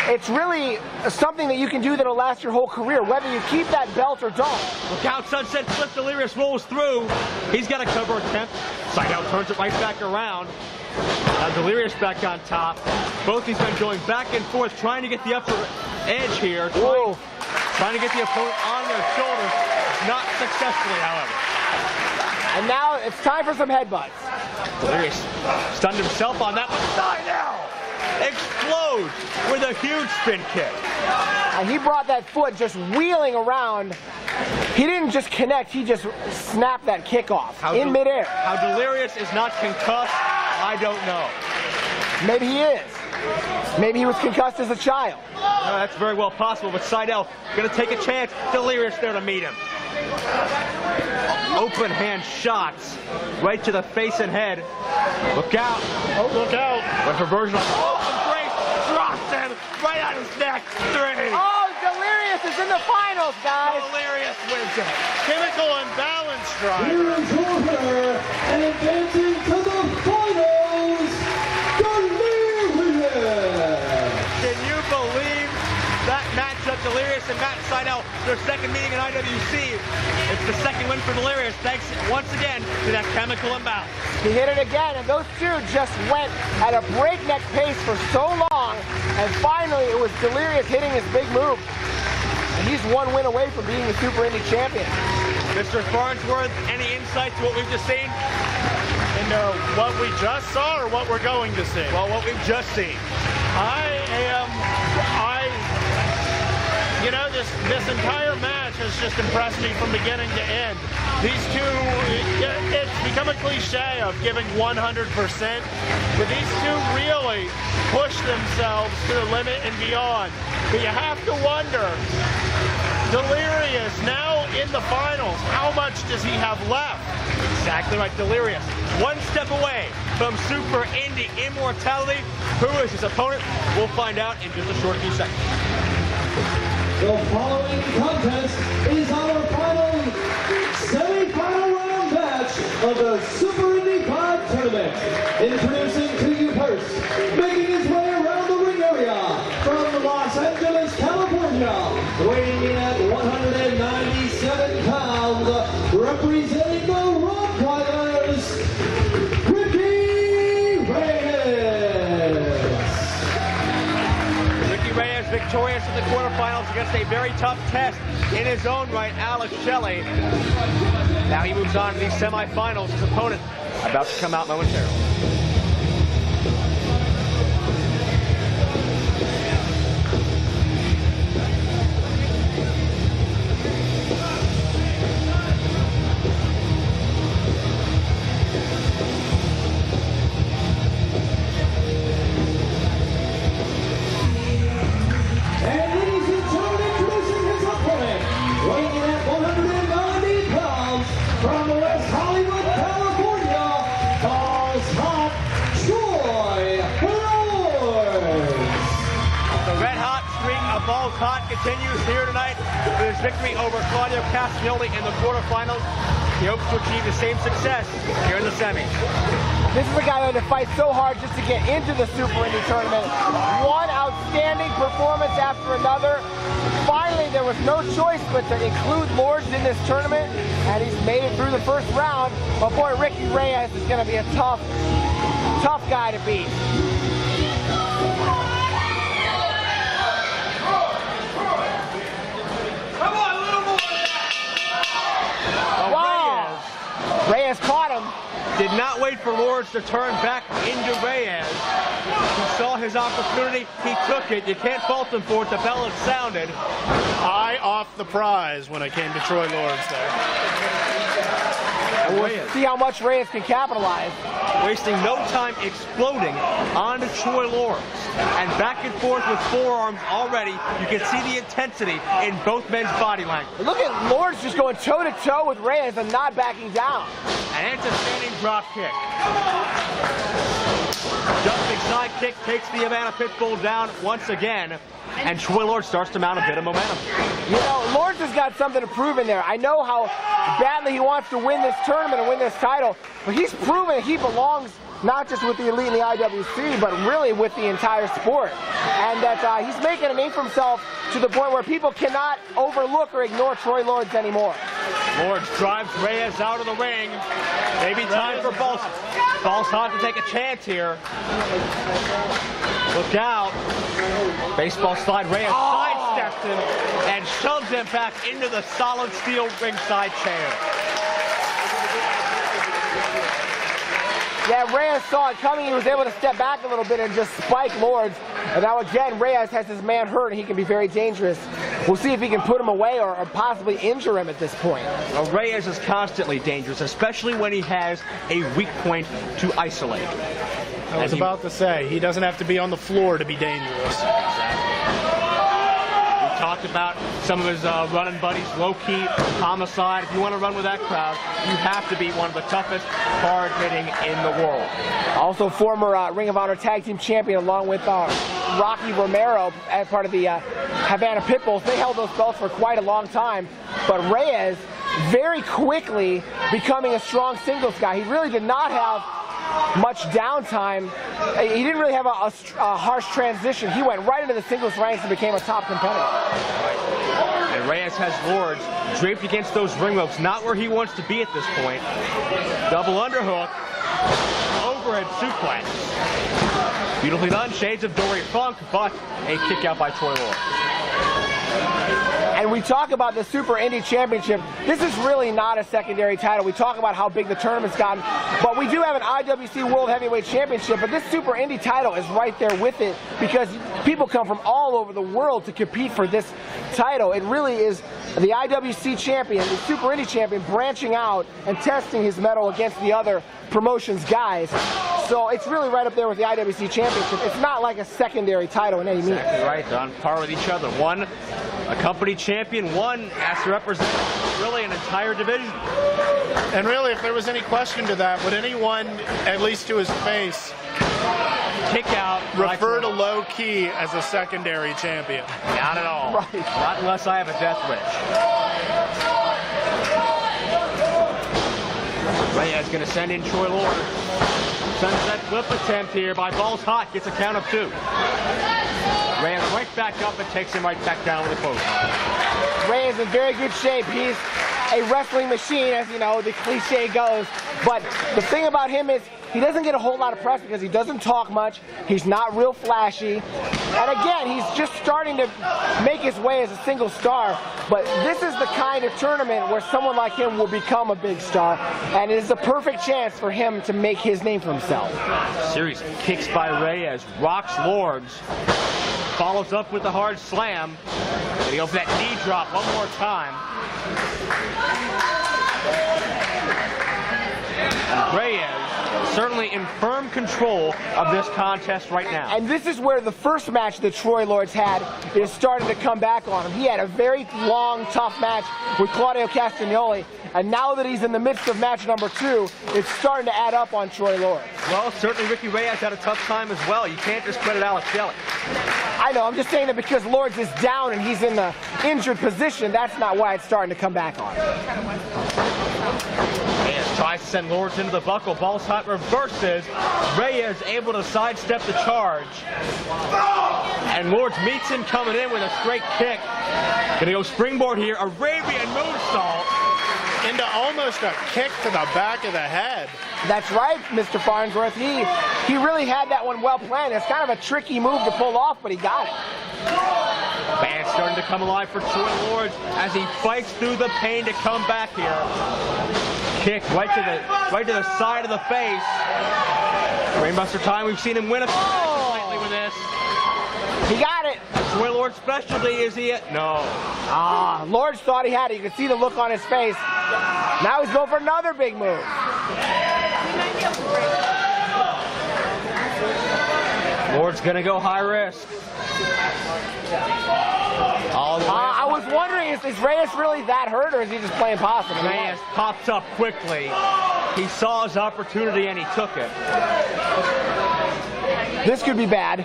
it's really something that you can do that'll last your whole career, whether you keep that belt or don't. Look out, Sunset Flip. Delirious rolls through. He's got a cover attempt. Sydal turns it right back around. Now Delirious back on top. Both these men going back and forth, trying to get the upper edge here. Trying to get the opponent on their shoulders. Not successfully, however. And now it's time for some headbutts. Delirious stunned himself on that one. Sydal explodes with a huge spin kick. And he brought that foot just wheeling around. He didn't just connect, he just snapped that kick off in midair. How Delirious is not concussed, I don't know. Maybe he is. Maybe he was concussed as a child. No, that's very well possible, but Sydal going to take a chance. Delirious there to meet him. Open hand shots right to the face and head. Look out. Oh, look out. With reversion. Oh, Grace drops him right on his neck. 3. Oh, Delirious is in the finals, guys. Delirious wins it. Chemical imbalance drive. Here is your winner and advancing to the finals, Delirious. Can you believe that matchup, Delirious and Matt Sydal, their second meeting in IWC? It's the second win for Delirious, thanks once again to that chemical imbalance. He hit it again, and those two just went at a breakneck pace for so long, and finally it was Delirious hitting his big move. And he's one win away from being the Super Indy champion. Mr. Farnsworth, any insight to what we've just seen? And what we just saw or what we're going to see? Well, what we've just seen. You know, this entire match has just impressed me from beginning to end. These two, it's become a cliche of giving 100%, but these two really push themselves to the limit and beyond. But you have to wonder, Delirious now in the finals, how much does he have left? Exactly right, Delirious. One step away from Super Indy immortality. Who is his opponent? We'll find out in just a short few seconds. The following contest is our final semi-final round match of the Super Indy 5 tournament. Introducing to you first, making his way around the ring area from Los Angeles, California, weighing in at 197 pounds, representing the Rock Brothers, Reyes victorious in the quarterfinals against a very tough test in his own right, Shelley. Now he moves on to the semifinals. His opponent about to come out momentarily. Continues here tonight with his victory over Claudio Castagnoli in the quarterfinals. He hopes to achieve the same success here in the semis. This is a guy who had to fight so hard just to get into the Super Indy tournament. One outstanding performance after another. Finally, there was no choice but to include Lords in this tournament, and he's made it through the first round. But boy, Reyes is going to be a tough guy to beat. Reyes caught him. Did not wait for Lords to turn back into Reyes. He saw his opportunity. He took it. You can't fault him for it. The bell had sounded. Eye off the prize when it came to Troy Lords there. And we'll see how much Reyes can capitalize. Wasting no time exploding onto Troy Lords. And back and forth with forearms already. You can see the intensity in both men's body language. Look at Lords just going toe-to-toe with Reyes and not backing down. And it's a standing drop kick. Jumping side kick takes the Havana Pitbull down once again. And Troy Lords starts to mount a bit of momentum. You know, Lords has got something to prove in there. I know how badly he wants to win this tournament and win this title, but he's proven he belongs not just with the elite in the IWC, but really with the entire sport. And that he's making a name for himself to the point where people cannot overlook or ignore Troy Lords anymore. Lords drives Reyes out of the ring. Maybe time for Balsahn to take a chance here. Look out. Baseball slide. Reyes sidesteps him and shoves him back into the solid steel ringside chair. Yeah, Reyes saw it coming. He was able to step back a little bit and just spike Lords. And now again, Reyes has his man hurt, and he can be very dangerous. We'll see if he can put him away or possibly injure him at this point. Well, Reyes is constantly dangerous, especially when he has a weak point to isolate. I was about to say, he doesn't have to be on the floor to be dangerous. We talked about some of his running buddies, low-key, homicide. If you want to run with that crowd, you have to be one of the toughest, hard-hitting in the world. Also former Ring of Honor Tag Team Champion along with Rocky Romero as part of the Havana Pitbulls. They held those belts for quite a long time. But Reyes very quickly becoming a strong singles guy. He really did not have much downtime. He didn't really have a harsh transition. He went right into the singles ranks and became a top competitor. And Reyes has Lords draped against those ring ropes, not where he wants to be at this point. Double underhook, overhead suplex. Beautifully done, shades of Dory Funk, but a kick out by Troy Lords. And we talk about the Super Indy Championship. This is really not a secondary title. We talk about how big the tournament's gotten, but we do have an IWC World Heavyweight Championship, but this Super Indy title is right there with it because people come from all over the world to compete for this title. It really is the IWC champion, the Super Indy champion, branching out and testing his mettle against the other promotions guys. So it's really right up there with the IWC championship. It's not like a secondary title in any means. Exactly right. They're on par with each other. One a company champion, one has to represent really an entire division. And really, if there was any question to that, would anyone, at least to his face, Kick out, refer to Low Key as a secondary champion? Not at all. Right. Not unless I have a death wish. Reyes going to send in Troy Lord. Sunset flip attempt here by Balls Hot. Gets a count of 2. Reyes right back up and takes him right back down with a close. Reyes in very good shape. He's a wrestling machine, as you know, the cliche goes. But the thing about him is he doesn't get a whole lot of press because he doesn't talk much. He's not real flashy. And again, he's just starting to make his way as a single star. But this is the kind of tournament where someone like him will become a big star. And it is a perfect chance for him to make his name for himself. Series of kicks by Reyes. Rocks Lords. Follows up with the hard slam. And he goes for that knee drop one more time. And Reyes certainly in firm control of this contest right now. And this is where the first match that Troy Lords had is starting to come back on him. He had a very long, tough match with Claudio Castagnoli. And now that he's in the midst of match number 2, it's starting to add up on Troy Lords. Well, certainly Ricky Reyes had a tough time as well. You can't discredit Alex Shelley. I know, I'm just saying that because Lords is down and he's in the injured position, that's not why it's starting to come back on. Reyes tries to send Lords into the buckle. Balls Hot reverses. Reyes able to sidestep the charge. And Lords meets him coming in with a straight kick. Gonna go springboard here. Arabian moonsault. Into almost a kick to the back of the head. That's right, Mr. Farnsworth. He really had that one well planned. It's kind of a tricky move to pull off, but he got it. Man starting to come alive for Troy Lords as he fights through the pain to come back here. Kick right to the side of the face. Brainbuster time. We've seen him win a lately with this. He got it. Troy Lord's specialty, is he? No. Lords thought he had it. You could see the look on his face. Now he's going for another big move. Lord's gonna go high risk. All the way I was wondering, is Reyes really that hurt, or is he just playing possum? Reyes pops up quickly. He saw his opportunity and he took it. This could be bad.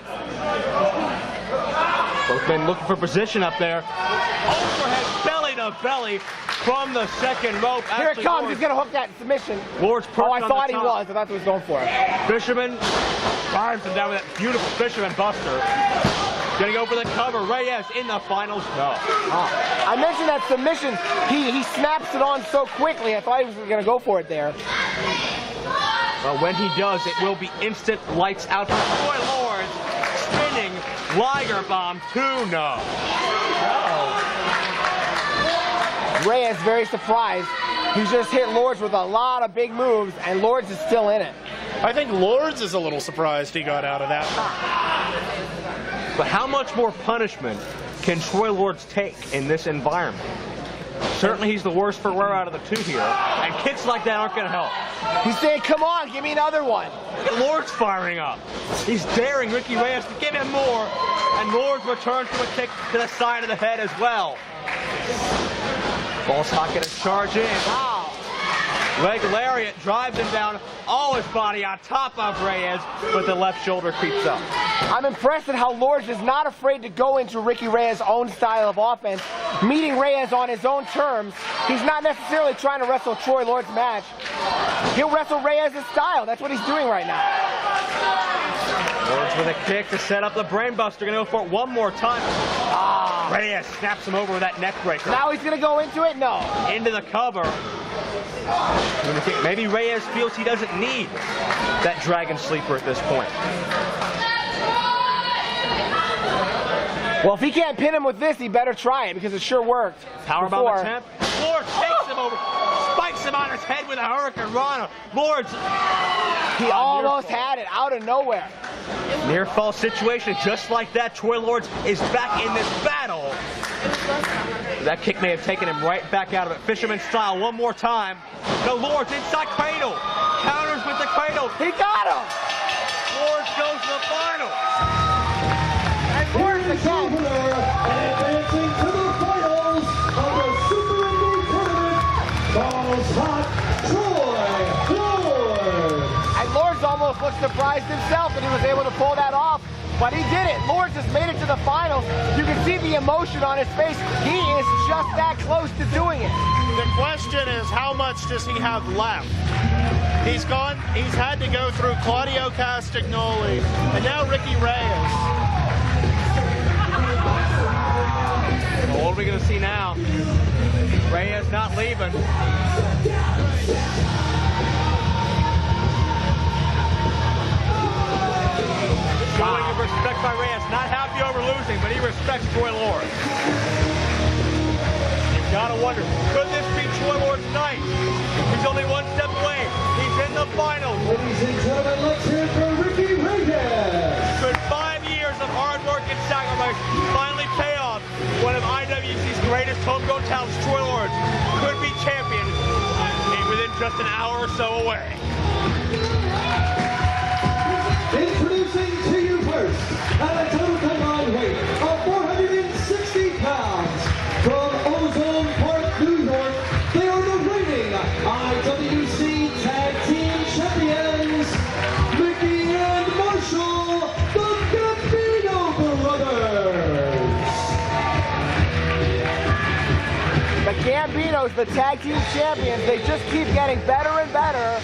Both men looking for position up there. Overhead belly to belly from the second rope. Here it comes. He's going to hook that submission. Lord's perched I on thought the he top. was. I thought he was going for it. Fisherman drives him down with that beautiful fisherman buster. Gonna go for the cover. Reyes in the finals. No. I mentioned that submission. He snaps it on so quickly. I thought he was going to go for it there. Well, when he does, it will be instant lights out for Troy Lords. Spinning Liger bomb 2. No. Reyes very surprised. He's just hit Lords with a lot of big moves, and Lords is still in it. I think Lords is a little surprised he got out of that. But how much more punishment can Troy Lords take in this environment? Certainly he's the worst for wear out of the 2 here, and kicks like that aren't going to help. He's saying, come on, give me another one. Look at Lords firing up. He's daring Ricky Reyes to give him more, and Lords returns to a kick to the side of the head as well. Balls Hot gonna charge in. Wow. Leg lariat drives him down, all his body on top of Reyes, but the left shoulder creeps up. I'm impressed at how Lords is not afraid to go into Ricky Reyes' own style of offense, meeting Reyes on his own terms. He's not necessarily trying to wrestle Troy Lords' match. He'll wrestle Reyes' style. That's what he's doing right now. Lords with a kick to set up the brainbuster. Gonna go for it one more time. Reyes snaps him over with that neck breaker. Now he's going to go into it? No. Into the cover. Maybe Reyes feels he doesn't need that dragon sleeper at this point. Well, if he can't pin him with this, he better try it because it sure worked. Powerbomb attempt. Lord takes him over. Spike hits him on his head with a Hurricane Rana. Lords. He almost had it out of nowhere. Near fall situation, just like that. Troy Lords is back in this battle. That kick may have taken him right back out of it. Fisherman style one more time. No, Lords inside cradle. Counters with the cradle. He got him. Lords goes to the final. And Lords Here's your again. winner and advancing to the finals of the Super Indy tournament, Balls Hot Troy Lords. And Lords almost looked surprised himself that he was able to pull that off, but he did it. Lords has made it to the finals. You can see the emotion on his face. He is just that close to doing it. The question is, how much does he have left? He's had to go through Claudio Castagnoli and now Ricky Reyes. Well, what are we going to see now? Reyes not leaving. Showing of respect by Reyes. Not happy over losing, but he respects Troy Lords. You've got to wonder, could this be Troy Lords' night? He's only one step away. He's in the final. Ladies and gentlemen, let's hear it for Ricky Reyes. Could 5 years of hard work and sacrifice finally pay off? One of IWC's greatest homegrown talents, Troy Lords, could be champion within just an hour or so away. Introducing to you first, at a total combined weight of 460 pounds, from Ozone Park, New York, they are the reigning IWC Tag Team Champions, Mickey and Marshall, the Gambino Brothers. The Gambinos, the tag team champions, they just keep getting better and better.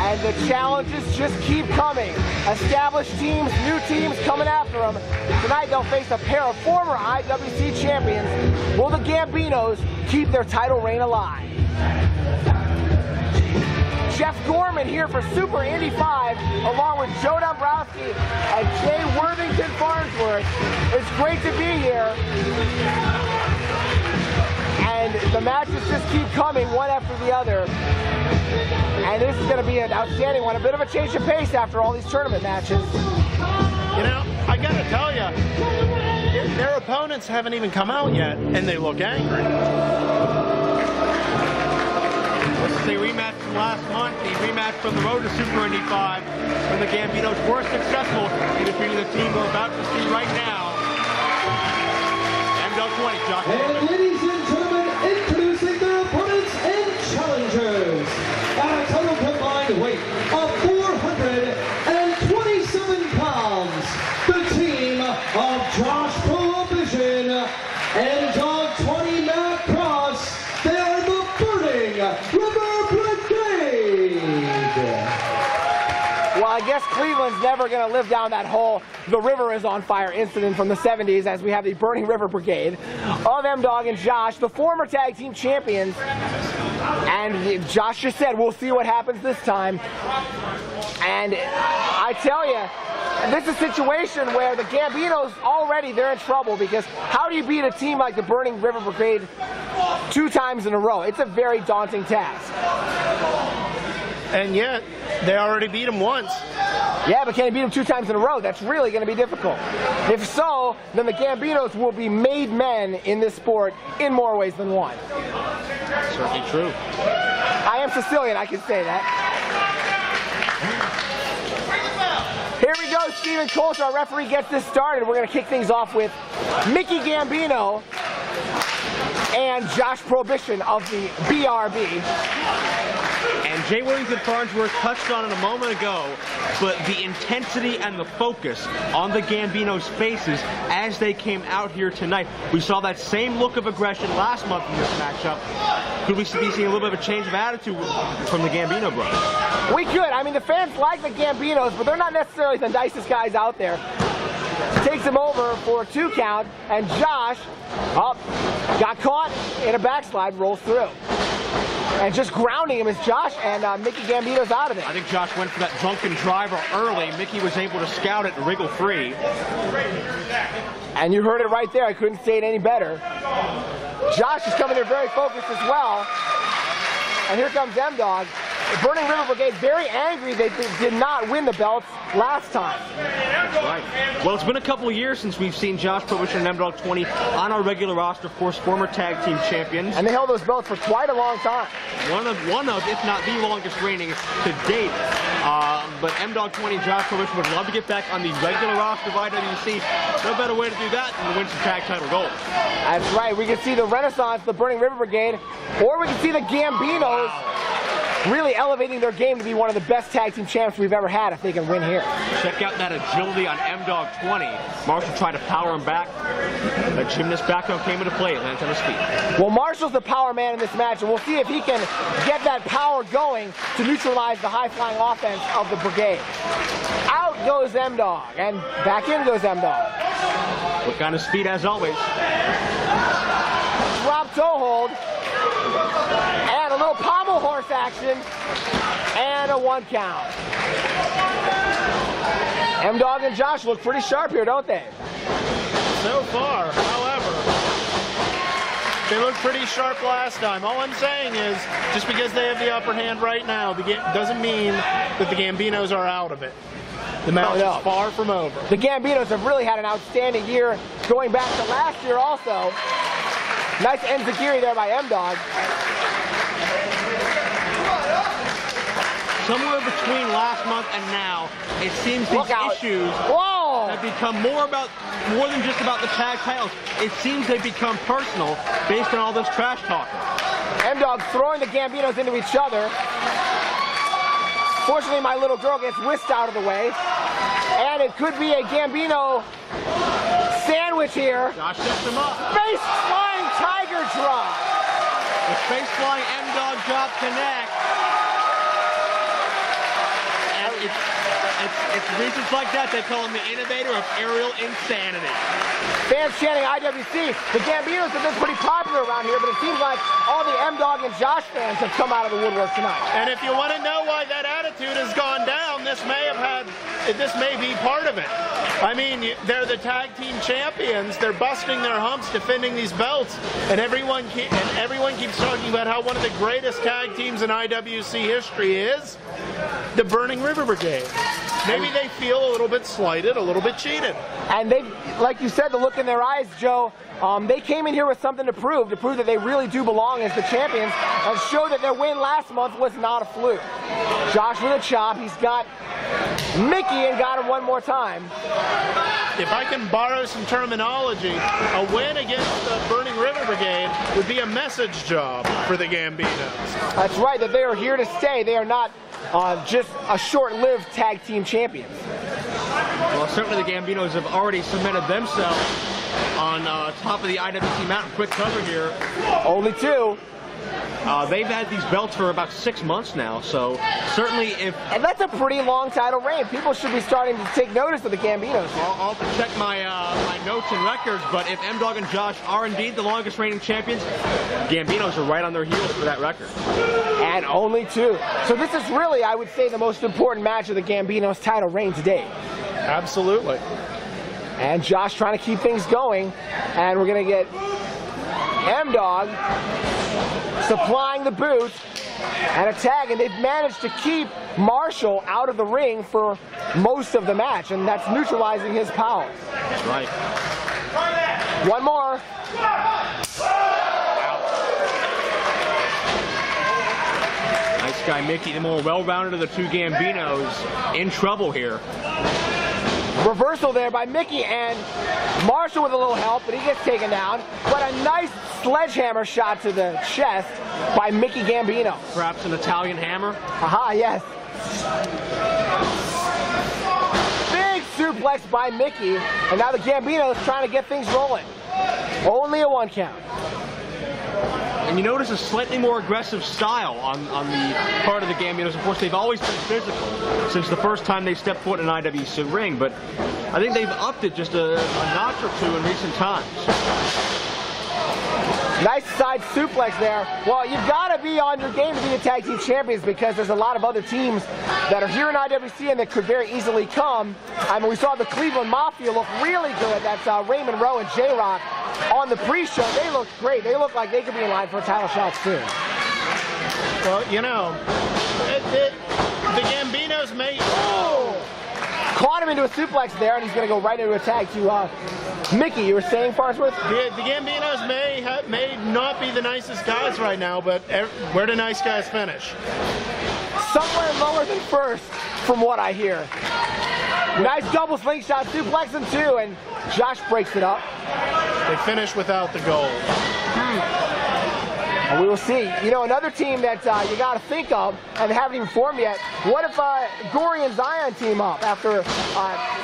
And the challenges just keep coming. Established teams, new teams coming after them. Tonight they'll face a pair of former IWC champions. Will the Gambinos keep their title reign alive? Jeff Gorman here for Super Indy 5, along with Joe Dombrowski and Jay Worthington Farnsworth. It's great to be here. And the matches just keep coming one after the other. And this is going to be an outstanding one. A bit of a change of pace after all these tournament matches. You know, I got to tell you, their opponents haven't even come out yet, and they look angry. This is a rematch from last month, the rematch from the road to Super Indy 5, when the Gambinos were successful in defeating the team we're about to see right now. ML20, Josh. And ladies and gentlemen, introducing their opponents and challengers, at a total combined weight of 427 pounds, the team of Josh Prohibition and Dog 20 Matt Cross, they are the Burning River Brigade. Well, I guess Cleveland's never going to live down that whole "the river is on fire" incident from the 70s, as we have the Burning River Brigade of M-Dog and Josh, the former tag team champions. And Josh just said, we'll see what happens this time. And I tell you, this is a situation where the Gambinos already, they're in trouble, because how do you beat a team like the Burning River Brigade 2 times in a row? It's a very daunting task. And yet, they already beat them once. Yeah, but can you beat them 2 times in a row? That's really going to be difficult. If so, then the Gambinos will be made men in this sport in more ways than one. Certainly true. I am Sicilian, I can say that. Here we go, Stephen Coulter, our referee, gets this started. We're going to kick things off with Mickey Gambino and Josh Prohibition of the BRB. And Jay Worthington Farnsworth touched on it a moment ago, but the intensity and the focus on the Gambinos' faces as they came out here tonight. We saw that same look of aggression last month in this matchup. Could we be seeing a little bit of a change of attitude from the Gambino brothers? We could. I mean, the fans like the Gambinos, but they're not necessarily the nicest guys out there. Takes him over for a 2 count, and Josh got caught in a backslide, rolls through. And just grounding him is Josh, and Mickey Gambino's out of it. I think Josh went for that drunken driver early. Mickey was able to scout it and wriggle free. And you heard it right there. I couldn't say it any better. Josh is coming there very focused as well. and here comes M-Dog. The Burning River Brigade very angry they did not win the belts last time. That's right. Well, it's been a couple of years since we've seen Josh Prohibition and M-Dog 20 on our regular roster, of course, former tag team champions. And they held those belts for quite a long time. One of, if not the longest reigning to date. But M-Dog 20 and Josh Prohibition would love to get back on the regular roster of IWC. No better way to do that than to win some tag title gold. That's right. We can see the Renaissance, the Burning River Brigade, or we can see the Gambinos really elevating their game to be one of the best tag team champs we've ever had if they can win here. Check out that agility on M-Dog 20. Marshall tried to power him back. The gymnast background came into play. It lands on his feet. Well, Marshall's the power man in this match, and we'll see if he can get that power going to neutralize the high-flying offense of the brigade. Out goes M-Dog, and back in goes M-Dog. Look on his feet as always. Drop toe hold. And a little pommel horse action. And a 1 count. M-Dog and Josh look pretty sharp here, don't they? So far, however, they looked pretty sharp last time. All I'm saying is, just because they have the upper hand right now, doesn't mean that the Gambinos are out of it. The match is far from over. The Gambinos have really had an outstanding year, going back to last year also. Nice enziguri there by M-Dog. Somewhere between last month and now, it seems these issues have become more than just about the tag titles. It seems they've become personal based on all this trash talking. M-Dog throwing the Gambinos into each other. Fortunately, my little girl gets whisked out of the way. And it could be a Gambino sandwich here. Josh sets him up. Face flying tiger drop. The face flying M-Dog drop connect. And it's reasons like that they call him the innovator of aerial insanity. Fans chanting IWC. The Gambinos have been pretty popular around here, but it seems like all the M-Dog and Josh fans have come out of the woodwork tonight. And if you want to know why that attitude has gone down, this may be part of it. I mean, they're the tag team champions. They're busting their humps, defending these belts, and everyone keeps talking about how one of the greatest tag teams in IWC history is the Burning River Brigade. Maybe they feel a little bit slighted, a little bit cheated. And they, like you said, the look in their eyes, Joe, they came in here with something to prove that they really do belong as the champions, and show that their win last month was not a fluke. Josh with a chop. He's got Mickey and got him one more time. If I can borrow some terminology, a win against the Burning River Brigade would be a message job for the Gambinos. That's right, that they are here to stay. They are not just a short-lived tag team champions. Well, certainly the Gambinos have already cemented themselves on top of the IWC mountain. Quick cover here. Only 2. They've had these belts for about 6 months now, so certainly if... And that's a pretty long title reign. People should be starting to take notice of the Gambinos. I'll have to check my notes and records, but if M-Dog and Josh are indeed the longest reigning champions, Gambinos are right on their heels for that record. And only 2. So this is really, I would say, the most important match of the Gambinos title reign today. Absolutely. And Josh trying to keep things going, and we're going to get M-Dog supplying the boot and a tag, and they've managed to keep Marshall out of the ring for most of the match, and that's neutralizing his powers. That's right. One more. Nice guy Mickey, the more well-rounded of the 2 Gambinos, in trouble here. Reversal there by Mickey, and Marshall with a little help, but he gets taken down. But a nice sledgehammer shot to the chest by Mickey Gambino. Perhaps an Italian hammer? Aha, yes. Big suplex by Mickey, and now the Gambinos trying to get things rolling. Only a 1 count. And you notice a slightly more aggressive style on the part of the Gambinos. Of course, they've always been physical since the first time they stepped foot in an IWC ring, but I think they've upped it just a notch or 2 in recent times. Nice side suplex there. Well, you've got to be on your game to be the tag team champions, because there's a lot of other teams that are here in IWC and that could very easily come. I mean, we saw the Cleveland Mafia look really good. That's Raymond, Rowe, and J-Rocc on the pre-show. They look great. They look like they could be in line for a title shot soon. Well, you know, the Gambinos may... Oh! Caught him into a suplex there, and he's going to go right into a tag to Mickey. You were saying, Farnsworth? The Gambinos may not be the nicest guys right now, but where do nice guys finish? Somewhere lower than first, from what I hear. Nice double slingshot suplex and two, and Josh breaks it up. They finish without the gold. And we will see. You know, another team that you got to think of, and they haven't even formed yet, what if Gory and Xion team up after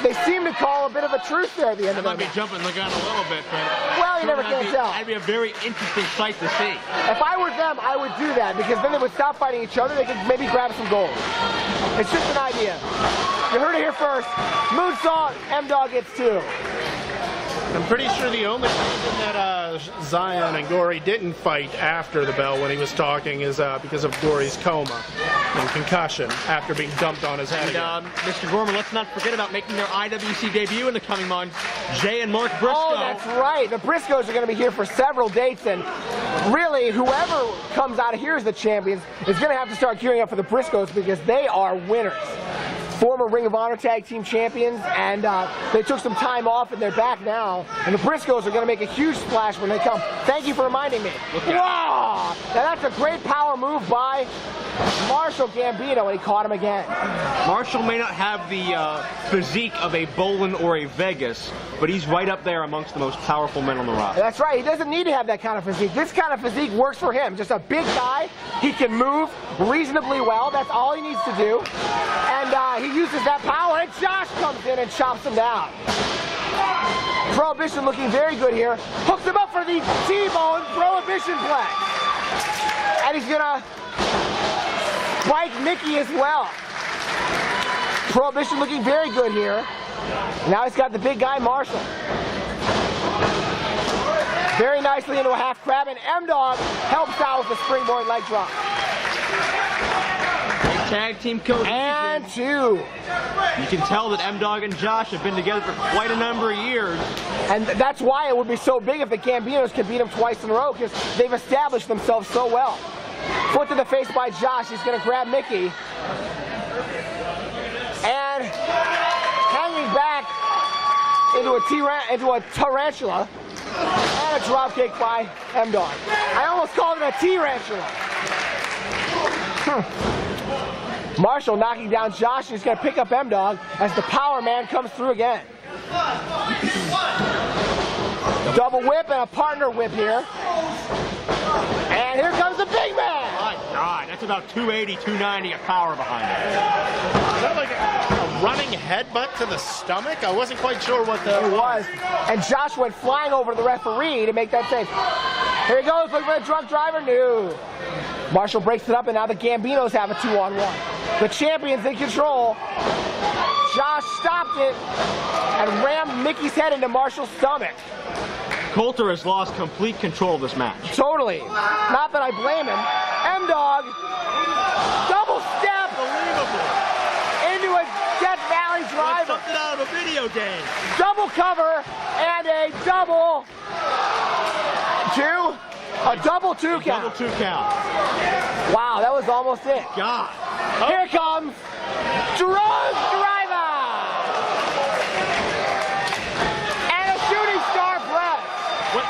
they seem to call a bit of a truce there at the end of the match. Might be jumping the gun a little bit, but well, you never can tell. That'd be a very interesting sight to see. If I were them, I would do that, because then they would stop fighting each other. They could maybe grab some gold. It's just an idea. You heard it here first. Moonsault, M-Dog gets two. I'm pretty sure the only reason that Xion and Gory didn't fight after the bell when he was talking is because of Gory's coma and concussion after being dumped on his head. And Mr. Gorman, let's not forget about making their IWC debut in the coming months. Jay and Mark Briscoe. Oh, that's right. The Briscoes are going to be here for several dates, and really, whoever comes out of here as the champions is going to have to start gearing up for the Briscoes because they are winners. Former Ring of Honor Tag Team Champions, and they took some time off and they're back now. And the Briscoes are going to make a huge splash when they come. Thank you for reminding me. Wow! Now that's a great power move by Marshall Gambino, and he caught him again. Marshall may not have the physique of a Bolen or a Vegas, but he's right up there amongst the most powerful men on the roster. That's right. He doesn't need to have that kind of physique. This kind of physique works for him. Just a big guy. He can move reasonably well. That's all he needs to do. And he uses that power, and Josh comes in and chops him down. Prohibition looking very good here. Hooks him up for the T-bone Prohibition flex. And he's going to spike Mickey as well. Prohibition looking very good here. Now he's got the big guy, Marshall. Very nicely into a half crab, and M-Dog helps out with the springboard leg drop. Tag team coach. And two. You can tell that M-Dog and Josh have been together for quite a number of years. And that's why it would be so big if the Gambinos could beat them twice in a row, because they've established themselves so well. Foot to the face by Josh. He's going to grab Mickey. And hanging back into a tarantula. And a drop kick by M-Dog. I almost called it a T-rantula. Marshall knocking down Josh, and he's going to pick up M-Dog as the power man comes through again. Double whip and a partner whip here. And here comes the big man. My God, that's about 280, 290 of power behind it. Is that like a running headbutt to the stomach? I wasn't quite sure what that was. And Josh went flying over to the referee to make that save. Here he goes, looking for the drunk driver. No. Marshall breaks it up, and now the Gambinos have a 2-on-1. The champion's in control. Josh stopped it and rammed Mickey's head into Marshall's stomach. Coulter has lost complete control of this match. Totally. Not that I blame him. M-Dog, double step into a Death Valley driver. Something out of a video game. Double cover and a double two. A double two count. Double two count. Wow, that was almost it. God. Here comes Drug Driver. And a shooting star press.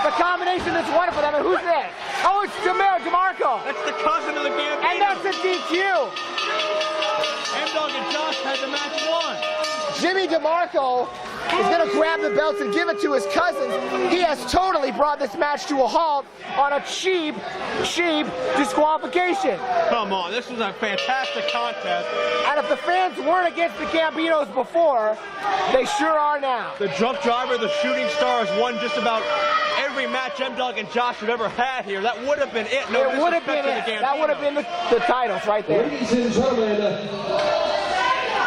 The combination that's wonderful. I mean, who's this? Oh, it's DeMarco. That's the cousin of the Gambino. And that's a DQ. M-Dog and Josh had the match won. Jimmy DeMarco is going to grab the belts and give it to his cousins. He has totally brought this match to a halt on a cheap disqualification. Come on, this was a fantastic contest. And if the fans weren't against the Gambinos before, they sure are now. The drunk driver, the shooting star, has won just about every match M-Dog and Josh have ever had here. That would have been it. No, it would have been it. That would have been the titles right there. Ladies and gentlemen,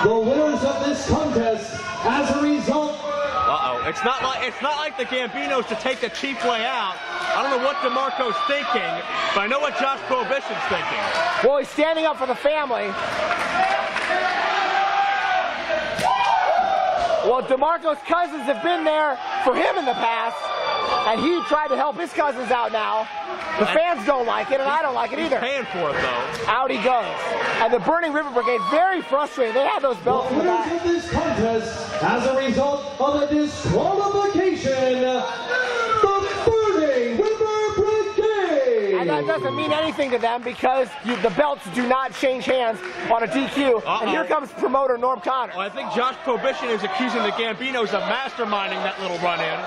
the winners of this contest, as a result. It's not like the Gambinos to take the cheap way out. I don't know what DeMarco's thinking, but I know what Josh Prohibition's thinking. Well, he's standing up for the family. Well, DeMarco's cousins have been there for him in the past, And he tried to help his cousins out now. The fans don't like it, and I don't like it either. He's paying for it, though. Out he goes. And the Burning River Brigade, very frustrated. They had those belts in the Winners back. of this contest, as a result of a disqualification, the Burning River Brigade. And that doesn't mean anything to them because the belts do not change hands on a DQ. And here comes promoter Norm Connor. Well, I think Josh Prohibition is accusing the Gambinos of masterminding that little run-in.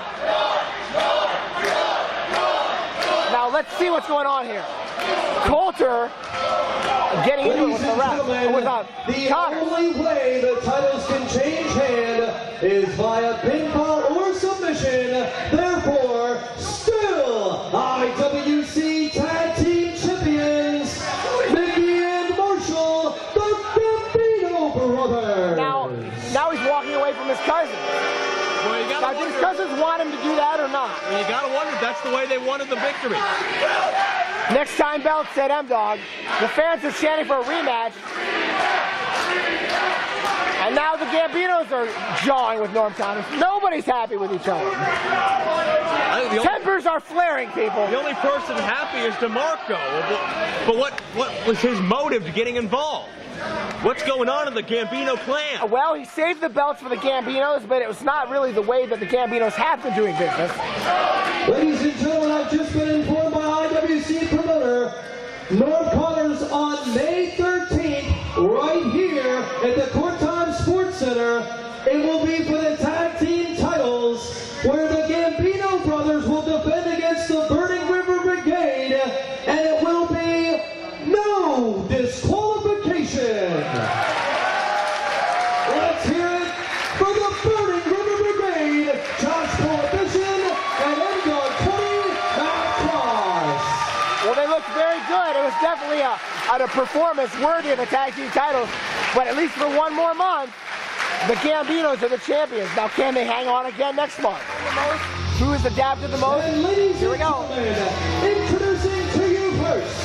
Now let's see what's going on here. Coulter getting into it with the ref. The only way the titles can change hand is via pinfall or submission. Therefore, still IWC Tag Team Champions, Mickey and Marshall, the Gambino brothers. Now he's walking away from his cousin. Well, you gotta Now, did his cousins want him to do that or not? Well, you gotta wonder if that's the way they wanted the victory. Next time belt, said M-Dog. The fans are chanting for a rematch. And now the Gambinos are jawing with Norm Connor. Nobody's happy with each other. Tempers are flaring, people. The only person happy is DeMarco. But what was his motive to getting involved? What's going on in the Gambino clan? Well, he saved the belts for the Gambinos, but it was not really the way that the Gambinos have been doing business. Ladies and gentlemen, I've just been informed by IWC promoter Norm Connors on May 13th, right here at the Court Time Sports Center. It will be for the tag team titles, where the Gambino brothers will defend against the Burning River Brigade, and it will be no disqualification. Let's hear it for the Burning River Brigade, Josh Prohibition and M-Dog 20 across. Well, they looked very good. It was definitely a performance worthy of the tag team titles, but at least for one more month, the Gambinos are the champions. Now, can they hang on again next month? Who has adapted the most? And ladies Here we go. and gentlemen, introducing to you first,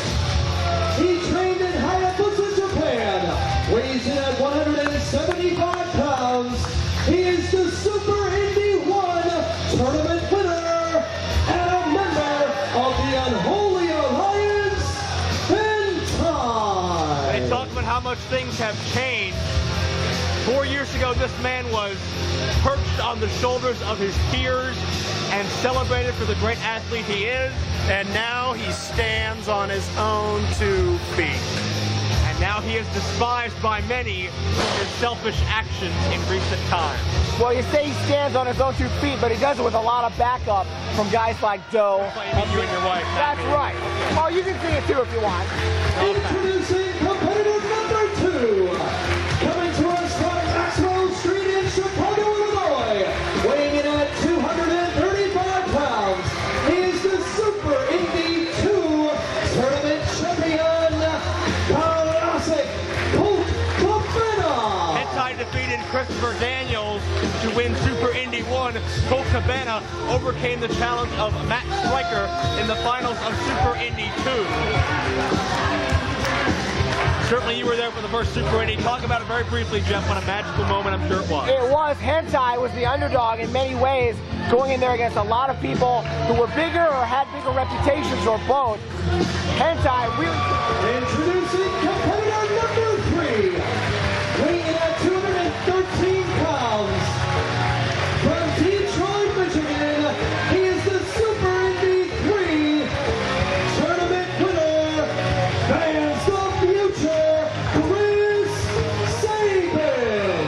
he trained in Hayabusa, Japan, weighs in at 175 pounds. He is the Super Indy 1 tournament winner and a member of the Unholy Alliance, Vendetta. They talk about how much things have changed. 4 years ago, this man was perched on the shoulders of his peers and celebrated for the great athlete he is. And now he stands on his own 2 feet. And now he is despised by many for his selfish actions in recent times. Well, you say he stands on his own 2 feet, but he does it with a lot of backup from guys like Doe. That's why you mean you and your wife. That's right. Well, you can sing it too if you want. Introducing competitor number 2, coming to us from Maxwell Street in Chicago, Illinois, weighing in at 235 pounds. He is the Super Indy 2 tournament champion, Classic Colt Cabana. Hentai defeated Christopher Daniels to win Super Indy 1. Colt Cabana overcame the challenge of Matt Stryker in the finals of Super Indy 2. Certainly you were there for the first Super Indy. Talk about it very briefly, Jeff. What a magical moment I'm sure it was. It was. Hentai was the underdog in many ways, going in there against a lot of people who were bigger or had bigger reputations or both. Hentai really... Introducing competitor number 3, weighing in at 213 pounds. From Detroit, Michigan, he is the Super Indy 3 tournament winner, fans of future, Chris Sabin.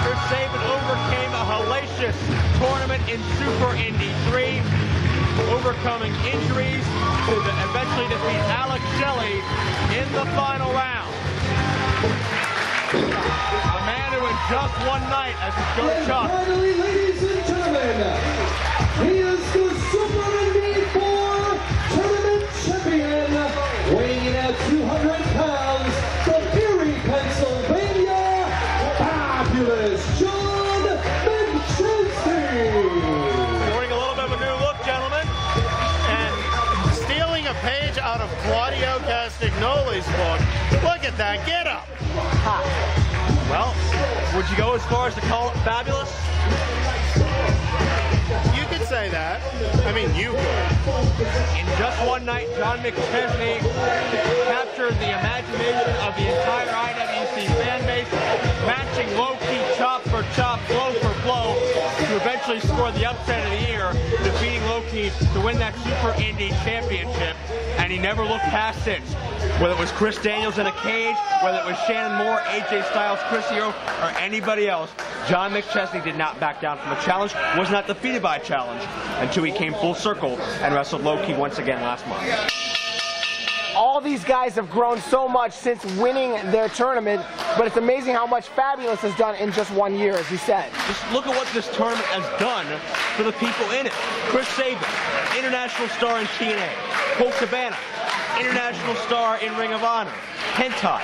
Chris Sabin overcame a hellacious tournament in Super Indy 3, overcoming injuries to eventually defeat Alex Shelley in the final round. A man who in just one night as a Joe And Chuck. finally, ladies and gentlemen, he is the Super Indy 4 tournament champion, weighing in at 200 pounds, from Erie, Pennsylvania, fabulous John Manchester. Sporting a little bit of a new look, gentlemen. And stealing a page out of Claudio Castagnoli's book. Look at that, get up. Well, would you go as far as to call it fabulous? You could say that. I mean, you could. In just one night, John McChesney captured the imagination of the entire IWC fan base, matching low-key chop for chop, blow for blow, to eventually score the upset of the year, defeating low-key to win that Super Indy championship, and he never looked past since. Whether it was Chris Daniels in a cage, whether it was Shannon Moore, AJ Styles, Chris Hero, or anybody else, John McChesney did not back down from a challenge, was not defeated by a challenge, until he came full circle and wrestled low-key once again last month. All these guys have grown so much since winning their tournament, but it's amazing how much Fabulous has done in just 1 year, as you said. Just look at what this tournament has done for the people in it. Chris Sabin, international star in TNA. Colt Cabana, international star in Ring of Honor. Hentai,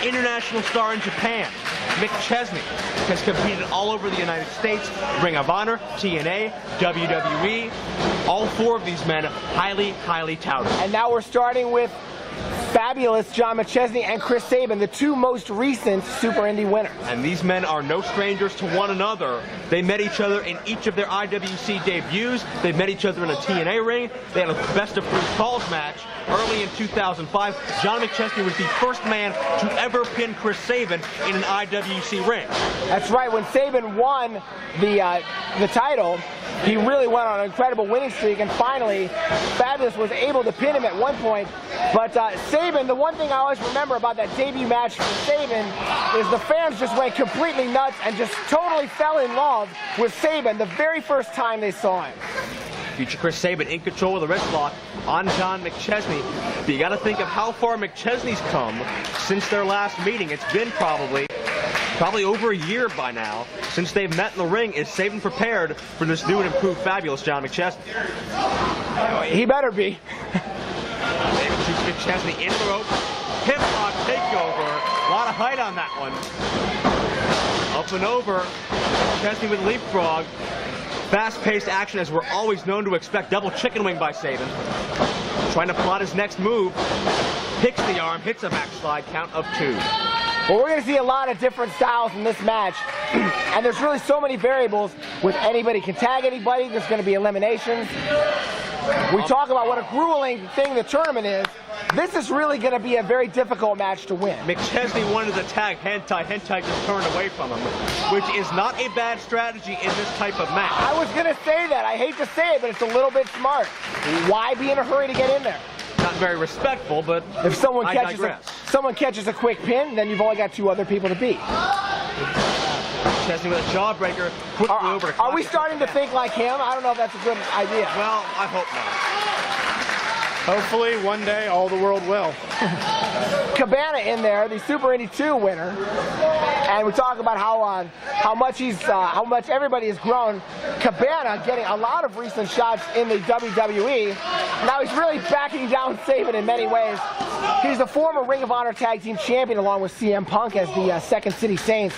international star in Japan. McChesney has competed all over the United States, Ring of Honor, TNA, WWE. All four of these men highly, highly touted. And now we're starting with Fabulous John McChesney and Chris Sabin, the two most recent Super Indy winners. And these men are no strangers to one another. They met each other in each of their IWC debuts. They met each other in a TNA ring. They had a best of 3 falls match early in 2005. John McChesney was the first man to ever pin Chris Sabin in an IWC ring. That's right. When Sabin won the title, he really went on an incredible winning streak, and finally Fabulous was able to pin him at one point. But Sabin, the one thing I always remember about that debut match for Sabin is the fans just went completely nuts and just totally fell in love with Sabin the very first time they saw him. Future Chris Sabin in control of the wrist lock on John McChesney. But you got to think of how far McChesney's come since their last meeting. It's been probably over a year by now since they've met in the ring. Is Sabin prepared for this new and improved Fabulous John McChesney? He better be. Sabin shoots McChesney in the rope. Hip lock takeover. A lot of height on that one. Up and over. McChesney with leapfrog. Fast-paced action as we're always known to expect. Double chicken wing by Sabin. Trying to plot his next move. Picks the arm, hits a backslide, count of 2. Well, we're going to see a lot of different styles in this match. And there's really so many variables with anybody can tag anybody. There's going to be eliminations. We talk about what a grueling thing the tournament is. This is really going to be a very difficult match to win. McChesney wanted to tag Hentai. Hentai just turned away from him, which is not a bad strategy in this type of match. I was going to say that. I hate to say it, but it's a little bit smart. Why be in a hurry to get in there? Not very respectful, but if someone catches a quick pin, then you've only got 2 other people to beat. McChesney with a jawbreaker, quickly over to Are we starting to think like him? I don't know if that's a good idea. Well, I hope not. Hopefully, one day, all the world will. Cabana in there, the Super Indy 2 winner, and we talk about how much everybody has grown. Cabana getting a lot of recent shots in the WWE. Now he's really backing down Sabin in many ways. He's the former Ring of Honor Tag Team Champion along with CM Punk as the Second City Saints.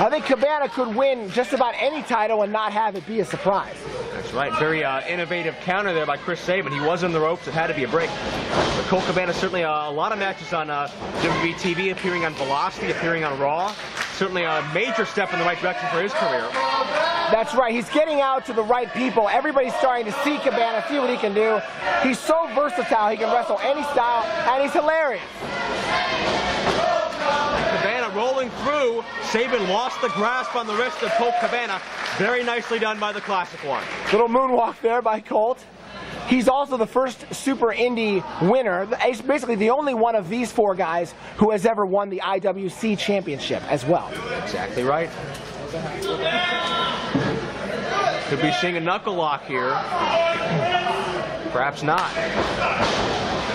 I think Cabana could win just about any title and not have it be a surprise. That's right. Very innovative counter there by Chris Sabin. He was in the ropes. It had to be a break. But Colt Cabana certainly a lot of matches on WWE TV, appearing on Velocity, appearing on Raw. Certainly a major step in the right direction for his career. That's right. He's getting out to the right people. Everybody's starting to see Cabana, see what he can do. He's so versatile. He can wrestle any style, and he's hilarious. Cabana rolling through. Sabin lost the grasp on the wrist of Colt Cabana. Very nicely done by the Classic One. Little moonwalk there by Colt. He's also the first Super Indy winner. He's basically the only one of these 4 guys who has ever won the IWC Championship as well. Exactly right. Could be seeing a knuckle lock here. Perhaps not.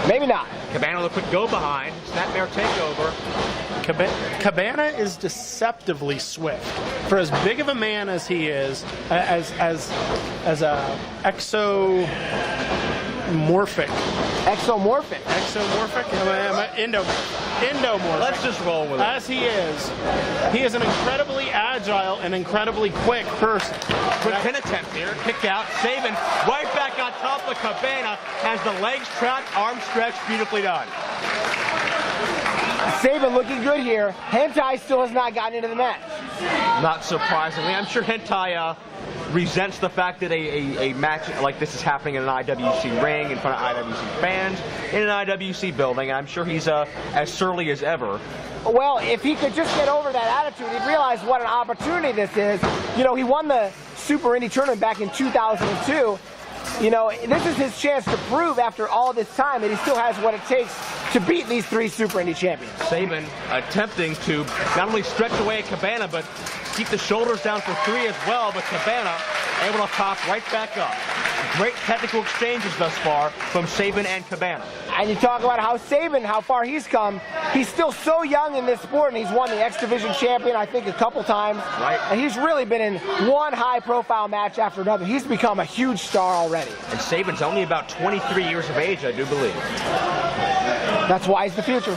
Maybe not. Cabana with a quick go behind. Snapmare takeover. Cabana is deceptively swift. For as big of a man as he is, as a exomorphic. Endomorphic. Let's just roll with it. As he is an incredibly agile and incredibly quick person. Quick pin attempt here. Kick out. Sabin right back on top of Cabana as the legs trapped, arm stretched, beautifully done. Sabin looking good here. Hentai still has not gotten into the match. Not surprisingly. I'm sure Hentai resents the fact that a match like this is happening in an IWC ring, in front of IWC fans, in an IWC building. I'm sure he's as surly as ever. Well, if he could just get over that attitude, he'd realize what an opportunity this is. You know, he won the Super Indy tournament back in 2002. You know, this is his chance to prove after all this time that he still has what it takes to beat these 3 Super Indy champions. Sabin attempting to not only stretch away at Cabana, but keep the shoulders down for 3 as well, but Cabana able to pop right back up. Great technical exchanges thus far from Sabin and Cabana. And you talk about how Sabin, how far he's come. He's still so young in this sport, and he's won the X Division champion, I think, a couple times. Right. And he's really been in one high-profile match after another. He's become a huge star already. And Sabin's only about 23 years of age, I do believe. That's why he's the future.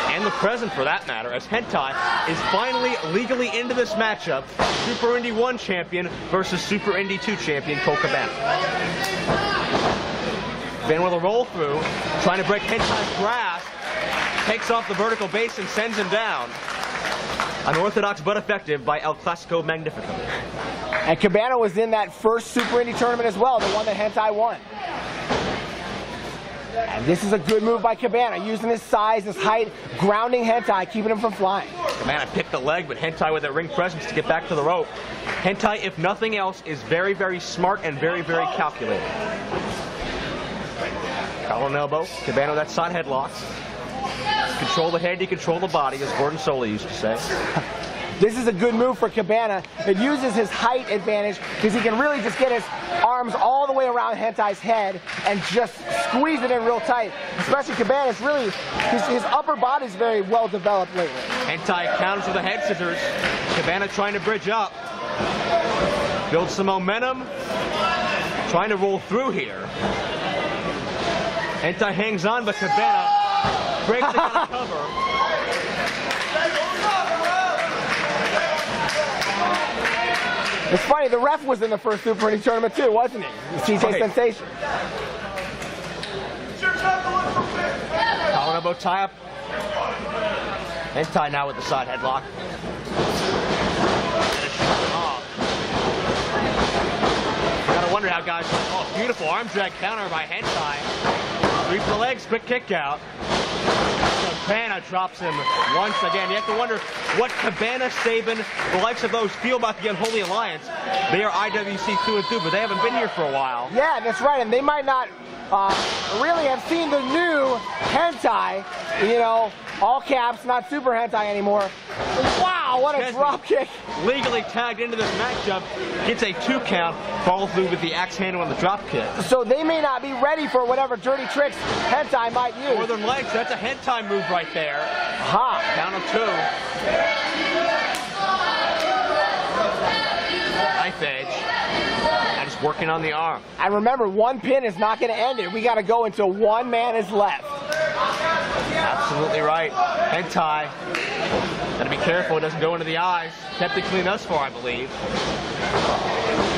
And the present, for that matter, as Hentai is finally legally into this matchup. Super Indy 1 champion versus Super Indy 2 champion, Colt Cabana. Then with a roll through, trying to break Hentai's grasp, takes off the vertical base and sends him down. Unorthodox but effective by El Clasico Magnifico. And Cabana was in that first Super Indy tournament as well, the one that Hentai won. And this is a good move by Cabana, using his size, his height, grounding Hentai, keeping him from flying. Cabana picked the leg, but Hentai with that ring presence to get back to the rope. Hentai, if nothing else, is very, very smart and very, very calculated. Collar and elbow, Cabana with that side headlock. Control the head, you control the body, as Gordon Soley used to say. This is a good move for Cabana. It uses his height advantage because he can really just get his arms all the way around Hentai's head and just squeeze it in real tight. Especially Cabana's really, his upper body's very well developed lately. Hentai counters with the head scissors. Cabana trying to bridge up. Build some momentum. Trying to roll through here. Hentai hangs on, but Cabana breaks it on the cover. It's funny, the ref was in the first Super Indy tournament too, wasn't he? CJ Right. Sensation. Collar elbow tie up. Hentai now with the side headlock. You gotta wonder how guys, oh, beautiful arm drag counter by Hentai. 3 for the legs, quick kick out. Cabana drops him once again. You have to wonder what Cabana, Sabin, the likes of those feel about the Unholy Alliance. They are IWC 2 and 2, but they haven't been here for a while. Yeah, that's right, and they might not really have seen the new Hentai, you know, all caps, not Super Hentai anymore. Wow, what a drop kick. Legally tagged into this matchup, gets a 2 count, follow through with the axe handle on the drop kick. So they may not be ready for whatever dirty tricks Hentai might use. Northern Lights, that's a Hentai move right there. Ha! Count of 2. Knife edge. And just working on the arm. And remember, 1 pin is not going to end it. We got to go until 1 man is left. Absolutely right. Hentai. Gotta be careful it doesn't go into the eyes. Kept it clean thus far, I believe.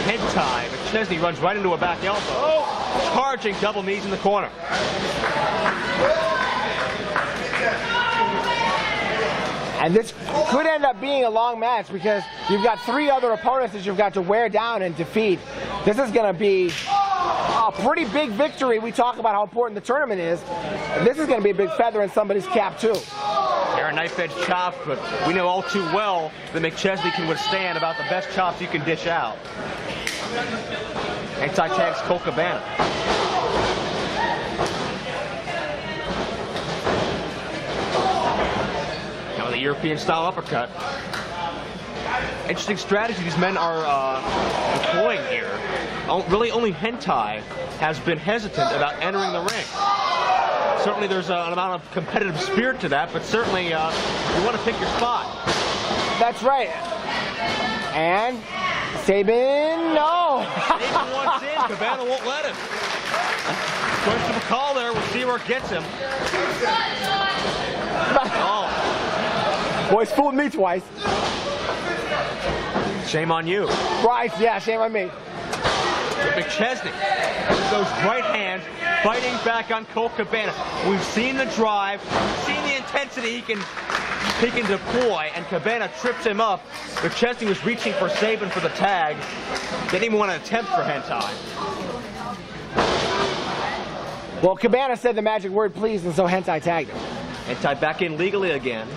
Hentai. McChesney runs right into a back elbow. Charging double knees in the corner. And this could end up being a long match because you've got 3 other opponents that you've got to wear down and defeat. This is going to be a pretty big victory. We talk about how important the tournament is. This is going to be a big feather in somebody's cap, too. They're a knife edge chop, but we know all too well that McChesney can withstand about the best chops you can dish out. Hentai tags Colt Cabana. Now with a European-style uppercut. Interesting strategy these men are deploying here. Really, only Hentai has been hesitant about entering the ring. Certainly there's an amount of competitive spirit to that, but certainly you want to pick your spot. That's right. And Sabin, no. Sabin wants in, Cabana won't let him. Questionable call there, we'll see where it gets him. Oh. Boys fooled me twice. Shame on you. Right, yeah, shame on me. McChesney with those right hands fighting back on Colt Cabana. We've seen the drive, we've seen the intensity he can peek and deploy, and Cabana trips him up. McChesney was reaching for Sabin for the tag. Didn't even want to attempt for hentai. Well, Cabana said the magic word please, and so hentai tagged him. Hentai back in legally again.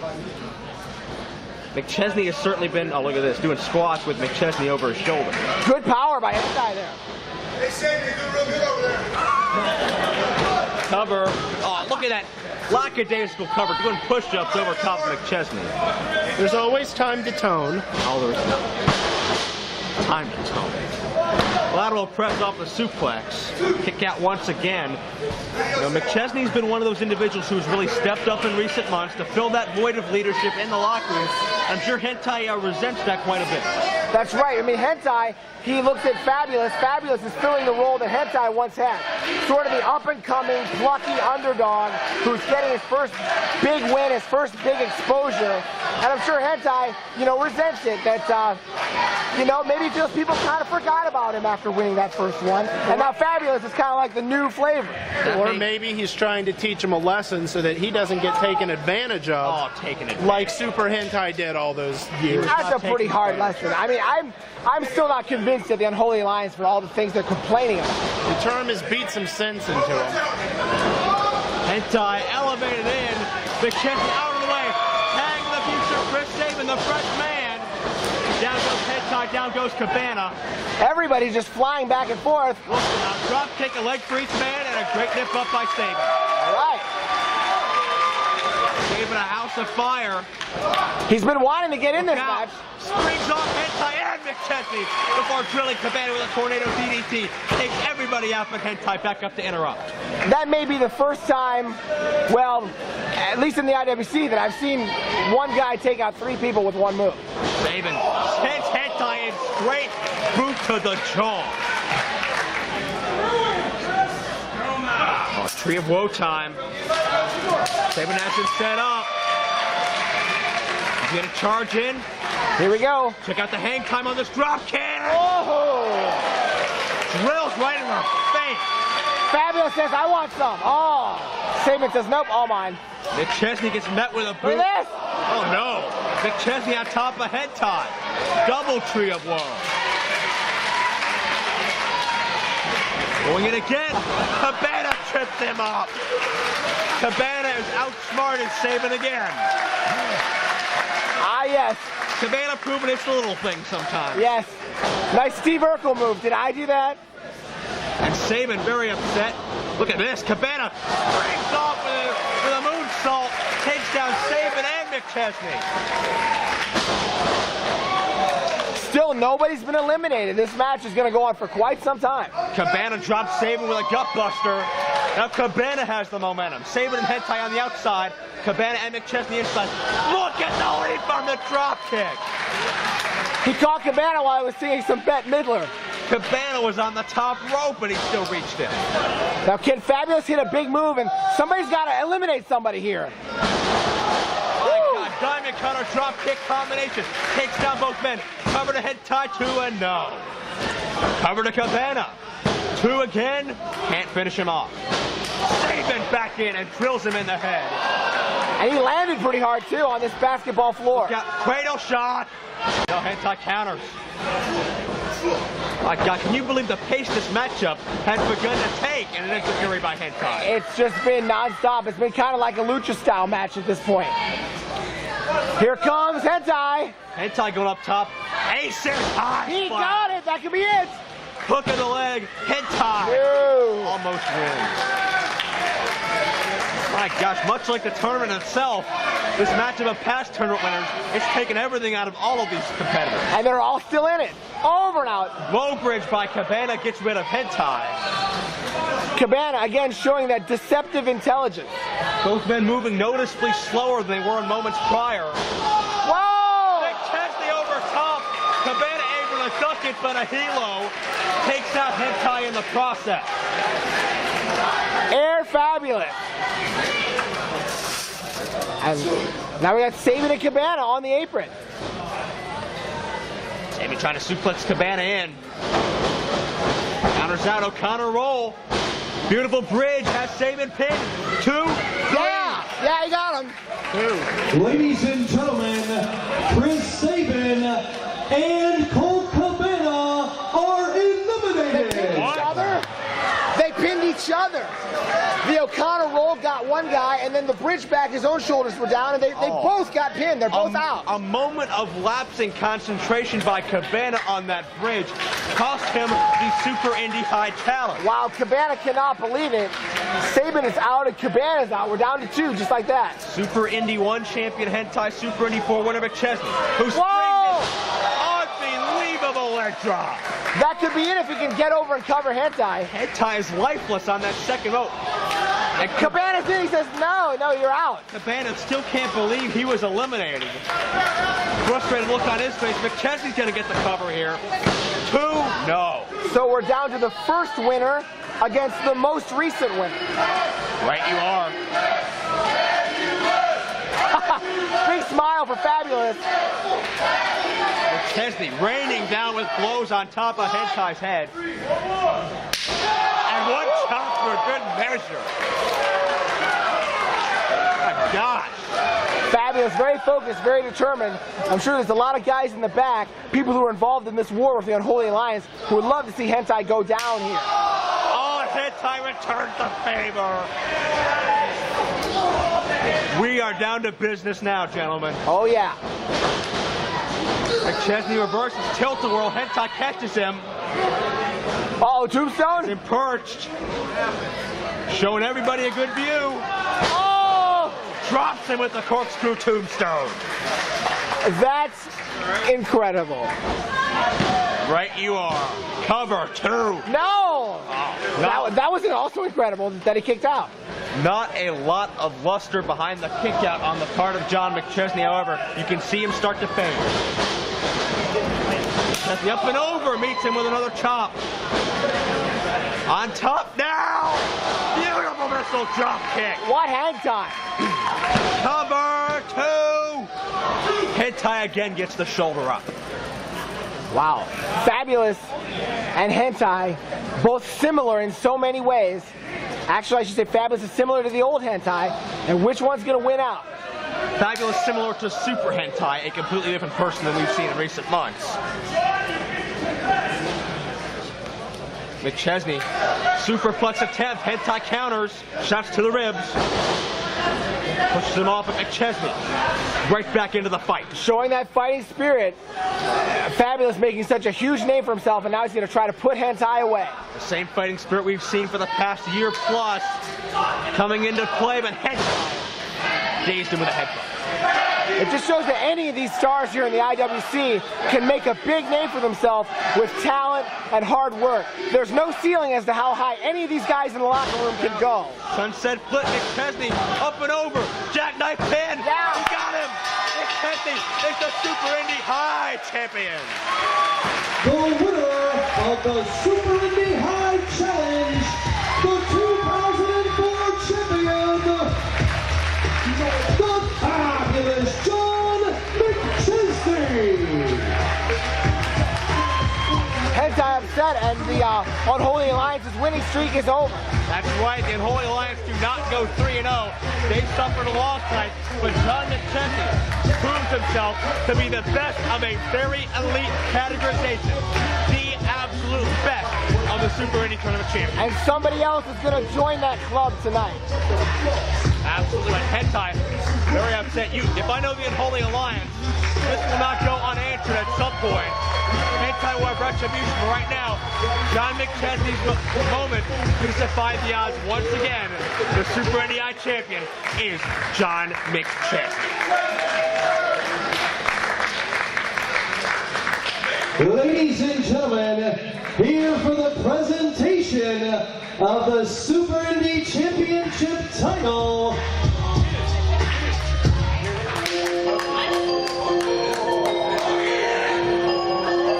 McChesney has certainly been, oh look at this, doing squats with McChesney over his shoulder. Good power by hentai there. Hey, Sam, you're doing real good over there. Cover. Oh, look at that lackadaisical cover, doing push-ups over top of McChesney. There's always time to tone. Oh, there's no time to tone. Lateral press off the suplex. Kick out once again. You know, McChesney's been one of those individuals who's really stepped up in recent months to fill that void of leadership in the locker room. I'm sure hentai resents that quite a bit. That's right. I mean, hentai, he looks at Fabulous. Fabulous is filling the role that hentai once had. Sort of the up-and-coming, plucky underdog who's getting his first big win, his first big exposure. And I'm sure hentai, you know, resents it that, you know, maybe feels people kind of forgot about him after winning that first one. And now Fabulous is kind of like the new flavor. Or maybe he's trying to teach him a lesson so that he doesn't get taken advantage of. Oh, taken advantage. Like Super Hentai did all those years. That's a pretty hard lesson. I mean, I'm still not convinced of the Unholy Alliance for all the things they're complaining about. The term has beat some sense into him. Hentai elevated in. McChesney out of the way. Tag the future. Chris Sabin, the fresh man. Down goes Hentai, down goes Cabana. Everybody's just flying back and forth. Drop kick, a leg for each man, and a great nip up by Sabin. All right. Sabin a house of fire. He's been wanting to get in this Now, match. springs off Hentai and McChesney before drilling Cabana with a tornado DDT. Takes everybody out but Hentai back up to interrupt. That may be the first time, well, at least in the IWC, that I've seen one guy take out 3 people with one move. Sabin sends Hentai in straight boot to the jaw. Oh, Tree of Woe time. Sabin has him set up. He's gonna charge in. Here we go. Check out the hang time on this drop kick. Oh! Drills right in her face. Fabulous says, I want some. Oh! Sabin says, nope, all mine. McChesney gets met with a boot. Look at this! Oh no! McChesney on top of Hentai. Double Tree of Woe. Going in again. Cabana tripped him up. Cabana is outsmarted Sabin again. Ah, yes. Cabana proving it's the little things sometimes. Yes. Nice Steve Urkel move. Did I do that? And Sabin very upset. Look at this. Cabana breaks off with a moonsault. Takes down Sabin and McChesney. Still, nobody's been eliminated. This match is going to go on for quite some time. Cabana drops Sabin with a gutbuster. Now Cabana has the momentum. Sabin and Hentai on the outside. Cabana and McChesney inside. Look at the leap on the drop kick. He caught Cabana while I was seeing some Bette Midler. Cabana was on the top rope, but he still reached it. Now, can Fabulous hit a big move, and somebody's got to eliminate somebody here. My God, diamond cutter drop kick combination. Takes down both men. Cover to Hentai, 2 and no. Cover to Cabana. 2 again. Can't finish him off. Sabin back in and drills him in the head. And he landed pretty hard, too, on this basketball floor. Got cradle shot. No, Hentai counters. My God, can you believe the pace this matchup has begun to take and an interference by Hentai? It's just been nonstop. It's been kind of like a lucha-style match at this point. Here comes Hentai. Hentai going up top. Ace it high. He got it. That could be it. Hook in the leg. Hentai. Ew. Almost wins. My gosh, much like the tournament itself, this matchup of past tournament winners, it's taken everything out of all of these competitors. And they're all still in it. Over and out. Low bridge by Cabana gets rid of Hentai. Cabana, again, showing that deceptive intelligence. Both men moving noticeably slower than they were in moments prior. Whoa! McChesney over top. Cabana able to duck it, but a helo takes out Hentai in the process. Air Fabulous. And now we got Sabin and Cabana on the apron. Sabin trying to suplex Cabana in. Counters out O'Connor roll. Beautiful bridge has Sabin pinned. 2, 3. Yeah. Yeah, he got him. 2. Ladies and gentlemen, Chris Sabin and Colt Cabana are eliminated. Each other? They pinned each other. The O'Connor roll got one guy, and then the Bridgeback, his own shoulders were down, and they both got pinned. They're both out. A moment of lapsing concentration by Cabana on that bridge cost him the Super Indy high challenge. Wow, Cabana cannot believe it. Sabin is out and Cabana's out. We're down to 2, just like that. Super Indy 1 champion Hentai, Super Indy 4 winner McChesney, who springs Whoa! in unbelievable leg drop. That could be it if he can get over and cover Hentai. Hentai is lifeless on that second rope. And Cabana's in, he says, no, you're out. Cabana still can't believe he was eliminated. Frustrated look on his face. McChesney's going to get the cover here. 2, no. So we're down to the first winner against the most recent winner. Right you are. Big smile for Fabulous. McChesney raining down with blows on top of Hentai's head. And one chop for a good measure. My gosh. Fabulous, very focused, very determined. I'm sure there's a lot of guys in the back, people who are involved in this war with the Unholy Alliance, who would love to see Hentai go down here. Oh, Hentai returns the favor. We are down to business now, gentlemen. Oh, yeah. McChesney reverses, tilt-a-whirl. Hentai catches him. Uh-oh, Tombstone? And perched. Showing everybody a good view. Oh! Drops him with the corkscrew tombstone. That's incredible. Right you are. Cover 2. No! No. That was also incredible that he kicked out. Not a lot of luster behind the kick out on the part of John McChesney, however. You can see him start to fade. McChesney up and over, meets him with another chop. On top now! Beautiful missile drop kick. What Hentai? Cover 2! Hentai again gets the shoulder up. Wow. Fabulous and Hentai, both similar in so many ways. Actually, I should say Fabulous is similar to the old Hentai, and which one's going to win out? Fabulous similar to Super Hentai, a completely different person than we've seen in recent months. McChesney, superplex attempt, Hentai counters, shots to the ribs. Pushes him off at McChesney. Right back into the fight. Showing that fighting spirit. Fabulous making such a huge name for himself, and now he's going to try to put Hentai away. The same fighting spirit we've seen for the past year plus coming into play, but Hentai dazed him with a headbutt. It just shows that any of these stars here in the IWC can make a big name for themselves with talent and hard work. There's no ceiling as to how high any of these guys in the locker room can go. Sunset flip, McChesney up and over, jackknife pin, Yeah. He got him! McChesney is the Super Indy High champion! The winner of the Super Indy High Challenge, the 2004 champion, the fabulous John McChesney. Hentai upset, and the Unholy Alliance's winning streak is over. That's right, the Unholy Alliance do not go 3-0. They suffered a loss tonight, but John McChesney proves himself to be the best of a very elite categorization. The absolute best of the Super Indy Tournament champion. And somebody else is going to join that club tonight. Absolutely right. Hentai, very upset. If I know the Unholy Alliance, this will not go unanswered at some point. Hentai will have retribution, but right now, John McChesney's moment to defy the odds once again. The Super Indy champion is John McChesney. Ladies and gentlemen, here for the presentation of the Super Indy Championship title,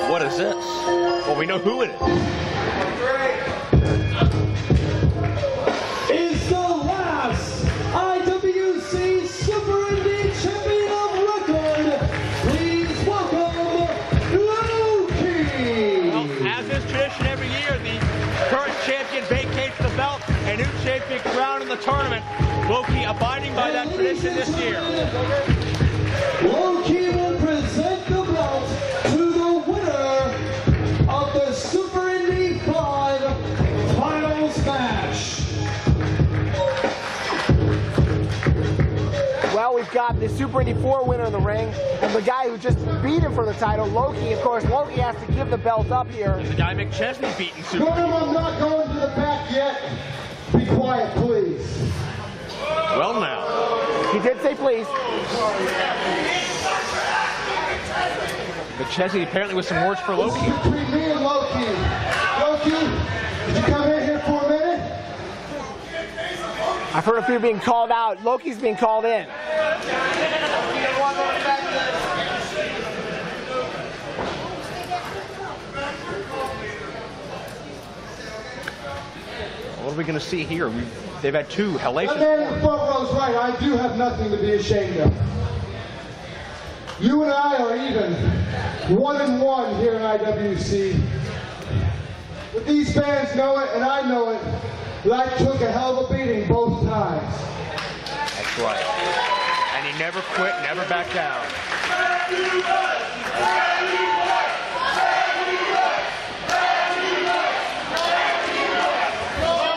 What is this? Well, we know who it is. is the last IWC Super Indy Champion of Record. Please welcome Loki. Well, as is tradition every year, the current champion vacates the belt, a new champion crowned in the tournament. Low-key abiding by that tradition this year. Low-key will present the belt to the winner of the Super Indy 5 Finals match. Well, we've got the Super Indy 4 winner in the ring, and the guy who just beat him for the title, Low-key. Of course, Low-key has to give the belt up here. The guy McChesney beating Super Indy. I'm not going to the back yet. Be quiet, please. Well, now. He did say please. McChesney apparently with some words for Low-key. This is between me and Low-key. Low-key, did you come in here for a minute? I've heard a few being called out. Low-key's being called in. What are we going to see here? They've had two hellacious That man in the front row's right. I do have nothing to be ashamed of. You and I are even 1-1 here in IWC. But these fans know it, and I know it, that I took a hell of a beating both times. That's right. And he never quit, never backed down.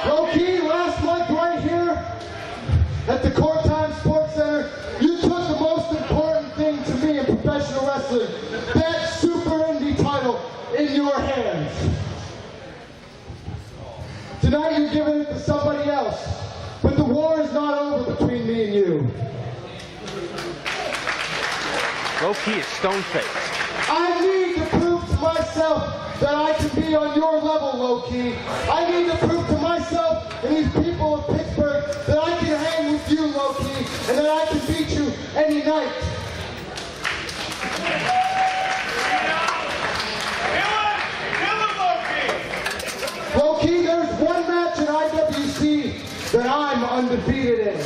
Low-key, last month right here at the Court Time Sports Center, you took the most important thing to me in professional wrestling, that Super Indy title in your hands. Tonight you're giving it to somebody else, but the war is not over between me and you. Low-key is stone-faced. I need to prove to myself that I can be on your level, Low-key. I need to prove to myself and these people of Pittsburgh that I can hang with you, Low-key, and that I can beat you any night. Low-key, there's one match in IWC that I'm undefeated in.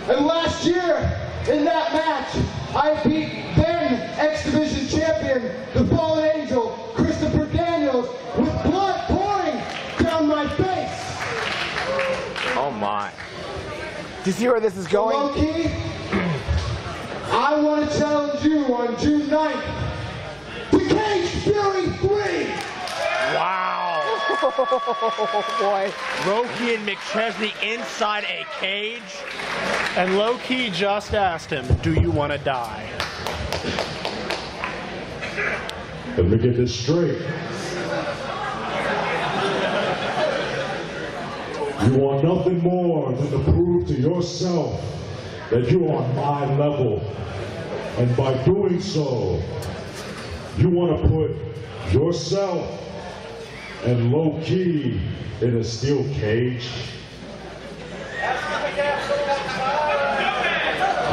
And last year, in that match, I beat then X-Division champion, the Fallen Angel, Christopher Daniels, with blood pouring down my face. Oh my. Do you see where this is going? Low-key, I want to challenge you on June 9th to Cage Fury 3. Wow. Boy. Low-key and McChesney inside a cage. And Low-key just asked him, do you want to die? Let me get this straight. You want nothing more than to prove to yourself that you're on my level. And by doing so, you want to put yourself and Low-key in a steel cage.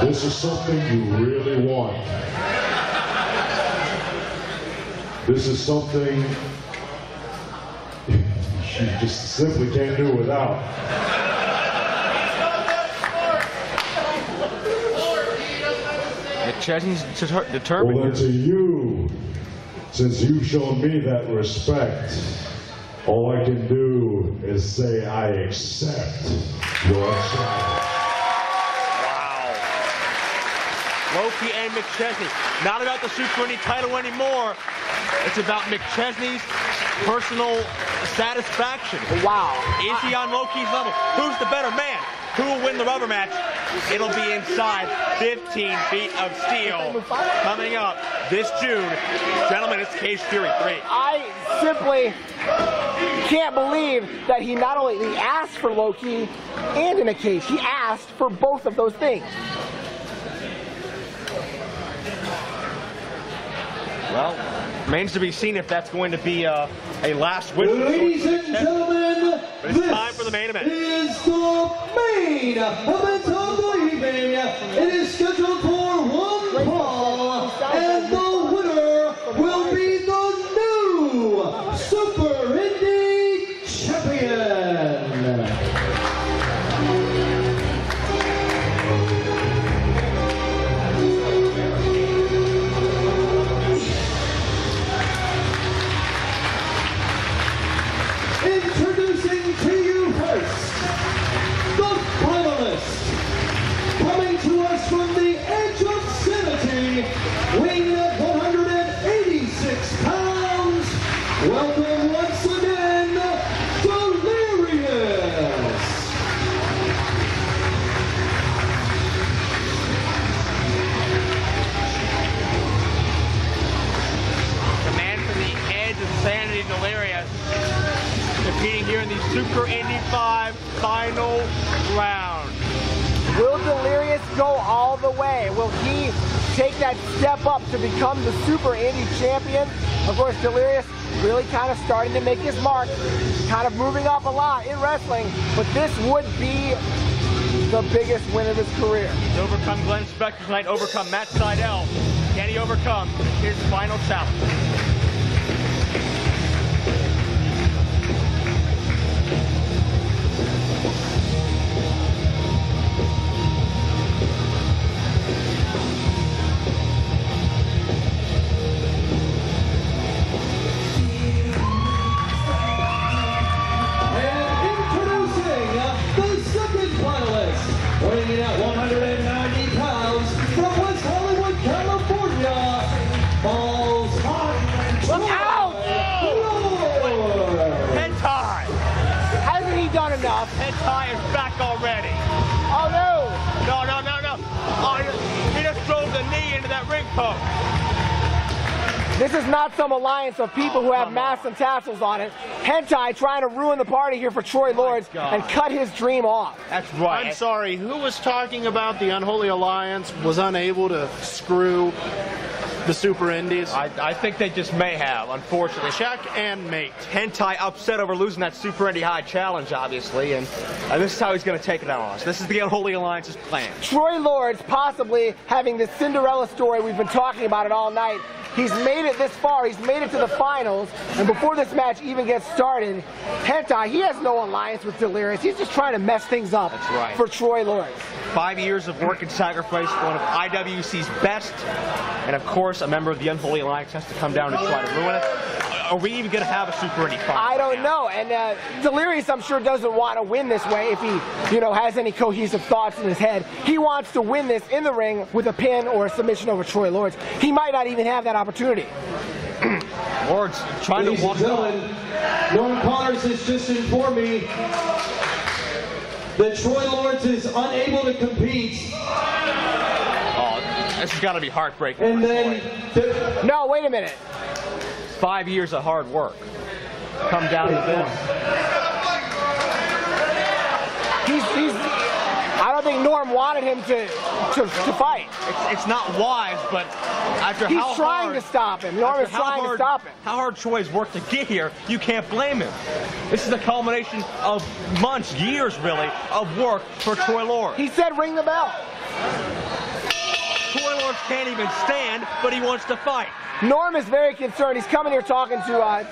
This is something you really want. This is something you just simply can't do without. McChesney's determined. Well, then to you, since you've shown me that respect, all I can do is say I accept your challenge. Low-key and McChesney. Not about the Super Indy title anymore. It's about McChesney's personal satisfaction. Wow. Is he on Low-key's level? Who's the better man? Who will win the rubber match? It'll be inside 15 feet of steel. Coming up this June. Gentlemen, it's Cage Fury 3. I simply can't believe that he not only asked for Low-key and in a cage, he asked for both of those things. Well, remains to be seen if that's going to be a last win. Ladies and gentlemen, But it's time for the main event. Is the main event of the evening. It is scheduled for one fall, and the winner will be the new Super Indy champion. Introducing to you welcome once again, Delirious. The man from the edge of sanity, Delirious, competing here in the Super Indy 5 final round. Will Delirious go all the way? Will he take that step up to become the Super Indy champion? Of course, Delirious really kind of starting to make his mark, kind of moving up a lot in wrestling, but this would be the biggest win of his career. He's overcome Glenn Spectre tonight, overcome Matt Sydal. Can he overcome his final challenge? Weighing at 190 pounds from West Hollywood, California, Balls Hot. Look out! Hentai! Hasn't he done enough? Hentai is back already. Oh no! No. Oh, he just drove the knee into that ring post. This is not some alliance of people who have masks and tassels on it. Hentai trying to ruin the party here for Troy Lords and cut his dream off. That's right. I'm sorry, who was talking about the Unholy Alliance was unable to screw the Super Indies? I think they just may have, unfortunately. Check and mate. Hentai upset over losing that Super Indy High challenge, obviously, and this is how he's going to take it out on us. This is the Unholy Alliance's plan. Troy Lords possibly having this Cinderella story, we've been talking about it all night. He's made it this far, he's made it to the finals, and before this match even gets started, Hentai, he has no alliance with Delirious. He's just trying to mess things up for Troy Lords. 5 years of work and sacrifice, one of IWC's best, and of course, a member of the Unholy Alliance has to come down and try to ruin it. Are we even going to have a Super Indy final? I don't know, and Delirious, I'm sure, doesn't want to win this way if he, has any cohesive thoughts in his head. He wants to win this in the ring with a pin or a submission over Troy Lords. He might not even have that opportunity. Lords trying to walk on. Norm Connors has just informed me that Troy Lords is unable to compete. Oh, this has got to be heartbreaking. And then... No, wait a minute. 5 years of hard work. Come down to this. I don't think Norm wanted him to fight. It's not wise, but after he's trying to stop him. Norm is trying to stop him. How hard Troy's worked to get here, you can't blame him. This is the culmination of months, years really, of work for Troy Lords. He said ring the bell. Troy Lords can't even stand, but he wants to fight. Norm is very concerned. He's coming here talking to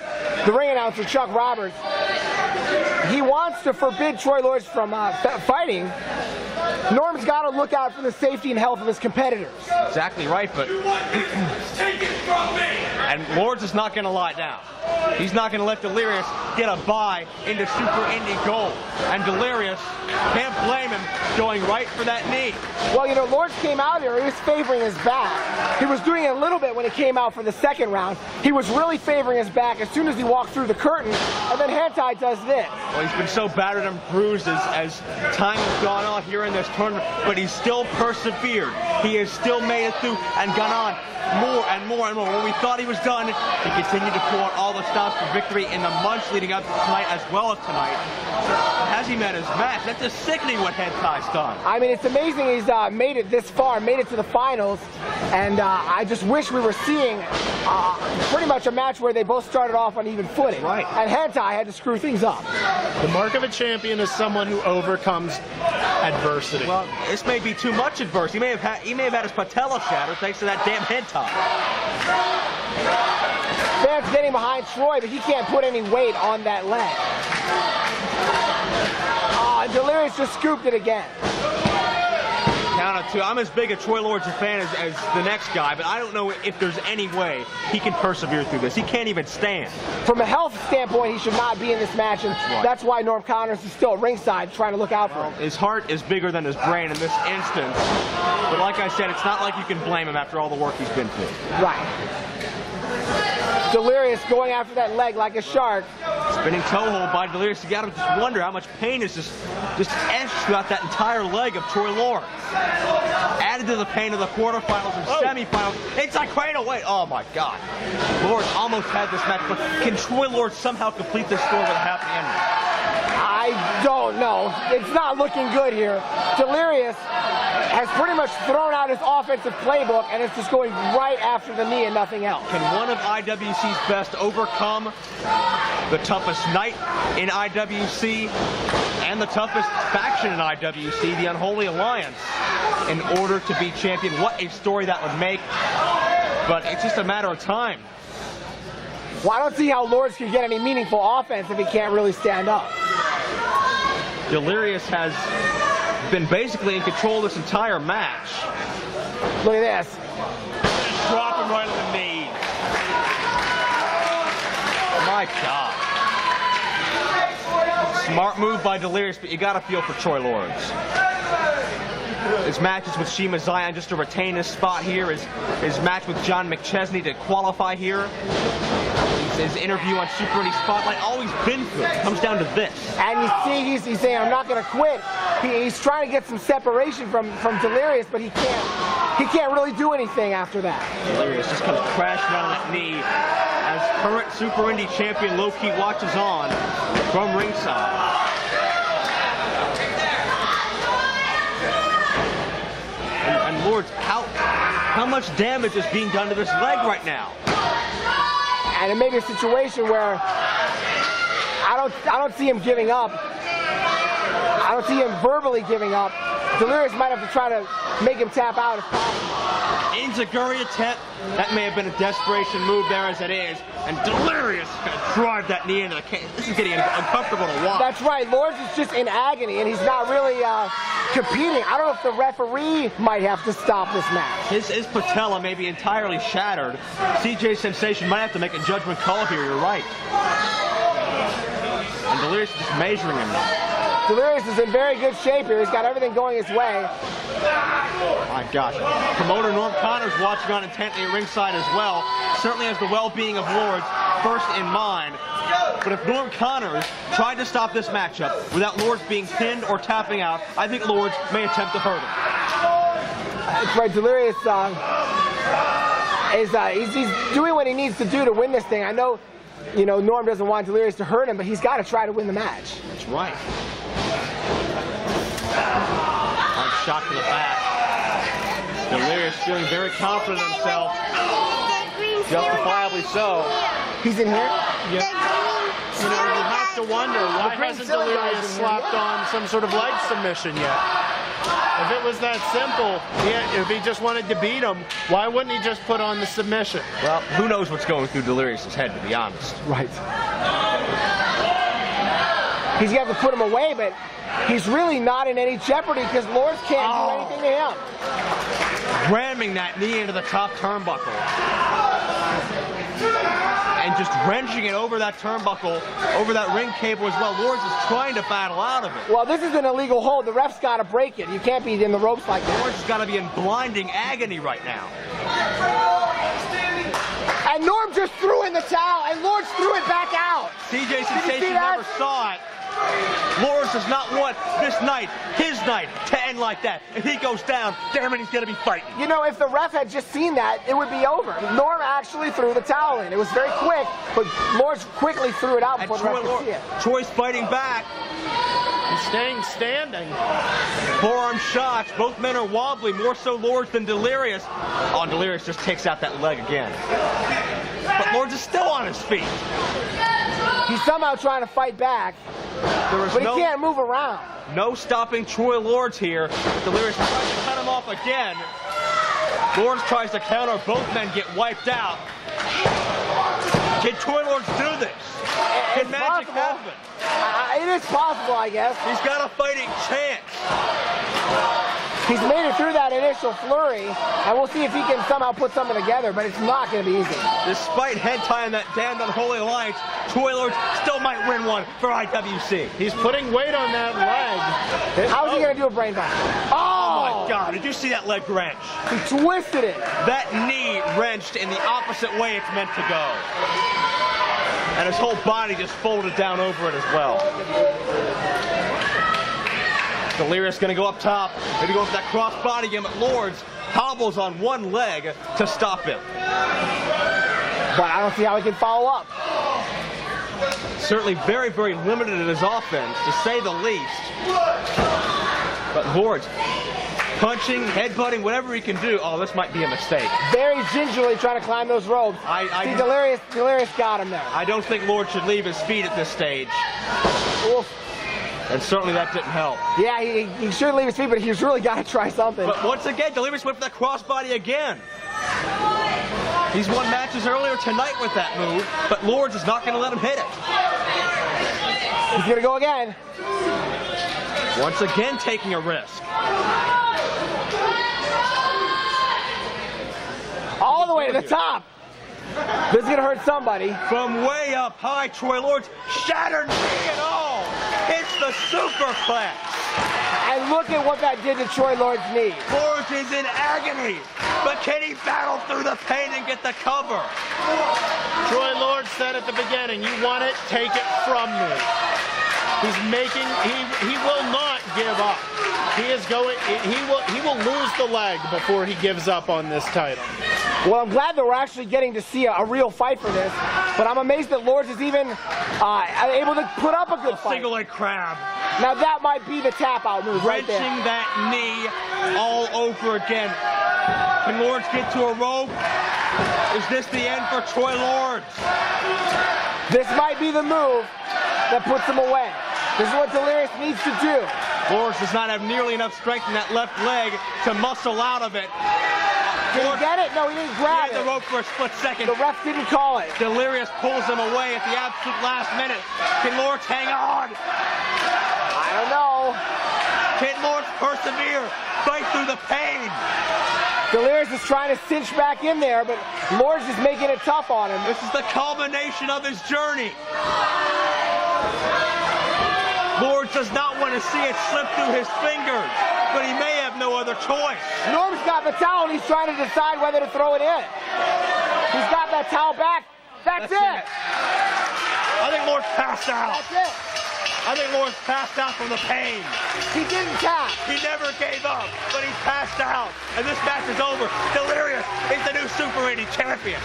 the ring announcer, Chuck Roberts. He wants to forbid Troy Lords from fighting. Norm's got to look out for the safety and health of his competitors. Exactly right, but... Take it from me! And Lords is not going to lie down. He's not going to let Delirious get a bye into Super Indy Gold. And Delirious, can't blame him, going right for that knee. Well, Lords came out here, he was favoring his back. He was doing it a little bit when he came out for the second round. He was really favoring his back as soon as he walked through the curtain, and then Hentai does this. Well, he's been so battered and bruised as time has gone on here in this tournament, but he's still persevered. He has still made it through and gone on more and more and more. When we thought he was done, he continued to pull out all the stops for victory in the months leading up to tonight as well as tonight. Has he met his match? That's just sickening what Hentai's done. I mean, it's amazing he's made it this far, made it to the finals, and I just wish we were seeing pretty much a match where they both started off on even footing. Right. And Hentai had to screw things up. The mark of a champion is someone who overcomes adversity. Well, this may be too much adversity. He may have had his patella shattered thanks to that damn Hentai. Fans getting behind Troy, but he can't put any weight on that leg. Delirious just scooped it again. Count of two. I'm as big a Troy Lords fan as the next guy, but I don't know if there's any way he can persevere through this. He can't even stand. From a health standpoint, he should not be in this match, and that's why Norm Connors is still at ringside trying to look out for him. His heart is bigger than his brain in this instance, but like I said, it's not like you can blame him after all the work he's been through. Right. Delirious going after that leg like a shark. Spinning toe hold by Delirious. You gotta just wonder how much pain is just etched throughout that entire leg of Troy Lawrence. Added to the pain of the quarterfinals and semifinals. It's a cradle. Wait, oh my God. Lawrence almost had this match, but can Troy Lawrence somehow complete this story with a happy ending? I don't know. It's not looking good here. Delirious has pretty much thrown out his offensive playbook and is just going right after the knee and nothing else. Can one of IWC's best overcome the toughest night in IWC and the toughest faction in IWC, the Unholy Alliance, in order to be champion? What a story that would make, but it's just a matter of time. Well, I don't see how Lawrence can get any meaningful offense if he can't really stand up. Delirious has been basically in control this entire match. Look at this. Just drop him right on the knee. My God. Smart move by Delirious, but you got to feel for Troy Lawrence. His matches with Shiima Xion just to retain his spot here. His match with John McChesney to qualify here. His interview on Super Indy Spotlight, all he's been through. It comes down to this. And you see, he's saying, I'm not going to quit. He's trying to get some separation from Delirious, but he can't really do anything after that. Delirious just comes crashing on that knee as current Super Indy champion Low-Key watches on from ringside. And Lawrence, how much damage is being done to this leg right now? And it may be a situation where I don't see him giving up. I don't see him verbally giving up. Delirious might have to try to make him tap out if possible. Enziguri attempt. That may have been a desperation move there as it is. And Delirious is going to drive that knee into the cage. This is getting uncomfortable to watch. That's right. Lawrence is just in agony, and he's not really competing. I don't know if the referee might have to stop this match. His patella may be entirely shattered. CJ Sensation might have to make a judgment call here. You're right. And Delirious is just measuring him. Delirious is in very good shape here. He's got everything going his way. My gosh. Promoter Norm Connors watching on intently at ringside as well. Certainly has the well-being of Lawrence first in mind. But if Norm Connors tried to stop this matchup without Lawrence being pinned or tapping out, I think Lawrence may attempt to hurt him. That's right. Delirious he's doing what he needs to do to win this thing. I know, Norm doesn't want Delirious to hurt him, but he's got to try to win the match. That's right. Hard shot to the back. Delirious feeling very confident in himself. Justifiably so. He's in here? Yeah. You have to wonder, why hasn't Delirious slapped on some sort of leg submission yet? If it was that simple, if he just wanted to beat him, why wouldn't he just put on the submission? Well, who knows what's going through Delirious' head, to be honest. Right. He's got to put him away, but he's really not in any jeopardy because Lawrence can't do anything to him. Ramming that knee into the top turnbuckle. And just wrenching it over that turnbuckle, over that ring cable as well. Lawrence is trying to battle out of it. Well, this is an illegal hold. The ref's got to break it. You can't be in the ropes like that. Lawrence has got to be in blinding agony right now. And Norm just threw in the towel, and Lawrence threw it back out. CJ Sensation never saw it. Lawrence does not want this night, his night, to end like that. If he goes down, damn it, he's going to be fighting. If the ref had just seen that, it would be over. Norm actually threw the towel in. It was very quick, but Lawrence quickly threw it out before the ref could see it. Troy's fighting back. He's staying standing. Forearm shots. Both men are wobbly, more so Lawrence than Delirious. Oh, Delirious just takes out that leg again. But Lawrence is still on his feet. He's somehow trying to fight back, but he can't move around. No stopping Troy Lawrence here. Delirious tries to cut him off again. Lawrence tries to counter. Both men get wiped out. Can Troy Lawrence do this? Can magic happen? It is possible, I guess. He's got a fighting chance. He's made it through that initial flurry, and we'll see if he can somehow put something together, but it's not going to be easy. Despite head tie on that damned Unholy Alliance, Troy Lawrence still might win one for IWC. He's putting weight on that leg. How's he going to do a brain buster? Oh my my God, did you see that leg wrench? He twisted it. That knee wrenched in the opposite way it's meant to go. And his whole body just folded down over it as well. Delirious gonna go up top, maybe go for that cross-body again, but Lords hobbles on one leg to stop him. But I don't see how he can follow up. Certainly very, very limited in his offense, to say the least. But Lords, punching, headbutting, whatever he can do. Oh, this might be a mistake. Very gingerly trying to climb those ropes. See, Delirious got him there. I don't think Lord should leave his feet at this stage. Oof. And certainly that didn't help. Yeah, he should leave his feet, but he's really got to try something. But once again, Delirious went for that crossbody again. He's won matches earlier tonight with that move, but Lords is not going to let him hit it. He's going to go again. Once again, taking a risk. All the way to the top. This is going to hurt somebody. From way up high, Troy Lords, shattered knee and all, hits the superplex. And look at what that did to Troy Lord's knee. Lords is in agony, but can he battle through the pain and get the cover? Troy Lord said at the beginning, you want it, take it from me. He's making, he will not give up. He is going, he will lose the leg before he gives up on this title. Well, I'm glad that we're actually getting to see a real fight for this, but I'm amazed that Lords is even able to put up a good fight. Single leg crab. Now that might be the tap out move right there. Wrenching that knee all over again. Can Lords get to a rope? Is this the end for Troy Lords? This might be the move that puts him away. This is what Delirious needs to do. Lords does not have nearly enough strength in that left leg to muscle out of it. Did he get it? No, he didn't grab it. He had the rope for a split second. The ref didn't call it. Delirious pulls him away at the absolute last minute. Can Lords hang on? I don't know. Can Lords persevere? Fight through the pain. Delirious is trying to cinch back in there, but Lords is making it tough on him. This is the culmination of his journey. Lords does not want to see it slip through his fingers, but he may have no other choice. Norm's got the towel and he's trying to decide whether to throw it in. He's got that towel back. That's it. I think Lords passed out. That's it. I think Lords passed out from the pain. He didn't tap. He never gave up, but he's passed out. And this match is over. Delirious is the new Super Indy champion.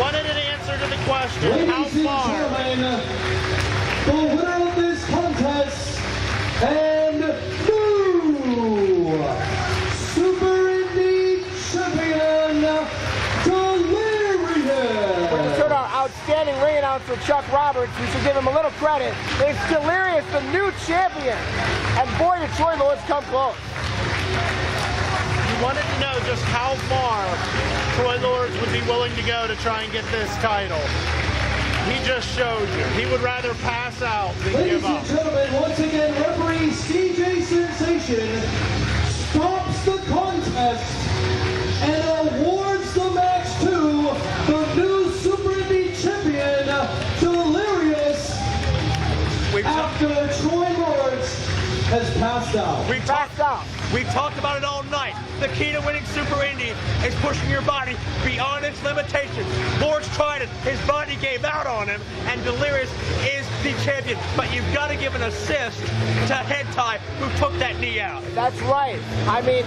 Wanted an answer to the question, how Ladies far? and gentlemen, the winner of this contest and new Super Indy champion, Delirious. When you heard our outstanding ring announcer, Chuck Roberts, we should give him a little credit. It's Delirious, the new champion. And boy, did Troy Lords come close. You wanted to know just how far Troy Lords would be willing to go to try and get this title. He just showed you. He would rather pass out than give up. Ladies and gentlemen, once again, referee CJ Sensation stops the contest and awards the match to the new Super Indy champion, Delirious, after Troy Lords has passed out. We've talked about it all night. The key to winning Super Indy is pushing your body beyond its limitations. Lords tried it. His body gave out on him, and Delirious is the champion. But you've got to give an assist to Hentai, who took that knee out. That's right. I mean,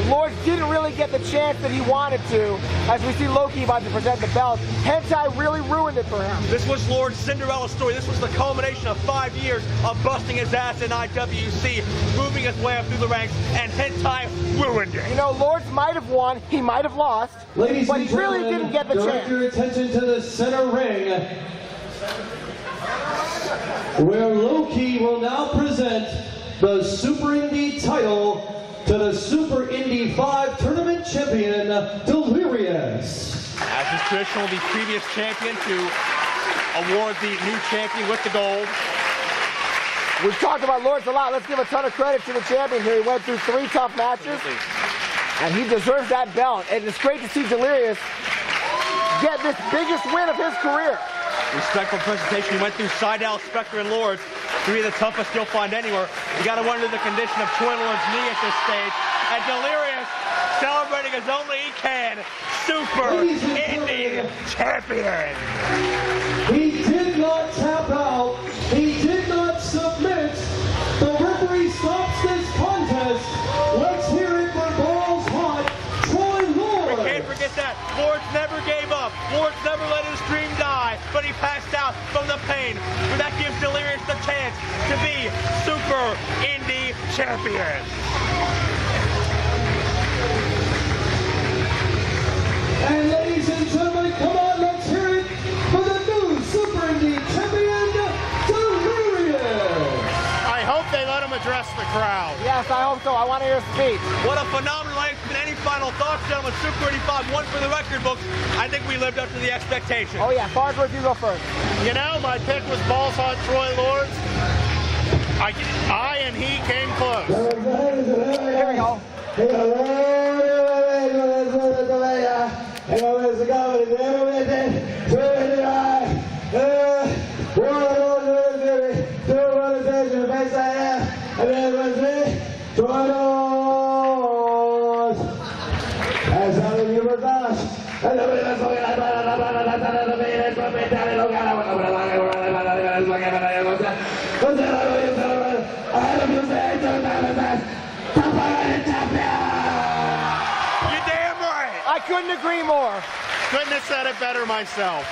Lords didn't really get the chance that he wanted to. As we see Loki about to present the belt, Hentai really ruined it for him. This was Lord's Cinderella story. This was the culmination of 5 years of busting his ass in IWC, moving his way up through the ranks, and Hentai ruined it. You know, Lords might have won, he might have lost, Ladies but and he really gentlemen, didn't get the direct chance. your attention to the center ring, where Loki will now present the Super Indy title to the Super Indy 5 tournament champion, Delirious. As is traditional, the previous champion to award the new champion with the gold. We've talked about Lords a lot. Let's give a ton of credit to the champion here. He went through 3 tough matches, and he deserves that belt. And it's great to see Delirious get this biggest win of his career. Respectful presentation. He went through Sydal, Spectre, and Lords. Three of the toughest you'll find anywhere. You got to wonder the condition of Troy Lord's knee at this stage. And Delirious celebrating as only he can. Super Indy champion. He did not tap out. He did not submit. The referee stops this contest. Let's hear it for balls hot. Troy Lord. We can't forget that. Lords never gave up. Lords never let his dream die, but he passed out from the pain. But that gives Delirious the chance to be Super Indy champion. And ladies and gentlemen, come on, let's hear it for the new Super Indy champion, Delirious. I hope they let him address the crowd. Yes, I hope so. I want to hear a speech. What a phenomenal exhibition. Any final thoughts, gentlemen? Super Indy 5 won for the record books. I think we lived up to the expectation. Oh yeah, Farnsworth, you go first. You know, my pick was balls on Troy Lords. I and he came close. Here we go. I couldn't agree more. Couldn't have said it better myself.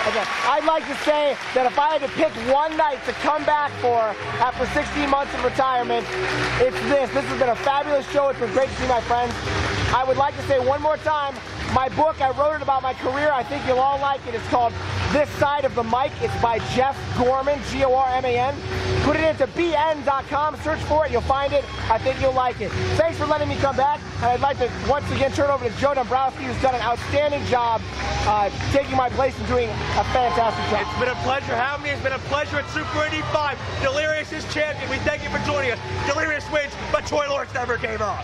Okay. I'd like to say that if I had to pick one night to come back for after 16 months of retirement, it's this. This has been a fabulous show. It's been great to see my friends. I would like to say one more time, my book, I wrote it about my career. I think you'll all like it. It's called This Side of the Mic. It's by Jeff Gorman, Gorman. Put it into bn.com, search for it, you'll find it. I think you'll like it. Thanks for letting me come back, and I'd like to once again turn over to Joe Dombrowski, who's done an outstanding job taking my place and doing a fantastic job. It's been a pleasure having me. It's been a pleasure at Super Indy 5. Delirious is champion. We thank you for joining us. Delirious wins, but Troy Lords never gave up.